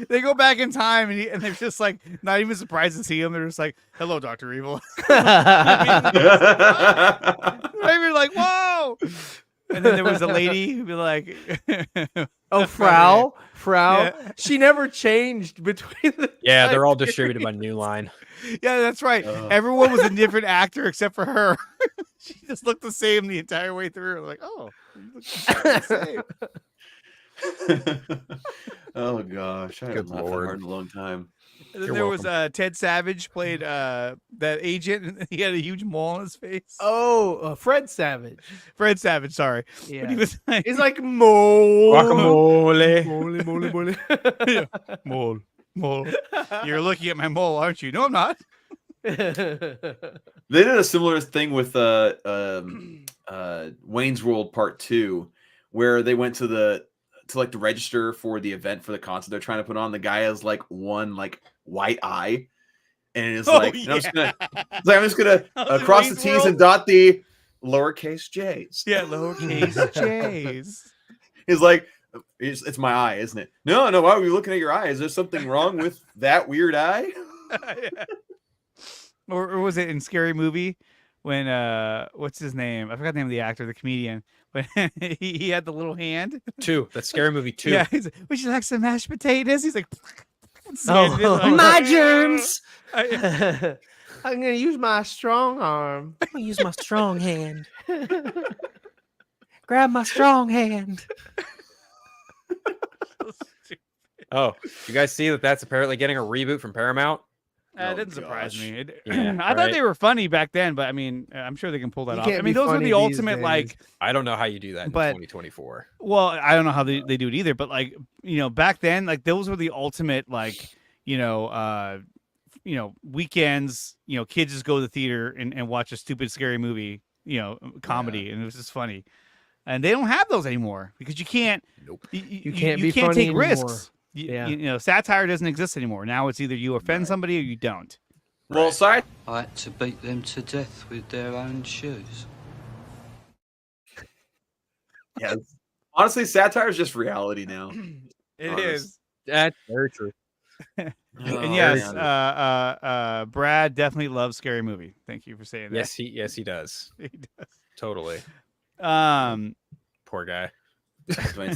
they go back in time and they're just like not even surprised to see him. They're just like, "Hello, Dr. Evil." Not even like, "Whoa!" And then there was a lady who'd be like, Oh, Frau. Yeah. She never changed between the. Yeah, they're all time distributed by periods. New Line. Yeah, that's right. Everyone was a different actor except for her. She just looked the same the entire way through. Like, oh, you look the same. Oh gosh, I Good haven't laughed that Lord. hard in a long time. And then You're there was welcome. Ted Savage played that agent, and he had a huge mole on his face. Oh, Fred Savage. Fred Savage, sorry. Yeah. But he was like, He's like mole. Guacamole. Mole. mole. You're looking at my mole, aren't you? No, I'm not. They did a similar thing with Wayne's World Part 2, where they went to the register for the event for the concert they're trying to put on. The guy has like one like white eye, and it's like and I'm just gonna cross the Wayne's T's World? and dot the lowercase J's. Yeah, lowercase J's. He's like, it's my eye, isn't it? No, why are we looking at your eye? Is there something wrong with that weird eye? Or was it in Scary Movie when what's his name? I forgot the name of the actor, the comedian. But he had the little hand. 2. That's Scary Movie 2. Yeah, he's like, would you like some mashed potatoes? He's like, My germs. I'm gonna use my strong arm. I'm gonna use my strong hand. Grab my strong hand. Oh, you guys see that that's apparently getting a reboot from Paramount? That didn't surprise me. Yeah, I thought they were funny back then, but I mean, I'm sure they can pull that You off. can't I mean, be those were funny the these ultimate days. like. I don't know how you do that in But- 2024. Well, I don't know how they do it either, but like back then, like those were the ultimate like weekends. Kids just go to the theater and watch a stupid scary movie, comedy, and it was just funny. And they don't have those anymore because you can't. Nope. You can't you be can't funny take anymore. risks. Satire doesn't exist anymore. Now it's either you offend somebody or you don't. Well, sorry. I had to beat them to death with their own shoes. Yes. Honestly, satire is just reality now. It Honest. is. That's very true. And Oh, yes, man. Brad definitely loves Scary Movie. Thank you for saying that. Yes, he does. He does. Totally. Poor guy.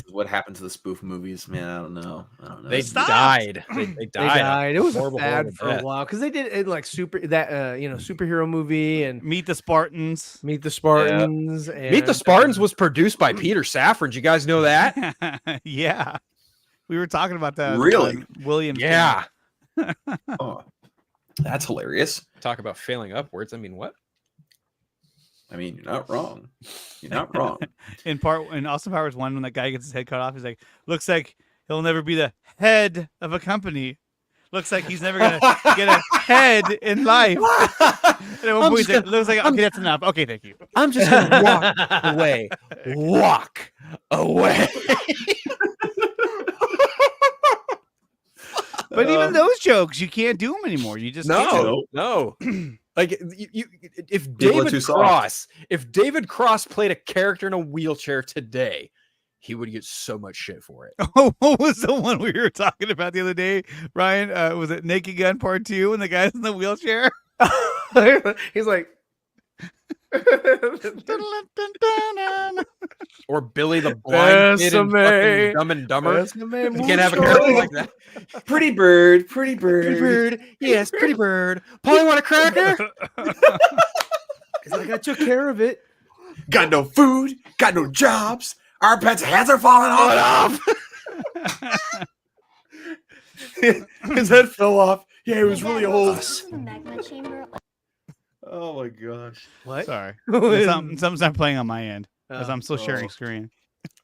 What happened to the spoof movies? Man, I don't know. They Stopped. died. They They died. died. It was Horrible, bad horrible for death. a while because they did it like superhero movie and Meet the Spartans. Meet the Spartans. And, Meet the Spartans was produced by Peter Safran. Did you guys know that? Yeah. We were talking about that. Really? on William. Yeah. Oh, that's hilarious. Talk about failing upwards. I mean, what? I mean, you're not wrong. You're not wrong. In Austin Powers 1, when that guy gets his head cut off, he's like, looks like he'll never be the head of a company. Looks like he's never gonna get a head in life. And at one point, he's like, looks like okay, that's enough. Okay, thank you. I'm just gonna walk away. Walk away. But even those jokes, you can't do them anymore. You just can't. No. Like if People are David too soft. Cross, if David Cross played a character in a wheelchair today, he would get so much shit for it. Oh, what was the one we were talking about the other day, Ryan? Was it Naked Gun Part 2 and the guy's in the wheelchair? he's like, Or Billy the Blind Kid in fucking Dumb and Dumber. You can't have a character like that. Pretty bird, pretty bird. Pretty bird. Yes, pretty bird. Polly want a cracker? he's like, I took care of it. Got no food, got no jobs. Our pets' heads are falling off. His head fell off. Yeah, he was really old. Oh my gosh. What? Sorry. Something's not playing on my end because I'm still sharing screen.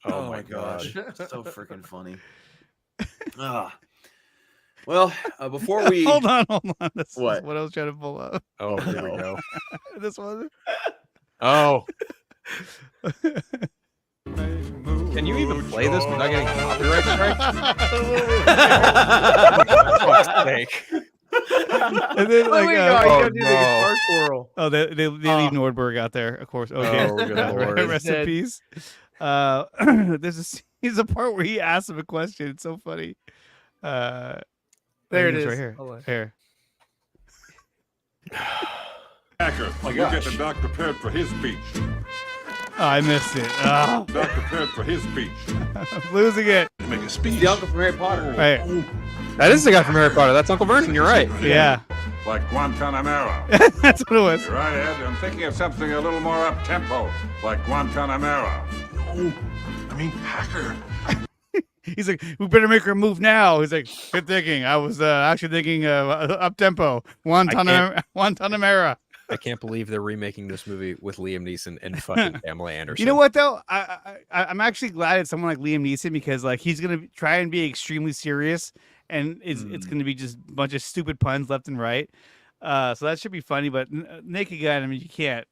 Oh my gosh. So freaking funny. Well, before we hold on. This What? is what I was trying to pull up. Oh, here we go. This one. Oh. Can you even play this without getting copyright strikes? For fuck's sake. And then like, you gotta do the no. guitar twirl. oh, they leave Nordberg out there, of course. Okay, Oh, good Lord. rest in Dead. peace. There's a part where he asks him a question. It's so funny. There it it is. right here. Hold on. Here. Hacker, you get the doc prepared for his speech. Oh, I missed it. Oh, Doc prepared for his speech. I'm losing it. Make a speech. the uncle from Harry Potter. Right. That is the guy from Harry Potter. That's Uncle Vernon. You're right. Yeah. Like Guantanamera. That's what it was. You're right, Ed. I'm thinking of something a little more up-tempo, like Guantanamera. No, I mean Hacker. He's like, we better make her move now. He's like, good thinking. I was actually thinking up tempo. Guantanamera. I can't believe they're remaking this movie with Liam Neeson and fucking Pamela Anderson. You know what though? I'm actually glad it's someone like Liam Neeson because like he's gonna try and be extremely serious, and it's gonna be just a bunch of stupid puns left and right. So that should be funny. But Naked Gun, I mean, you can't.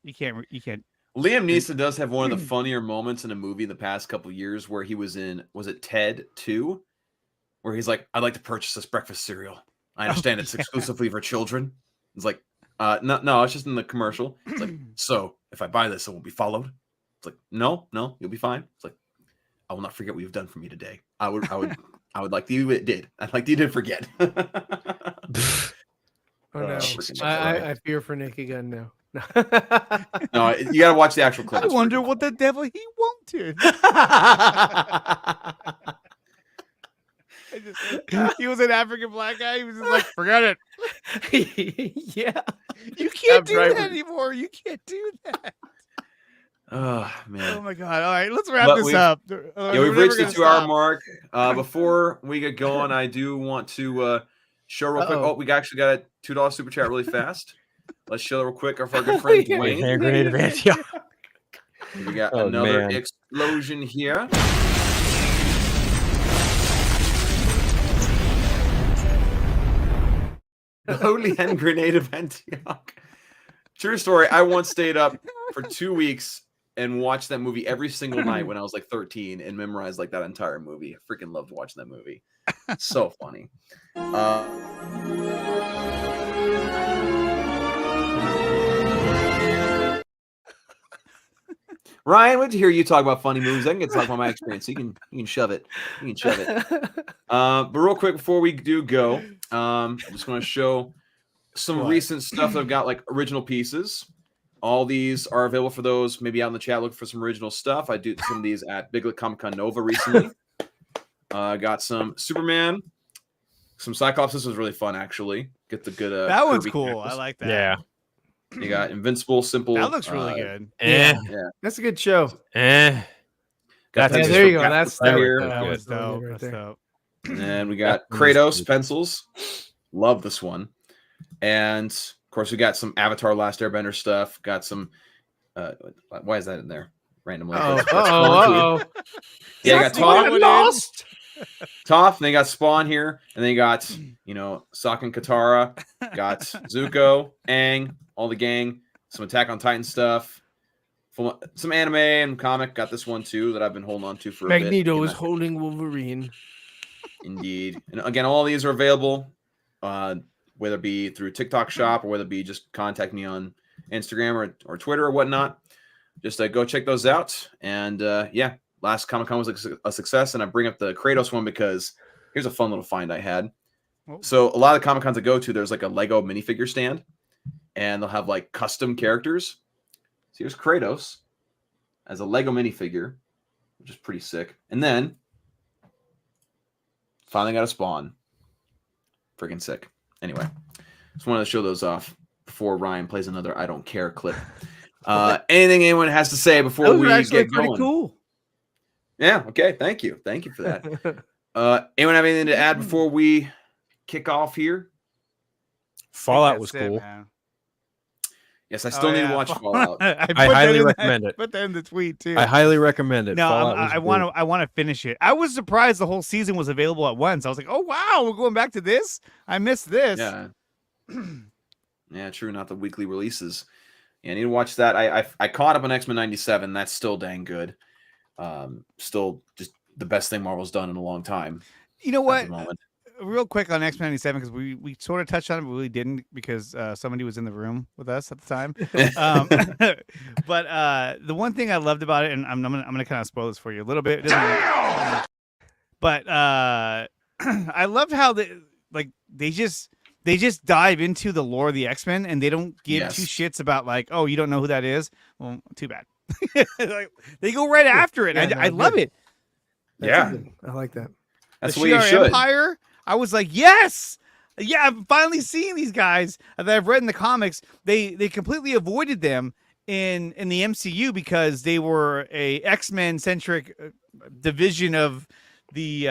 Liam Neeson does have one of the funnier moments in a movie in the past couple of years where he was in, was it Ted 2? Where he's like, I'd like to purchase this breakfast cereal. I understand it's exclusively for children. It's like, no, it's just in the commercial. It's like, so if I buy this, it won't be followed. It's like, no, you'll be fine. It's like, I will not forget what you've done for me today. I would like you did. I'd like you did forget. Oh no. freaking I fear for Naked Gun now. No, you gotta watch the actual clip. I It's wonder freaking what the devil he wanted. He was an African black guy. He was just like, forget it. Yeah. You can't do driver. that anymore. You can't do that. Oh man. Oh my god! All right, let's wrap But this we've- up. Yeah, we've reached the 2-hour mark. Before we get going, I do want to show real quick. Oh, we actually got a $2 super chat really fast. Let's show real quick of our good friend Dwayne. Hand grenade of Antioch. We got another explosion here. The Holy Hand Grenade of Antioch. True story. I once stayed up for 2 weeks and watched that movie every single night when I was like 13 and memorized like that entire movie. I freaking loved watching that movie. So funny. Ryan, wait to hear you talk about funny movies. I can get to talk about my experience. So you can shove it. You can shove it. But real quick before we do go, I'm just going to show some recent stuff that I've got, like original pieces. All these are available for those maybe out in the chat looking for some original stuff. I do some of these at Biglet Comic Con Nova recently. Got some Superman, some Cyclops. This was really fun, actually. Get the good. That one's cool. I like that. Yeah. You got Invincible, Simple. That looks really good. Yeah, that's a good show. Got there you go. That's here. That was dope. That's dope. And we got Kratos pencils. Love this one. And of course, we got some Avatar: Last Airbender stuff. Got some. Why is that in there randomly? Oh. Yeah, I got Toph. Lost. Toph. And they got Spawn here, and they got Sokka and Katara. Got Zuko, Aang, all the gang. Some Attack on Titan stuff. Some anime and comic. Got this one too that I've been holding on to for a bit. Magneto is holding Wolverine. Indeed. And again, all these are available, whether it be through TikTok shop or whether it be just contact me on Instagram or Twitter or whatnot. Just go check those out. And yeah, last Comic-Con was a success. And I bring up the Kratos one because here's a fun little find I had. So a lot of the Comic-Cons I go to, there's like a Lego minifigure stand. And they'll have like custom characters. So here's Kratos as a Lego minifigure, which is pretty sick. And then finally got a Spawn. Freaking sick. Anyway, just wanted to show those off before Ryan plays another I don't care clip. Anything anyone has to say before we get going? Cool. Yeah. Okay. Thank you. Thank you for that. Anyone have anything to add before we kick off here? Fallout was cool. Yes, I still need to watch Fallout. I highly recommend it. Put that in the tweet too. I highly recommend it. No, I want to finish it. I was surprised the whole season was available at once. I was like, oh wow, we're going back to this. I missed this. Yeah. Yeah, true. Not the weekly releases. Yeah, I need to watch that. I caught up on X-Men 97. That's still dang good. Still just the best thing Marvel's done in a long time. You know what? Real quick on X-Men 97, because we sort of touched on it, but really didn't because somebody was in the room with us at the time. But the one thing I loved about it, and I'm gonna kind of spoil this for you a little bit. But I loved how they just dive into the lore of the X-Men and they don't give two shits about like, oh, you don't know who that is. Well, too bad. Like, they go right after it. Yeah, I love it. I like that. That's the what you should. Empire. I was like, yes, yeah, I'm finally seeing these guys that I've read in the comics. They completely avoided them in the MCU because they were a X-Men centric division of the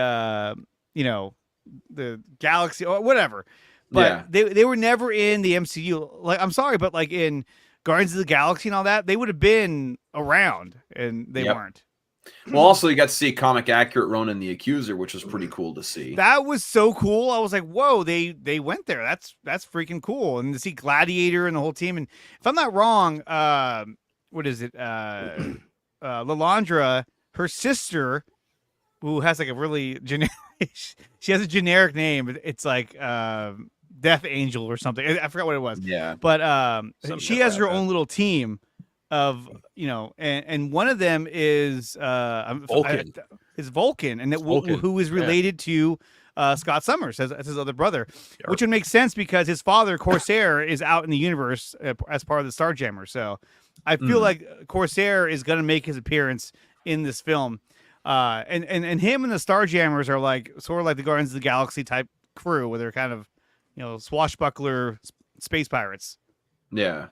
the galaxy or whatever. But they were never in the MCU. Like, I'm sorry, but like in Guardians of the Galaxy and all that, they would have been around, and they weren't. Well, also you got to see comic accurate Ronan the Accuser, which was pretty cool to see. That was so cool. I was like, whoa, they went there. That's freaking cool. And to see Gladiator and the whole team. And if I'm not wrong, what is it? Lilandra, her sister, who has like a really generic, she has a generic name. It's like Death Angel or something. I forgot what it was. Yeah. But she has her own little team of, and one of them is Vulcan. Is Vulcan, and who is related to Scott Summers as his other brother, which would make sense because his father Corsair is out in the universe as part of the Starjammer. So I feel like Corsair is going to make his appearance in this film, and him and the Starjammers are like sort of like the Guardians of the Galaxy type crew, where they're kind of swashbuckler space pirates. Yeah.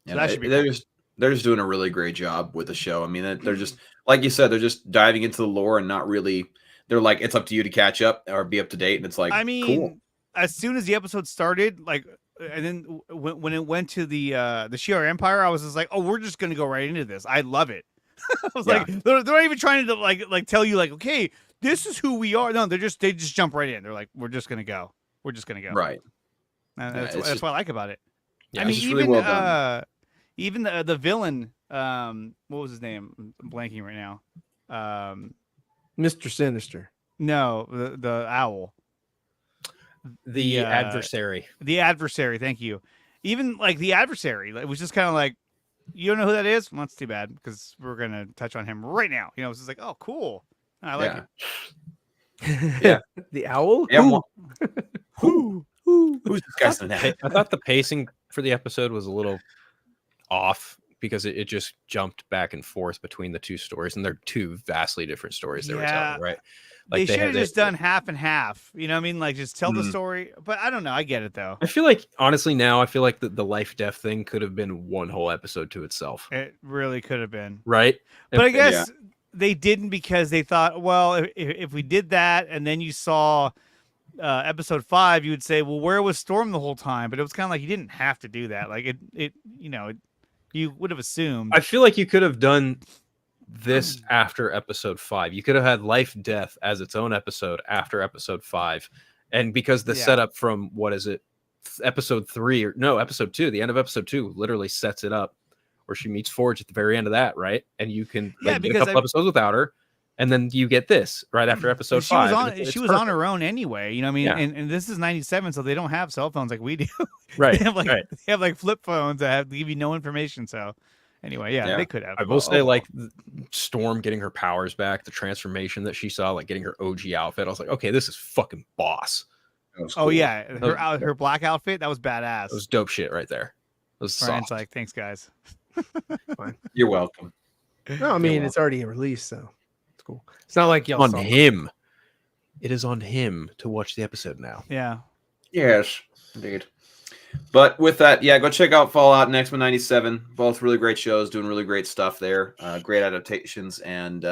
So Yeah, that should be they're just doing a really great job with the show. I mean, they're just, like you said, they're just diving into the lore and not really. They're like, it's up to you to catch up or be up to date, and it's like, I mean, cool. as soon as the episode started, like, and then when it went to the Shi'ar Empire, I was just like, oh, we're just gonna go right into this. I love it. I was like, they're not even trying to like tell you like, okay, this is who we are. No, they just jump right in. They're like, we're just gonna go. We're just gonna go. Right. And that's what I like about it. Yeah, I mean, it's even really well done. even the villain, what was his name? I'm blanking right now. Mr. Sinister. No, the owl. The adversary. The adversary. Thank you. Even like the adversary, it was just kind of like, you don't know who that is? Well, that's too bad because we're gonna touch on him right now. You know, it's just like, oh, cool. I like it. Yeah. The owl. Yeah. Who's discussing that? I thought the pacing for the episode was a little off because it just jumped back and forth between the two stories, and they're two vastly different stories they were telling, right? Like they should have just done half and half. You know what I mean? Like just tell the story. But I don't know. I get it though. I feel like honestly now, I feel like the life death thing could have been one whole episode to itself. It really could have been. Right? But I guess they didn't because they thought, well, if we did that and then you saw episode 5, you would say, well, where was Storm the whole time? But it was kind of like you didn't have to do that. Like it you know, you would have assumed. I feel like you could have done this after episode 5. You could have had life death as its own episode after episode 5, and because the setup from episode 3 or no episode 2, the end of episode 2 literally sets it up where she meets Forge at the very end of that, right? And you can get a couple episodes without her, and then you get this right after episode 5. She was on her own anyway, you know what I mean? And this is 97, so they don't have cell phones like we do. Right. They have like flip phones that give you no information. So anyway, they could have. I will say, like, Storm getting her powers back, the transformation that she saw, like getting her OG outfit. I was like, okay, this is fucking boss. Cool. Oh yeah, her black outfit, that was badass. That was dope shit right there. It was Brian's soft. like, thanks guys. Fine. You're welcome. No, I mean it's already released, so it's cool. It's not like y'all on saw him. It is on him to watch the episode now. Yeah. Yes, indeed. But with that, go check out Fallout and X-Men 97. Both really great shows, doing really great stuff there. Great adaptations. And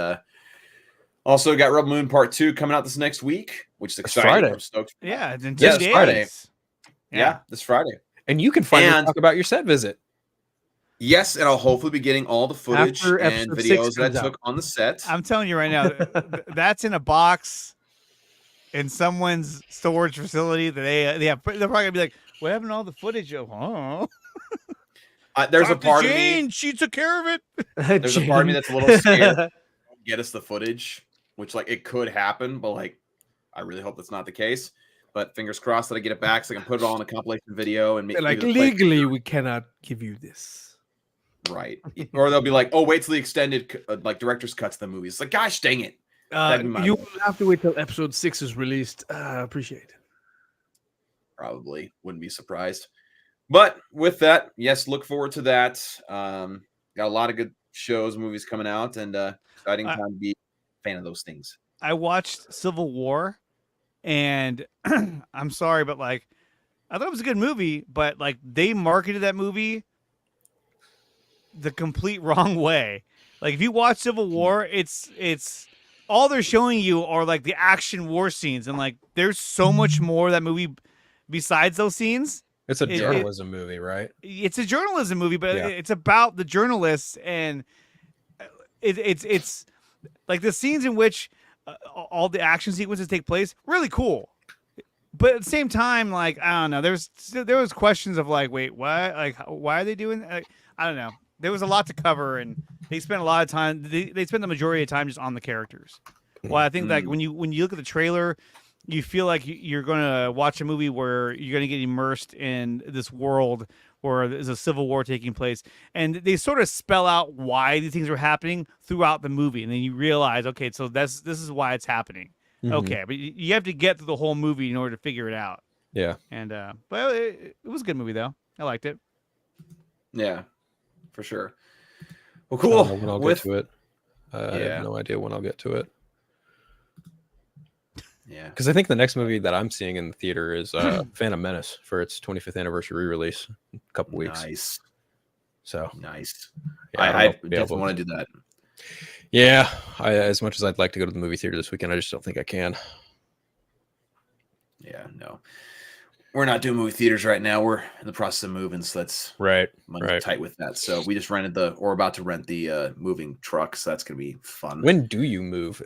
also got Rebel Moon Part 2 coming out this next week, which is exciting. Friday. I'm stoked. Yeah, it's in 2 this days. Friday. Yeah, this Friday. And you can finally talk about your set visit. Yes, and I'll hopefully be getting all the footage After and episode videos 6 that I comes took on the set. I'm telling you right now, that's in a box in someone's storage facility that they have. They're probably gonna be like, "What happened to all the footage of?" Oh, there's a part of me. She took care of it. There's a part of me that's a little scared. To get us the footage, which like it could happen, but like I really hope that's not the case. But fingers crossed that I get it back so I can put it all in a compilation video and make like legally we cannot give you this. Right. Or they'll be like, oh, wait till the extended like director's cuts the movie. It's like, gosh dang it. You will have to wait till episode 6 is released. Appreciate it. Probably wouldn't be surprised. But with that, yes, look forward to that. Got a lot of good shows, movies coming out, and exciting time to be a fan of those things. I watched Civil War, and I'm sorry, but like, I thought it was a good movie, but like they marketed that movie the complete wrong way. Like if you watch Civil War, it's all they're showing you are like the action war scenes, and like there's so much more that movie besides those scenes. It's a journalism movie, right? It's a journalism movie, but it's about the journalists, and it's like the scenes in which all the action sequences take place. Really cool. But at the same time, like I don't know, there was questions of like, wait, what? Like, why are they doing that? I don't know. There was a lot to cover, and they spent a lot of time. They spent the majority of time just on the characters. Well, I think like when you look at the trailer, you feel like you're going to watch a movie where you're going to get immersed in this world where there's a civil war taking place, and they sort of spell out why these things are happening throughout the movie, and then you realize, okay, so this is why it's happening. Mm-hmm. Okay, but you have to get through the whole movie in order to figure it out. Yeah, and but it was a good movie though. I liked it. Yeah. For sure. Well, cool. When I'll get to it. I have no idea when I'll get to it. Yeah. Because I think the next movie that I'm seeing in the theater is Phantom Menace for its 25th anniversary re-release in a couple weeks. Nice. So nice. Yeah, I definitely want to do that. Yeah. As much as I'd like to go to the movie theater this weekend, I just don't think I can. Yeah, no. we're not doing movie theaters right now. We're in the process of moving, so that's right. tight with that. So we just rented about to rent the moving truck, so that's gonna be fun. When do you move?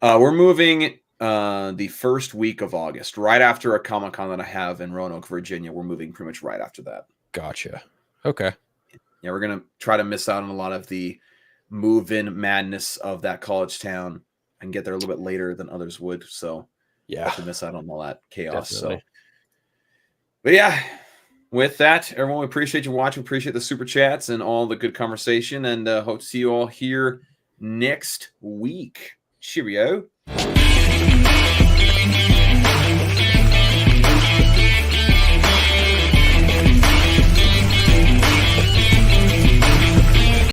We're moving the first week of August, right after a Comic-Con that I have in Roanoke, Virginia. We're moving pretty much right after that. Gotcha. Okay. Yeah, we're gonna try to miss out on a lot of the move-in madness of that college town and get there a little bit later than others would. So yeah, to miss out on all that chaos. Definitely. So, but yeah, with that, everyone, we appreciate you watching. Appreciate the super chats and all the good conversation, and hope to see you all here next week. Cheerio.